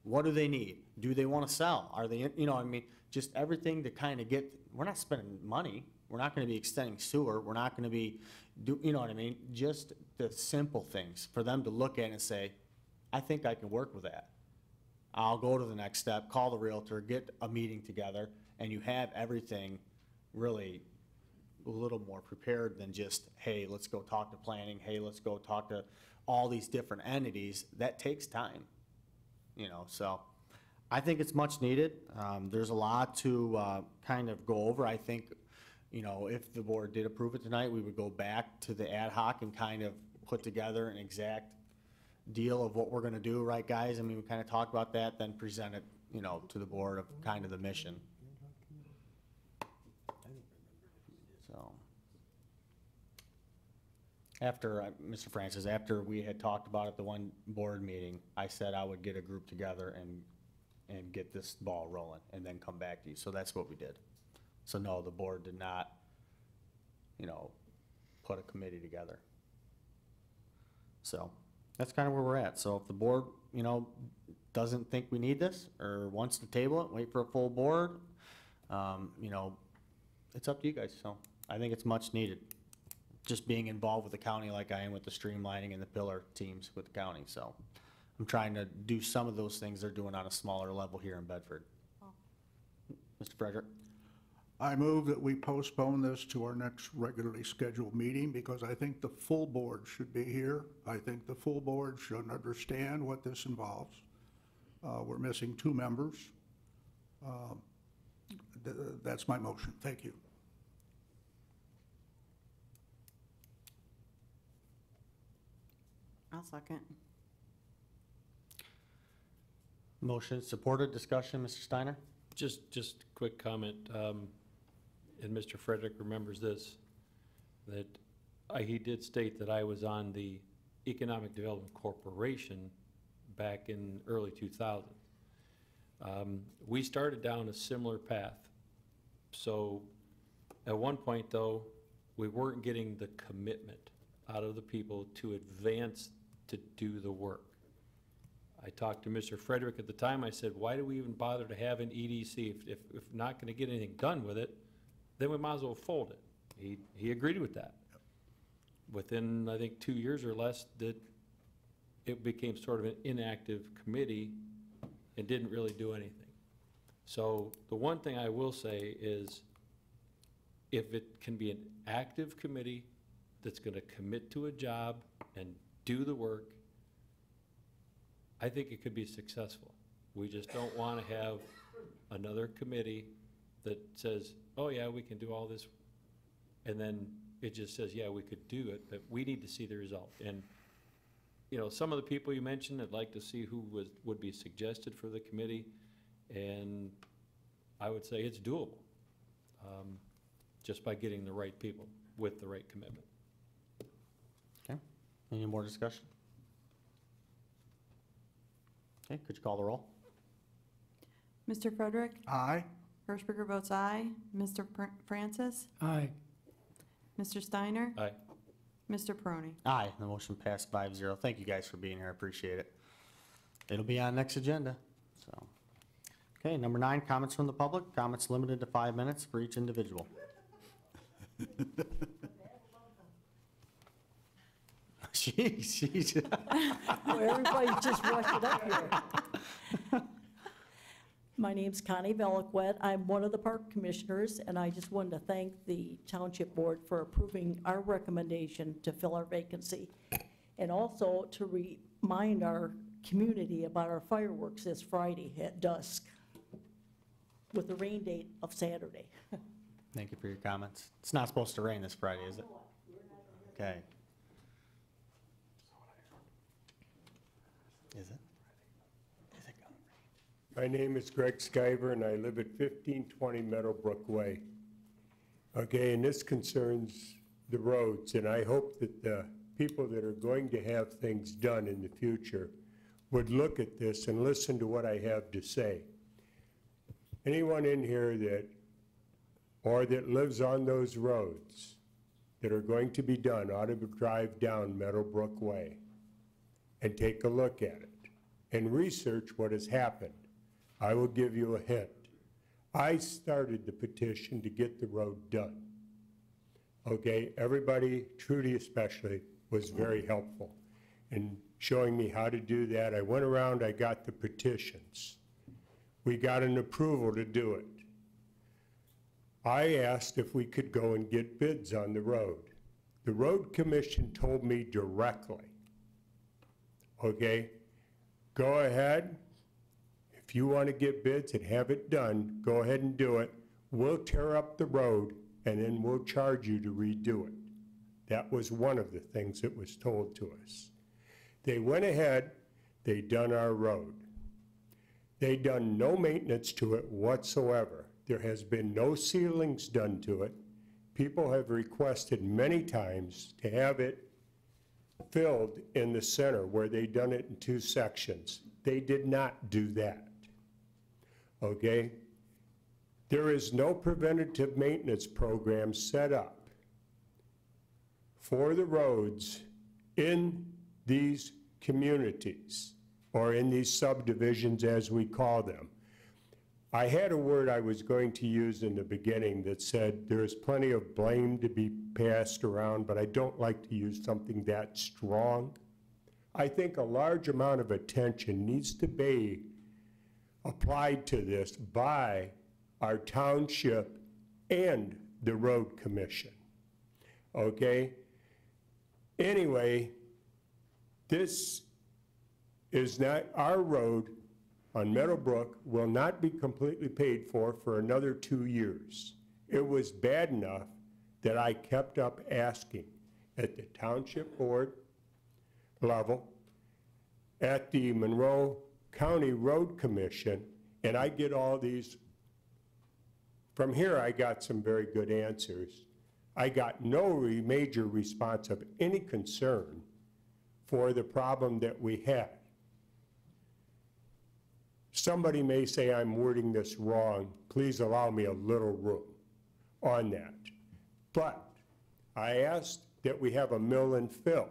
What do they need? Do they want to sell? Are they, you know, I mean, just everything to kind of get, we're not spending money. We're not going to be extending sewer. We're not going to be, you know what I mean? Just the simple things for them to look at and say, I think I can work with that. I'll go to the next step, call the realtor, get a meeting together, and you have everything really a little more prepared than just, hey, let's go talk to planning. Hey, let's go talk to all these different entities. That takes time, you know, so I think it's much needed. There's a lot to kind of go over. I think, you know, if the board did approve it tonight, we would go back to the ad hoc and kind of put together an exact deal of what we're gonna do, right, guys? I mean, we kind of talked about that, then present it, you know, to the board of kind of the mission. So. After, Mr. Francis, after we had talked about it, the one board meeting, I said I would get a group together and get this ball rolling and then come back to you. So that's what we did. So no, the board did not, you know, put a committee together. So that's kind of where we're at. So if the board, you know, doesn't think we need this or wants to table it, wait for a full board, you know, it's up to you guys. So I think it's much needed. Just being involved with the county like I am with the streamlining and the pillar teams with the county. So I'm trying to do some of those things they're doing on a smaller level here in Bedford. Mr. Frederick? I move that we postpone this to our next regularly scheduled meeting because I think the full board should be here. I think the full board should understand what this involves. We're missing 2 members. That's my motion. Thank you. I'll second. Motion supported, discussion, Mr. Steiner? Just quick comment, and Mr. Frederick remembers this, that he did state that I was on the Economic Development Corporation back in early 2000. We started down a similar path. So at one point, though, we weren't getting the commitment out of the people to advance to do the work. I talked to Mr. Frederick at the time. I said, why do we even bother to have an EDC? If not going to get anything done with it, then we might as well fold it. He agreed with that. Within, I think, 2 years or less, that it became sort of an inactive committee and didn't really do anything. So the one thing I will say is if it can be an active committee that's going to commit to a job and do the work, I think it could be successful. We just don't want to have another committee that says, oh yeah, we can do all this, and then it just says, yeah, we could do it, but we need to see the result. And you know, some of the people you mentioned, I'd like to see who would be suggested for the committee, and I would say it's doable, just by getting the right people with the right commitment. Okay, any more discussion? Okay, could you call the roll? Mr. Frederick? Aye. Hirschberger votes aye. Mr. Francis? Aye. Mr. Steiner? Aye. Mr. Peroni? Aye, the motion passed 5-0. Thank you guys for being here, I appreciate it. It'll be on next agenda, so. Okay, number 9, comments from the public. Comments limited to 5 minutes for each individual. Jeez. Well, everybody's just rushing up here. My name's Connie Veliquette. I'm one of the park commissioners, and I just wanted to thank the Township Board for approving our recommendation to fill our vacancy, and also to remind our community about our fireworks this Friday at dusk with the rain date of Saturday. Thank you for your comments. It's not supposed to rain this Friday, is it? Okay. Is it? My name is Greg Skyver, and I live at 1520 Meadowbrook Way. Okay, and this concerns the roads, and I hope that the people that are going to have things done in the future would look at this and listen to what I have to say. Anyone in here that lives on those roads that are going to be done ought to drive down Meadowbrook Way and take a look at it and research what has happened. I will give you a hint. I started the petition to get the road done. Okay, everybody, Trudy especially, was very helpful in showing me how to do that. I went around, I got the petitions. We got an approval to do it. I asked if we could go and get bids on the road. The road commission told me directly, okay, go ahead. If you want to get bids and have it done, go ahead and do it. We'll tear up the road and then we'll charge you to redo it. That was one of the things that was told to us. They went ahead, they done our road. They done no maintenance to it whatsoever. There has been no ceilings done to it. people have requested many times to have it filled in the center where they done it in 2 sections. They did not do that, okay? There is no preventative maintenance program set up for the roads in these communities, or in these subdivisions as we call them. I had a word I was going to use in the beginning that said there's plenty of blame to be passed around, but I don't like to use something that strong. I think a large amount of attention needs to be applied to this by our township and the road commission, okay? Anyway, this is not, our road on Meadowbrook will not be completely paid for another 2 years. It was bad enough that I kept up asking at the Township Board level, at the Monroe County Road Commission, and I get all these. From here, I got some very good answers. I got no major response of any concern for the problem that we had. Somebody may say I'm wording this wrong. Please allow me a little room on that. But I asked that we have a mill and fill,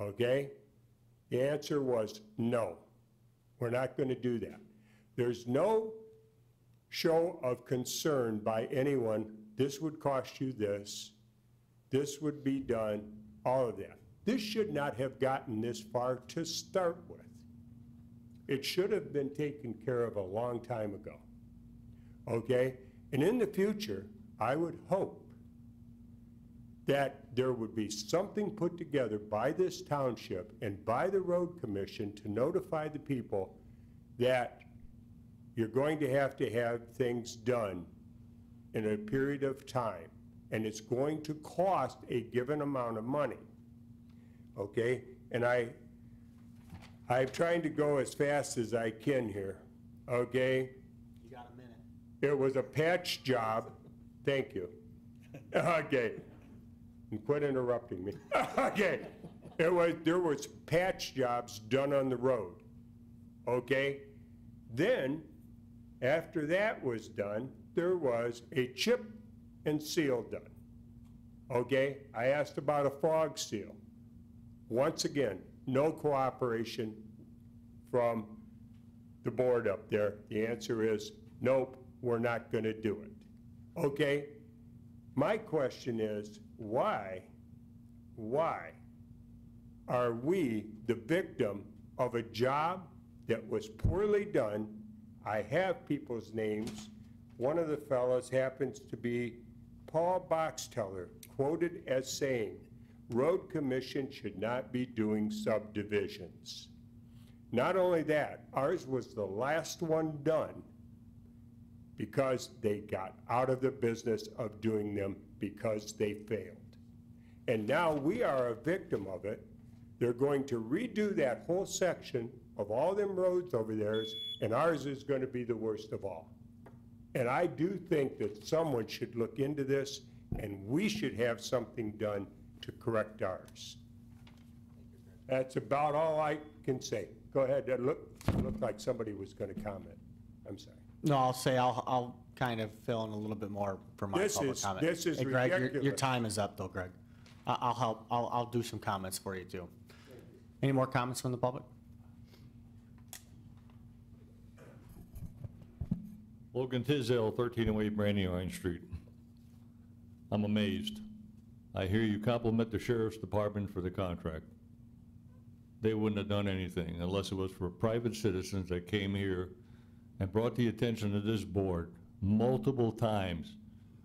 okay? The answer was no, we're not going to do that. There's no show of concern by anyone, this would cost you this would be done, all of that. This should not have gotten this far to start with. It should have been taken care of a long time ago, okay? And in the future, I would hope that there would be something put together by this township and by the road commission to notify the people that you're going to have things done in a period of time, and it's going to cost a given amount of money, okay? And I'm trying to go as fast as I can here, okay? You got a minute. It was a patch job. Thank you. Okay. And quit interrupting me. Okay. There was patch jobs done on the road, okay? Then, after that was done, there was a chip and seal done, okay? I asked about a fog seal. Once again, no cooperation from the board up there. The answer is, nope, we're not going to do it. Okay? My question is, why are we the victim of a job that was poorly done? I have people's names. One of the fellows happens to be Paul Boxteller, quoted as saying, Road Commission should not be doing subdivisions. Not only that, ours was the last one done because they got out of the business of doing them because they failed. And now we are a victim of it. They're going to redo that whole section of all them roads over there, and ours is going to be the worst of all. And I do think that someone should look into this, and we should have something done to correct ours. That's about all I can say. Go ahead. It looked like somebody was going to comment. I'm sorry. No, I'll say, I'll kind of fill in a little bit more for my public comment. This is Hey, Greg, ridiculous. your time is up though, Greg. I'll help, I'll do some comments for you too. Any more comments from the public? Logan Tisdale, 1308 Brandywine Street. I'm amazed. I hear you compliment the sheriff's department for the contract. They wouldn't have done anything unless it was for private citizens that came here and brought the attention to this board multiple times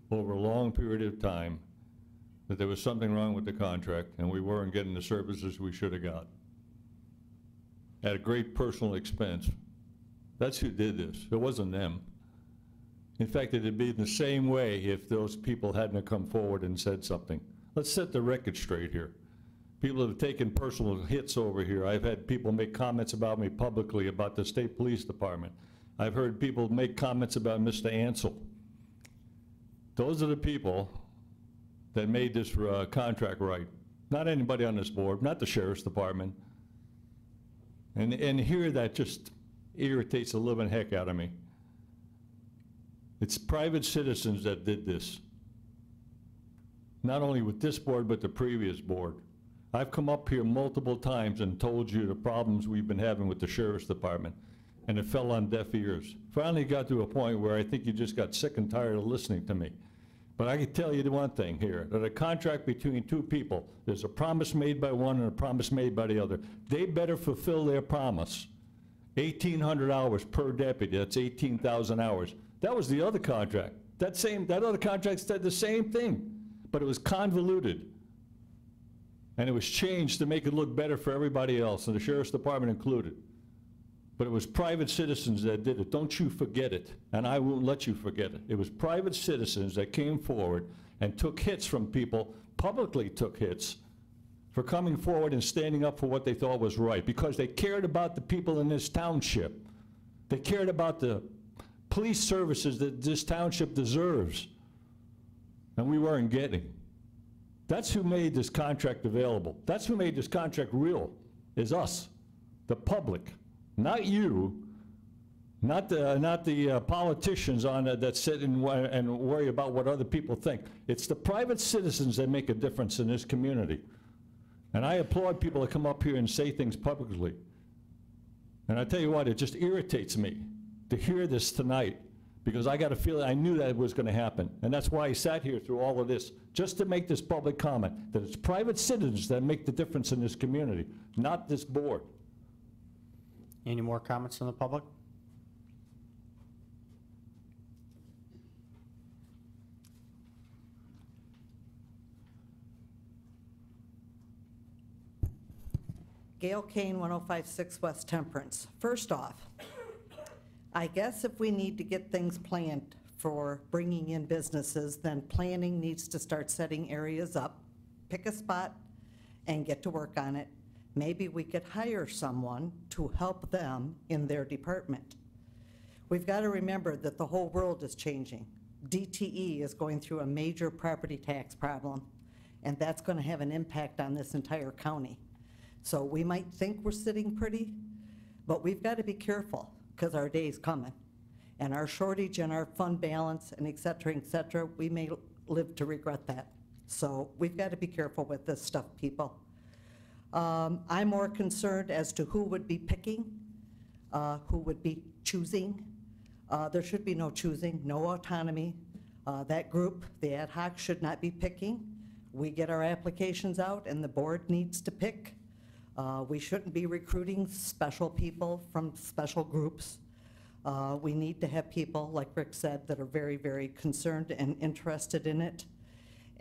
over a long period of time that there was something wrong with the contract and we weren't getting the services we should have got. At a great personal expense. That's who did this. It wasn't them. In fact, it'd be the same way if those people hadn't come forward and said something. Let's set the record straight here. People have taken personal hits over here. I've had people make comments about me publicly about the state police department. I've heard people make comments about Mr. Ansel. Those are the people that made this contract right. Not anybody on this board, not the sheriff's department. And here that just irritates the living heck out of me. It's private citizens that did this. Not only with this board, but the previous board. I've come up here multiple times and told you the problems we've been having with the sheriff's department, and it fell on deaf ears. Finally got to a point where I think you just got sick and tired of listening to me. But I can tell you the one thing here, that a contract between two people, there's a promise made by one and a promise made by the other. They better fulfill their promise. 1,800 hours per deputy, that's 18,000 hours. That was the other contract. That other contract said the same thing, but it was convoluted. And it was changed to make it look better for everybody else, and the sheriff's department included. But it was private citizens that did it. Don't you forget it, and I won't let you forget it. It was private citizens that came forward and took hits from people, publicly took hits, for coming forward and standing up for what they thought was right, because they cared about the people in this township. They cared about the police services that this township deserves, and we weren't getting. That's who made this contract available. That's who made this contract real, is us, the public. Not you, not the politicians on that sit and worry about what other people think. It's the private citizens that make a difference in this community. And I applaud people that come up here and say things publicly. And I tell you what, it just irritates me to hear this tonight, because I got a feeling, I knew that was gonna happen. And that's why I sat here through all of this, just to make this public comment, that it's private citizens that make the difference in this community, not this board. Any more comments from the public? Gail Kane, 1056 West Temperance. First off, I guess if we need to get things planned for bringing in businesses, then planning needs to start setting areas up, pick a spot, and get to work on it. Maybe we could hire someone to help them in their department. We've got to remember that the whole world is changing. DTE is going through a major property tax problem, and that's going to have an impact on this entire county. So we might think we're sitting pretty, but we've got to be careful, because our day's coming. And our shortage and our fund balance and et cetera, we may live to regret that. So we've got to be careful with this stuff, people. I'm more concerned as to who would be picking, who would be choosing. There should be no choosing, no autonomy. That group, the ad hoc, should not be picking. We get our applications out and the board needs to pick. We shouldn't be recruiting special people from special groups. We need to have people, like Rick said, that are very, very concerned and interested in it.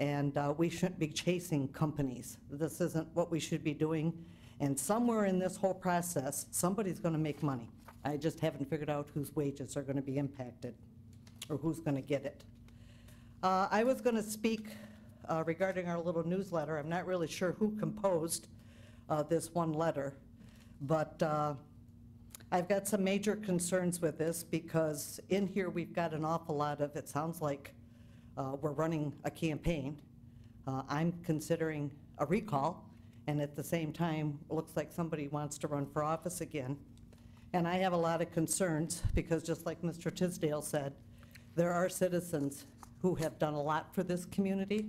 And we shouldn't be chasing companies. This isn't what we should be doing. And somewhere in this whole process, somebody's gonna make money. I just haven't figured out whose wages are gonna be impacted or who's gonna get it. I was gonna speak regarding our little newsletter. I'm not really sure who composed this one letter, but I've got some major concerns with this, because in here we've got an awful lot of, it sounds like we're running a campaign. I'm considering a recall, and at the same time, it looks like somebody wants to run for office again. And I have a lot of concerns, because just like Mr. Tisdale said, there are citizens who have done a lot for this community,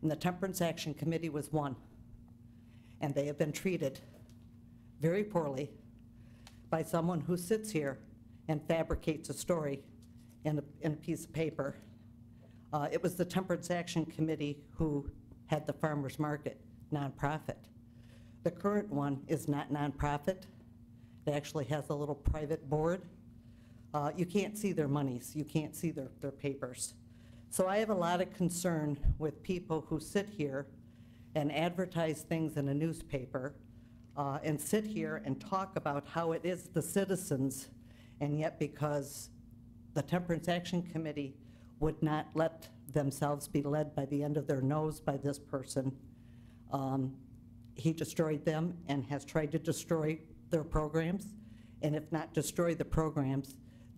and the Temperance Action Committee was one. And they have been treated very poorly by someone who sits here and fabricates a story in a piece of paper. It was the Temperance Action Committee who had the farmers market nonprofit. The current one is not nonprofit. It actually has a little private board. You can't see their monies. You can't see their papers. So I have a lot of concern with people who sit here and advertise things in a newspaper and sit here and talk about how it is the citizens, and yet because the Temperance Action Committee would not let themselves be led by the end of their nose by this person, he destroyed them and has tried to destroy their programs, and if not destroy the programs,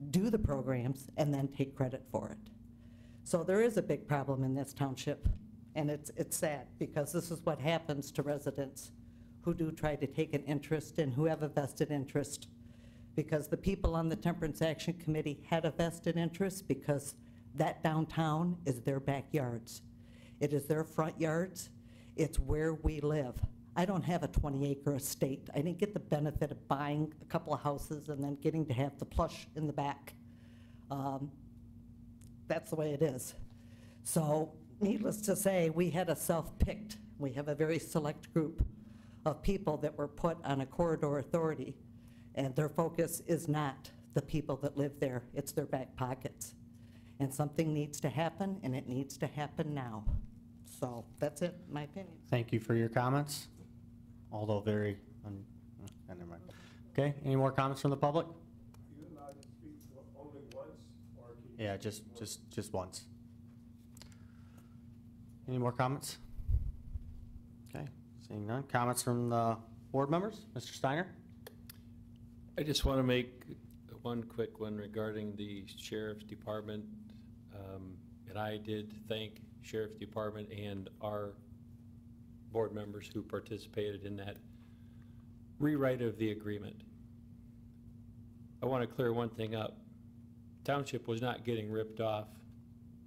do the programs and then take credit for it. So there is a big problem in this township, and it's sad, because this is what happens to residents who do try to take an interest and who have a vested interest. Because the people on the Temperance Action Committee had a vested interest because that downtown is their backyards. It is their front yards. It's where we live. I don't have a 20-acre estate. I didn't get the benefit of buying a couple of houses and then getting to have the plush in the back. That's the way it is. So needless to say, we had a self-picked, we have a very select group of people that were put on a corridor authority, and their focus is not the people that live there, it's their back pockets. And something needs to happen, and it needs to happen now. So that's it, my opinion. Thank you for your comments, although very, never mind. Okay, any more comments from the public? You allowed to speak only once, or can you? Yeah, just once. Any more comments? Okay, seeing none. Comments from the board members? Mr. Steiner? I just want to make one quick one regarding the sheriff's department. And I did thank sheriff's department and our board members who participated in that rewrite of the agreement. I want to clear one thing up. Township was not getting ripped off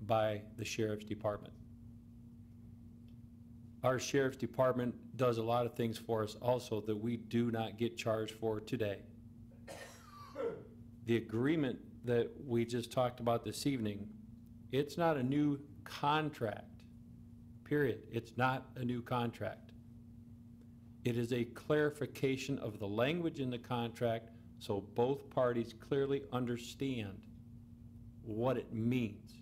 by the sheriff's department. Our sheriff's department does a lot of things for us also that we do not get charged for today. The agreement that we just talked about this evening, it's not a new contract, period. It's not a new contract. It is a clarification of the language in the contract so both parties clearly understand what it means.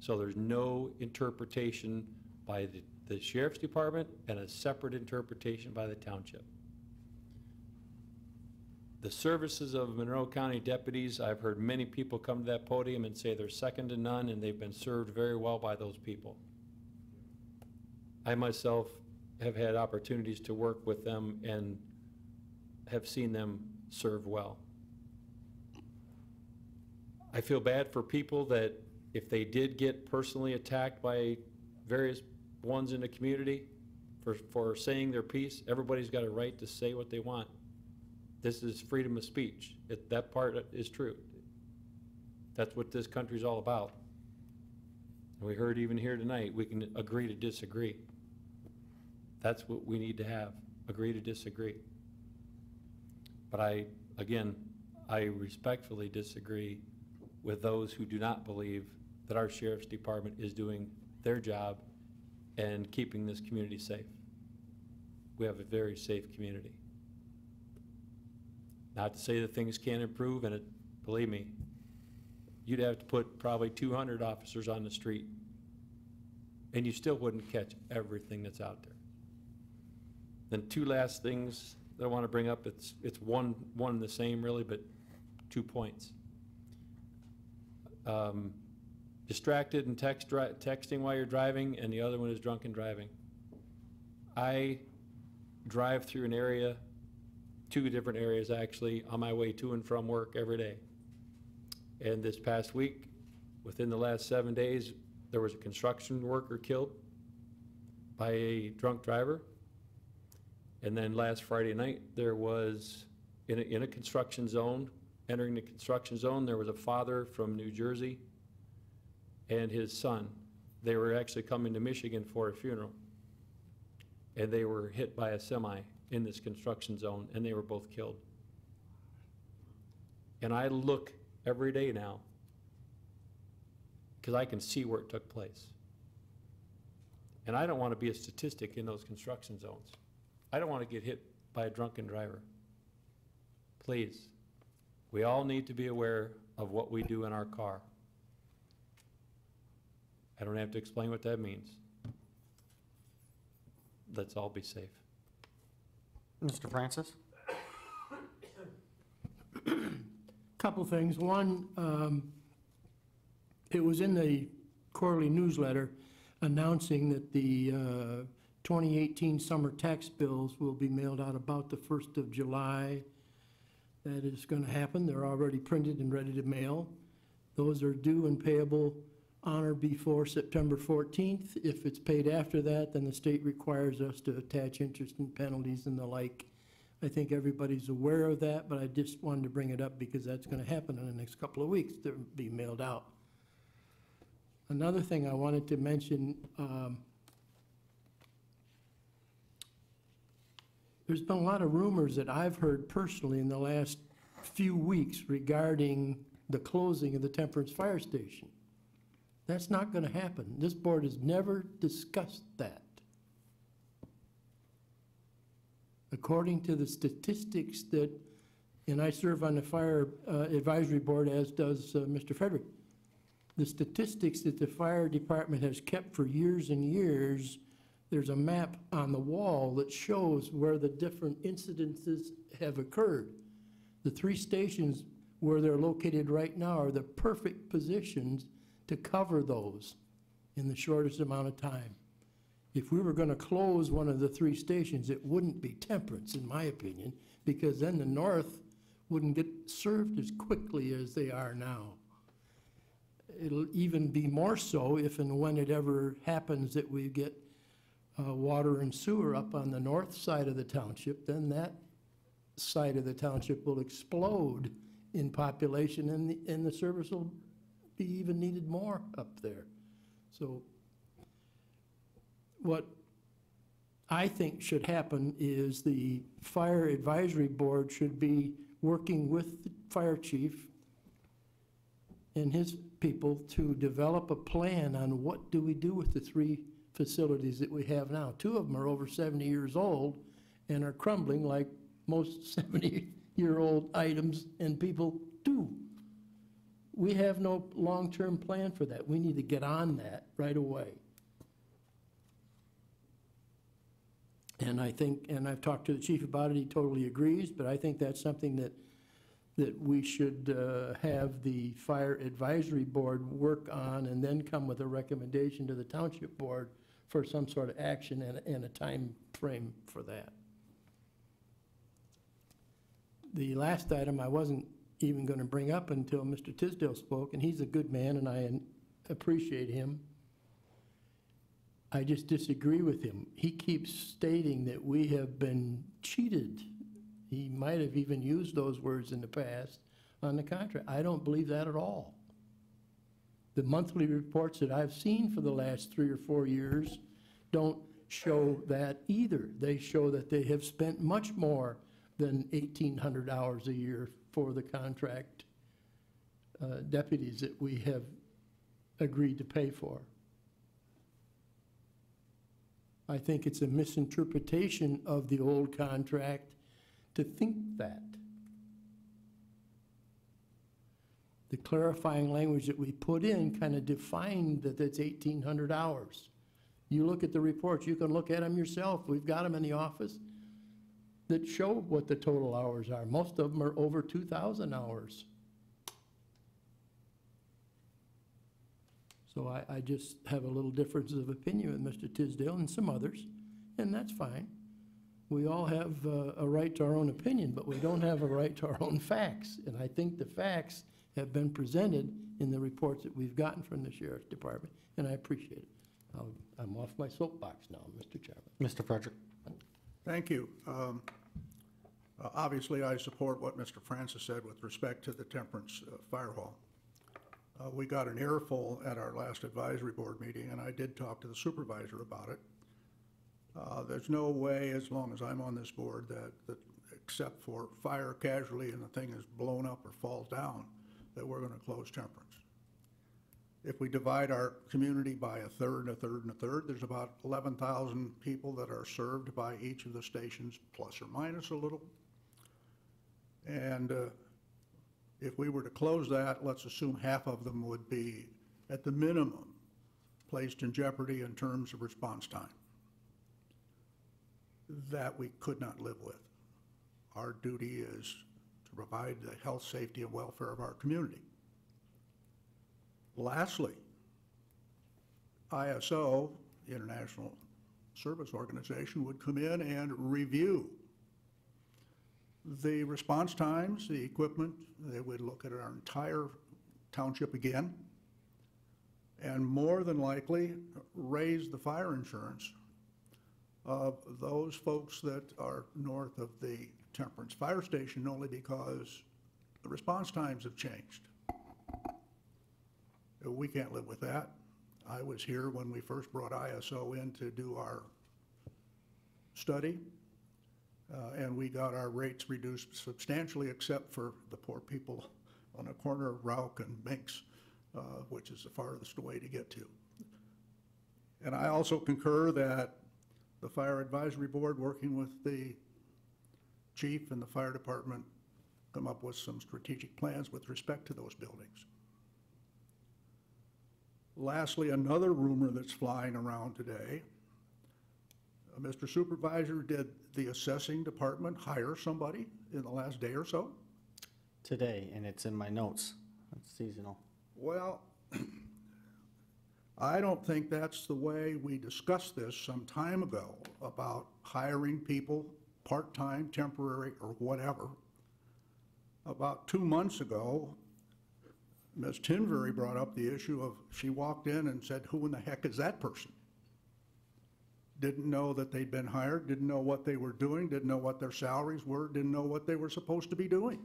So there's no interpretation by the sheriff's department and a separate interpretation by the township. The services of Monroe County deputies, I've heard many people come to that podium and say they're second to none, and they've been served very well by those people. I myself have had opportunities to work with them and have seen them serve well. I feel bad for people that if they did get personally attacked by various ones in the community for saying their piece, everybody's got a right to say what they want. This is freedom of speech. That part is true. That's what this country's all about. And we heard even here tonight, we can agree to disagree. That's what we need to have, agree to disagree. But I respectfully disagree with those who do not believe that our sheriff's department is doing their job and keeping this community safe. We have a very safe community. Not to say that things can't improve, and believe me, you'd have to put probably 200 officers on the street, and you still wouldn't catch everything that's out there. Then two last things that I want to bring up. It's one and the same really, but 2 points. Distracted and texting while you're driving, and the other one is drunken driving. I drive through an area, 2 different areas actually, on my way to and from work every day. And this past week, within the last 7 days, there was a construction worker killed by a drunk driver. And then last Friday night, there was, in a construction zone, entering the construction zone, there was a father from New Jersey and his son. They were actually coming to Michigan for a funeral. And they were hit by a semi in this construction zone, and they were both killed. And I look every day now because I can see where it took place. And I don't want to be a statistic in those construction zones. I don't want to get hit by a drunken driver. Please, we all need to be aware of what we do in our car. I don't have to explain what that means. Let's all be safe. Mr. Francis? Couple things. One, it was in the quarterly newsletter announcing that the 2018 summer tax bills will be mailed out about the 1st of July. That is going to happen. They're already printed and ready to mail. Those are due and payable on or before September 14th. If it's paid after that, then the state requires us to attach interest and penalties and the like. I think everybody's aware of that, but I just wanted to bring it up because that's going to happen in the next couple of weeks. They'll be mailed out. Another thing I wanted to mention, there's been a lot of rumors that I've heard personally in the last few weeks regarding the closing of the Temperance Fire Station. That's not going to happen. This board has never discussed that. According to the statistics that, and I serve on the Fire Advisory Board, as does Mr. Frederick, the statistics that the fire department has kept for years and years, there's a map on the wall that shows where the different incidences have occurred. The 3 stations where they're located right now are the perfect positions to cover those in the shortest amount of time. If we were going to close one of the 3 stations, it wouldn't be Temperance, in my opinion, because then the north wouldn't get served as quickly as they are now. It'll even be more so if and when it ever happens that we get water and sewer up on the north side of the township, then that side of the township will explode in population, and the service will be even needed more up there. So what I think should happen is the Fire Advisory Board should be working with the fire chief and his people to develop a plan on what do we do with the 3 facilities that we have now. 2 of them are over 70 years old and are crumbling like most 70-year-old items and people do. We have no long-term plan for that. We need to get on that right away. And I think, and I've talked to the chief about it, he totally agrees, but I think that's something that we should have the Fire Advisory Board work on and then come with a recommendation to the Township Board for some sort of action and a time frame for that. The last item I wasn't even going to bring up until Mr. Tisdale spoke, and he's a good man and I appreciate him. I just disagree with him. He keeps stating that we have been cheated. He might have even used those words in the past on the contract. I don't believe that at all. The monthly reports that I've seen for the last 3 or 4 years don't show that either. They show that they have spent much more than 1,800 hours a year for the contract deputies that we have agreed to pay for. I think it's a misinterpretation of the old contract to think that. The clarifying language that we put in kind of defined that it's 1,800 hours. You look at the reports, you can look at them yourself. We've got them in the office that show what the total hours are. Most of them are over 2,000 hours. So I just have a little difference of opinion with Mr. Tisdale and some others, and that's fine. We all have a right to our own opinion, but we don't have a right to our own facts. And I think the facts have been presented in the reports that we've gotten from the Sheriff's Department, and I appreciate it. I'm off my soapbox now, Mr. Chairman. Mr. Frederick. Thank you. Obviously, I support what Mr. Francis said with respect to the Temperance Fire Hall. We got an earful at our last advisory board meeting, and I did talk to the supervisor about it. There's no way, as long as I'm on this board, that except for fire casualty and the thing is blown up or falls down, that we're going to close Temperance. If we divide our community by a third and a third and a third, there's about 11,000 people that are served by each of the stations, plus or minus a little. And if we were to close that, let's assume half of them would be, at the minimum, placed in jeopardy in terms of response time. That we could not live with. Our duty is to provide the health, safety, and welfare of our community. Lastly, ISO, the International Service Organization, would come in and review the response times, the equipment. They would look at our entire township again and more than likely raise the fire insurance of those folks that are north of the Temperance Fire Station, only because the response times have changed. We can't live with that. I was here when we first brought ISO in to do our study, and we got our rates reduced substantially, except for the poor people on the corner of Rauch and Minks, which is the farthest way to get to. And I also concur that the Fire Advisory Board, working with the chief and the fire department, come up with some strategic plans with respect to those buildings. Lastly, another rumor that's flying around today, Mr. Supervisor, did the assessing department hire somebody in the last day or so? Today, and it's in my notes. It's seasonal. Well, I don't think that's the way we discussed this some time ago, about hiring people, part-time, temporary, or whatever. About 2 months ago, Ms. Tinbury brought up the issue of, she walked in and said, who in the heck is that person? Didn't know that they'd been hired, didn't know what they were doing, didn't know what their salaries were, didn't know what they were supposed to be doing.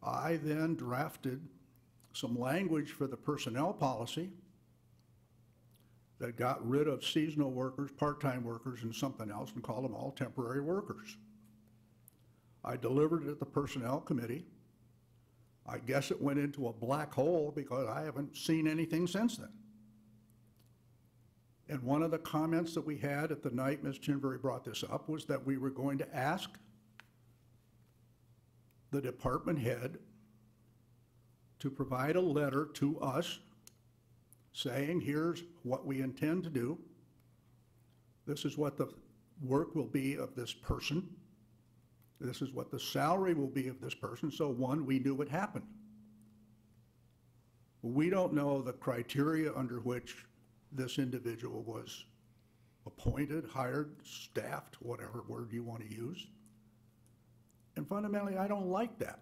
I then drafted some language for the personnel policy that got rid of seasonal workers, part-time workers, and something else, and called them all temporary workers. I delivered it at the Personnel Committee. I guess it went into a black hole because I haven't seen anything since then. And one of the comments that we had at the night Ms. Chinbury brought this up was that we were going to ask the department head to provide a letter to us saying, here's what we intend to do. This is what the work will be of this person. This is what the salary will be of this person. So one, we knew what happened. We don't know the criteria under which this individual was appointed, hired, staffed, whatever word you want to use. And fundamentally, I don't like that.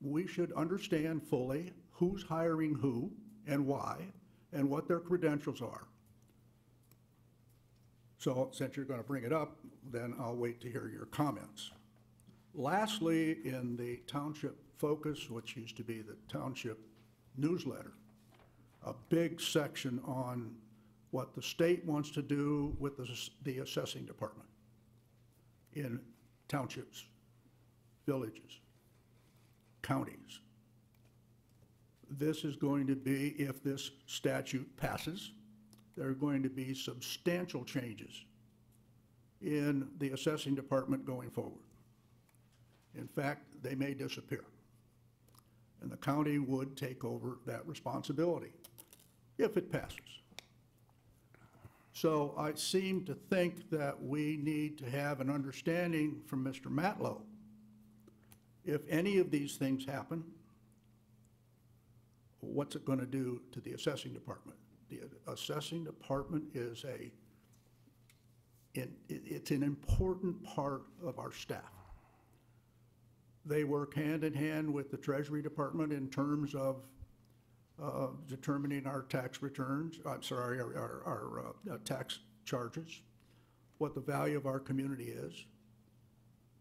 We should understand fully who's hiring who and why and what their credentials are. So since you're going to bring it up, then I'll wait to hear your comments. Lastly, in the Township Focus, which used to be the Township newsletter, a big section on what the state wants to do with the assessing department in townships, villages, counties. This is going to be, if this statute passes, there are going to be substantial changes in the assessing department going forward. In fact, they may disappear. And the county would take over that responsibility if it passes. So I seem to think that we need to have an understanding from Mr. Matlow. If any of these things happen, what's it going to do to the assessing department? The assessing department is it's an important part of our staff. They work hand in hand with the Treasury Department in terms of determining our tax returns, our tax charges, what the value of our community is.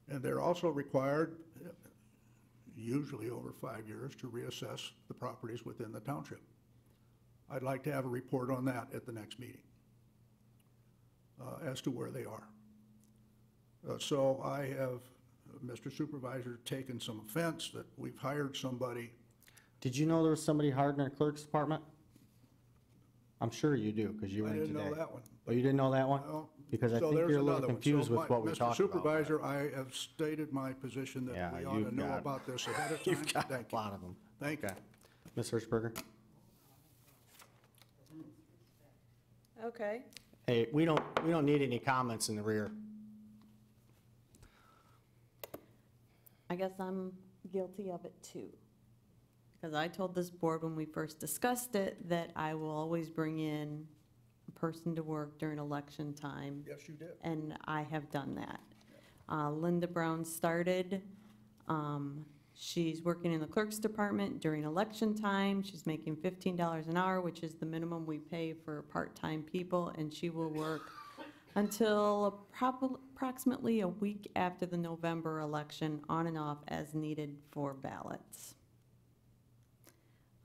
And they're also required, usually over 5 years, to reassess the properties within the township. I'd like to have a report on that at the next meeting as to where they are. So I have, Mr. Supervisor, taken some offense that we've hired somebody. Did you know there was somebody hired in our clerk's department? I'm sure you do, because you were in today. I didn't know that one. Oh, you didn't know that one? No. Because I So think there's you're a little another one. confused So with what we talked Mr. about. Supervisor, I have stated my position that Yeah, we ought to you've know got- about this ahead of time. You've got Thank a lot of them. Thank you. Okay. Ms. Hirschberger? Okay. Hey, we don't need any comments in the rear. I guess I'm guilty of it too. Because I told this board when we first discussed it that I will always bring in a person to work during election time. Yes, you did. And I have done that. Linda Brown started She's working in the clerk's department during election time. She's making $15 an hour, which is the minimum we pay for part-time people, and she will work until approximately a week after the November election, on and off as needed for ballots.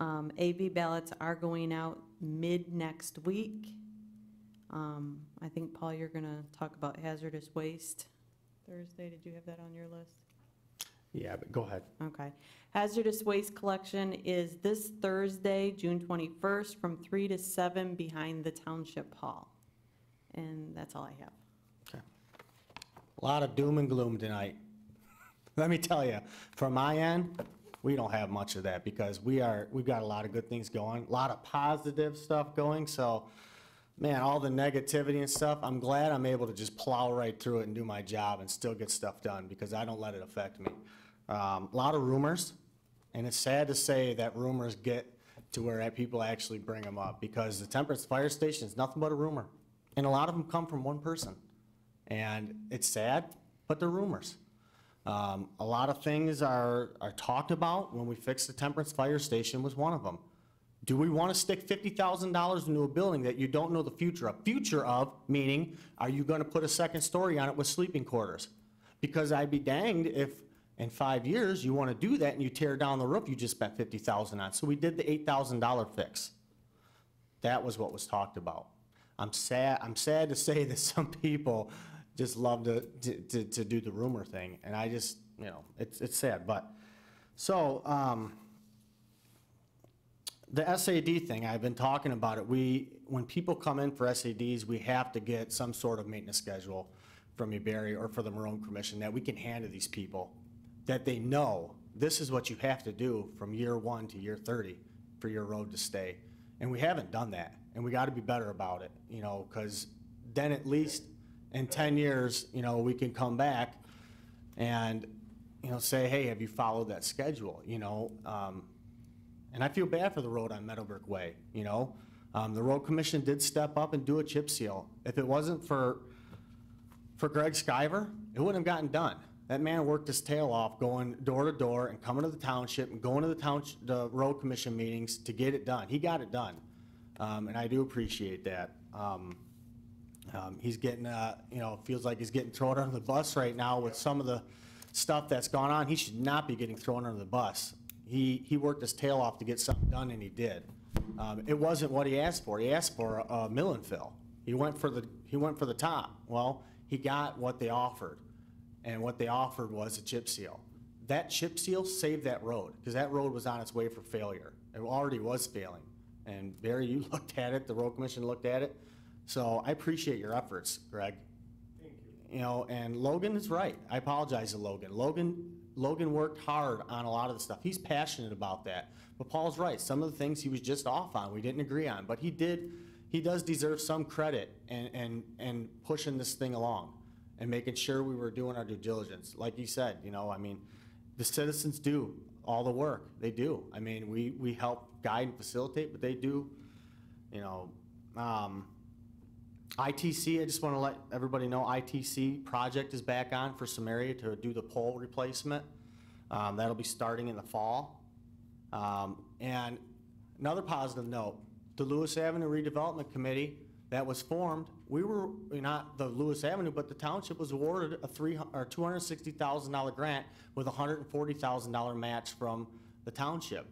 AV ballots are going out mid-next week. I think, Paul, you're gonna talk about hazardous waste Thursday. Did you have that on your list? Yeah, but go ahead. Okay. Hazardous waste collection is this Thursday, June 21st, from 3 to 7 behind the Township Hall. And that's all I have. Okay. A lot of doom and gloom tonight. Let me tell you, from my end, we don't have much of that because we've got a lot of good things going, a lot of positive stuff going. So, man, all the negativity and stuff, I'm glad I'm able to just plow right through it and do my job and still get stuff done because I don't let it affect me. A lot of rumors, and it's sad to say that rumors get to where people actually bring them up because the Temperance Fire Station is nothing but a rumor. And a lot of them come from one person. And it's sad, but they're rumors. A lot of things are talked about when we fix the Temperance Fire Station was one of them. Do we want to stick $50,000 into a building that you don't know the future of? Future of, meaning, are you going to put a second story on it with sleeping quarters? Because I'd be danged if in 5 years you want to do that and you tear down the roof you just spent $50,000 on. So we did the $8,000 fix. That was what was talked about. I'm sad to say that some people just love to do the rumor thing, and I just, you know, it's sad. But so the SAD thing, I've been talking about it. When people come in for SADs, we have to get some sort of maintenance schedule from you, Barry, or for the Road Commission that we can hand to these people, that they know this is what you have to do from year 1 to year 30 for your road to stay. And we haven't done that, and we got to be better about it, you know, because then at least in 10 years, you know, we can come back and, you know, say, hey, have you followed that schedule, you know? And I feel bad for the road on Meadowbrook Way, you know? The Road Commission did step up and do a chip seal. If it wasn't for Greg Skyver, it wouldn't have gotten done. That man worked his tail off going door to door and coming to the township and going to the Road Commission meetings to get it done. He got it done, and I do appreciate that. He's getting, you know, feels like he's getting thrown under the bus right now with some of the stuff that's gone on. He should not be getting thrown under the bus. He worked his tail off to get something done, and he did. It wasn't what he asked for. He asked for a mill and fill. He went for the top. Well, he got what they offered. And what they offered was a chip seal. That chip seal saved that road, because that road was on its way for failure. It already was failing. And Barry, you looked at it, the Road Commission looked at it. So I appreciate your efforts, Greg. Thank you. You know, and Logan is right. I apologize to Logan. Logan worked hard on a lot of the stuff. He's passionate about that. But Paul's right. Some of the things he was just off on, we didn't agree on. But he does deserve some credit and pushing this thing along and making sure we were doing our due diligence. Like you said, you know, I mean, the citizens do all the work. They do. I mean, we help guide and facilitate, but they do, you know. ITC, I just want to let everybody know, ITC project is back on for Samaria to do the pole replacement. That'll be starting in the fall. And another positive note, the Lewis Avenue Redevelopment Committee that was formed, we were, not the Lewis Avenue, but the township was awarded a $260,000 grant with a $140,000 match from the township.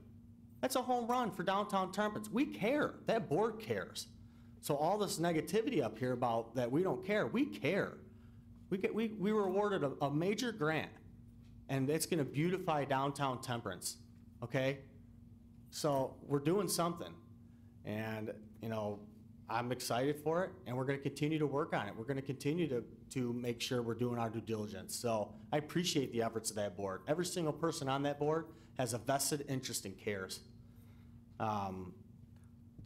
That's a home run for downtown Temperance. We care. That board cares. So all this negativity up here about that we don't care, we care. We were awarded a major grant, and it's going to beautify downtown Temperance, okay? So we're doing something, and, you know, I'm excited for it, and we're going to continue to work on it. We're going to continue to make sure we're doing our due diligence. So I appreciate the efforts of that board. Every single person on that board has a vested interest and cares.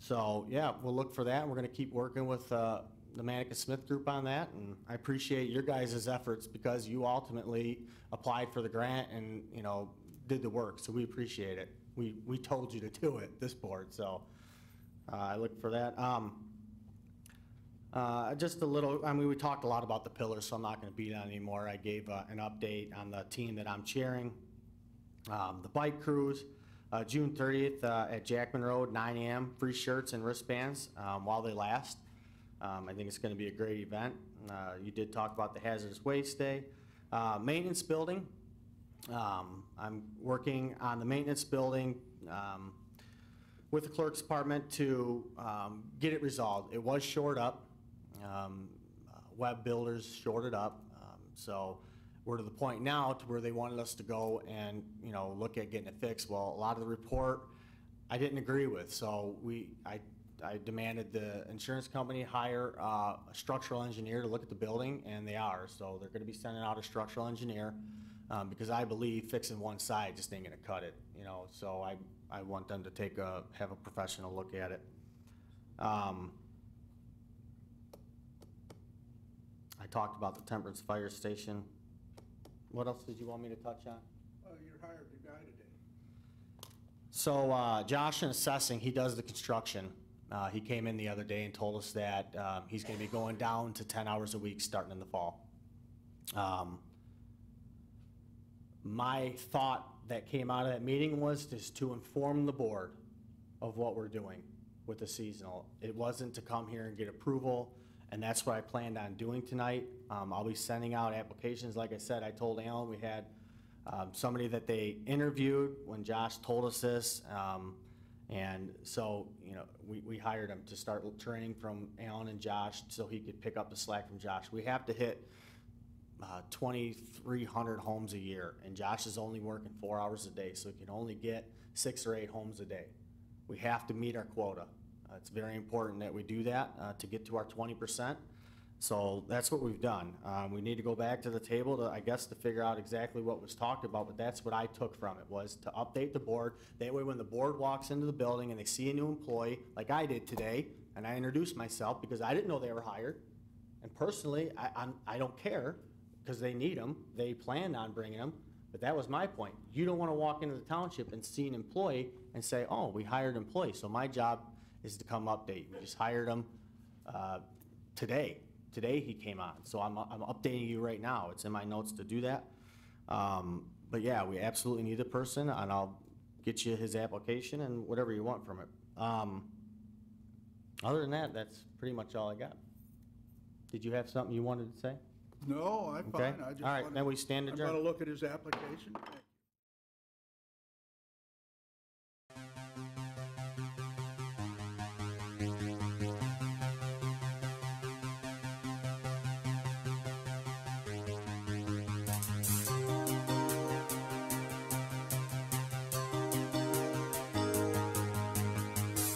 So yeah, we'll look for that. We're going to keep working with the Manica Smith Group on that, and I appreciate your guys' efforts because you ultimately applied for the grant and, you know, did the work. So we appreciate it. We told you to do it, this board. So I look for that. Just a little, I mean, we talked a lot about the pillars, so I'm not going to beat on it anymore. I gave an update on the team that I'm chairing. The bike cruise, June 30th at Jackman Road, 9 a.m., free shirts and wristbands while they last. I think it's going to be a great event. You did talk about the hazardous waste day. Maintenance building, I'm working on the maintenance building with the clerk's department to get it resolved. It was shored up. Web builders shored it up. So we're to the point now to where they wanted us to go and, you know, look at getting it fixed. Well, a lot of the report I didn't agree with, so I demanded the insurance company hire a structural engineer to look at the building, and they are. So they're gonna be sending out a structural engineer because I believe fixing one side just ain't gonna cut it, you know. So I want them to have a professional look at it. I talked about the Temperance Fire Station. What else did you want me to touch on? You hired the guy today. So Josh in assessing, he does the construction. He came in the other day and told us that he's going to be going down to 10 hours a week starting in the fall. My thought that came out of that meeting was just to inform the board of what we're doing with the seasonal. It wasn't to come here and get approval, and that's what I planned on doing tonight. I'll be sending out applications. Like I said, I told Alan we had somebody that they interviewed when Josh told us this. And so, you know, we hired him to start training from Alan and Josh so he could pick up the slack from Josh. We have to hit 2,300 homes a year, and Josh is only working 4 hours a day, so he can only get 6 or 8 homes a day. We have to meet our quota. It's very important that we do that to get to our 20%. So that's what we've done. We need to go back to the table to, I guess, to figure out exactly what was talked about, but that's what I took from it, was to update the board. That way when the board walks into the building and they see a new employee, like I did today, and I introduced myself because I didn't know they were hired. And personally, I don't care because they need them. They planned on bringing them, but that was my point. You don't want to walk into the township and see an employee and say, oh, we hired an employee. So my job is to come update. We just hired him today. Today he came on, so I'm updating you right now. It's in my notes to do that. But yeah, we absolutely need a person, and I'll get you his application and whatever you want from it. Other than that, that's pretty much all I got. Did you have something you wanted to say? No, I'm Okay. fine. I just All right, wanna- then we stand adjourned. I'm gonna look at his application. Thank you.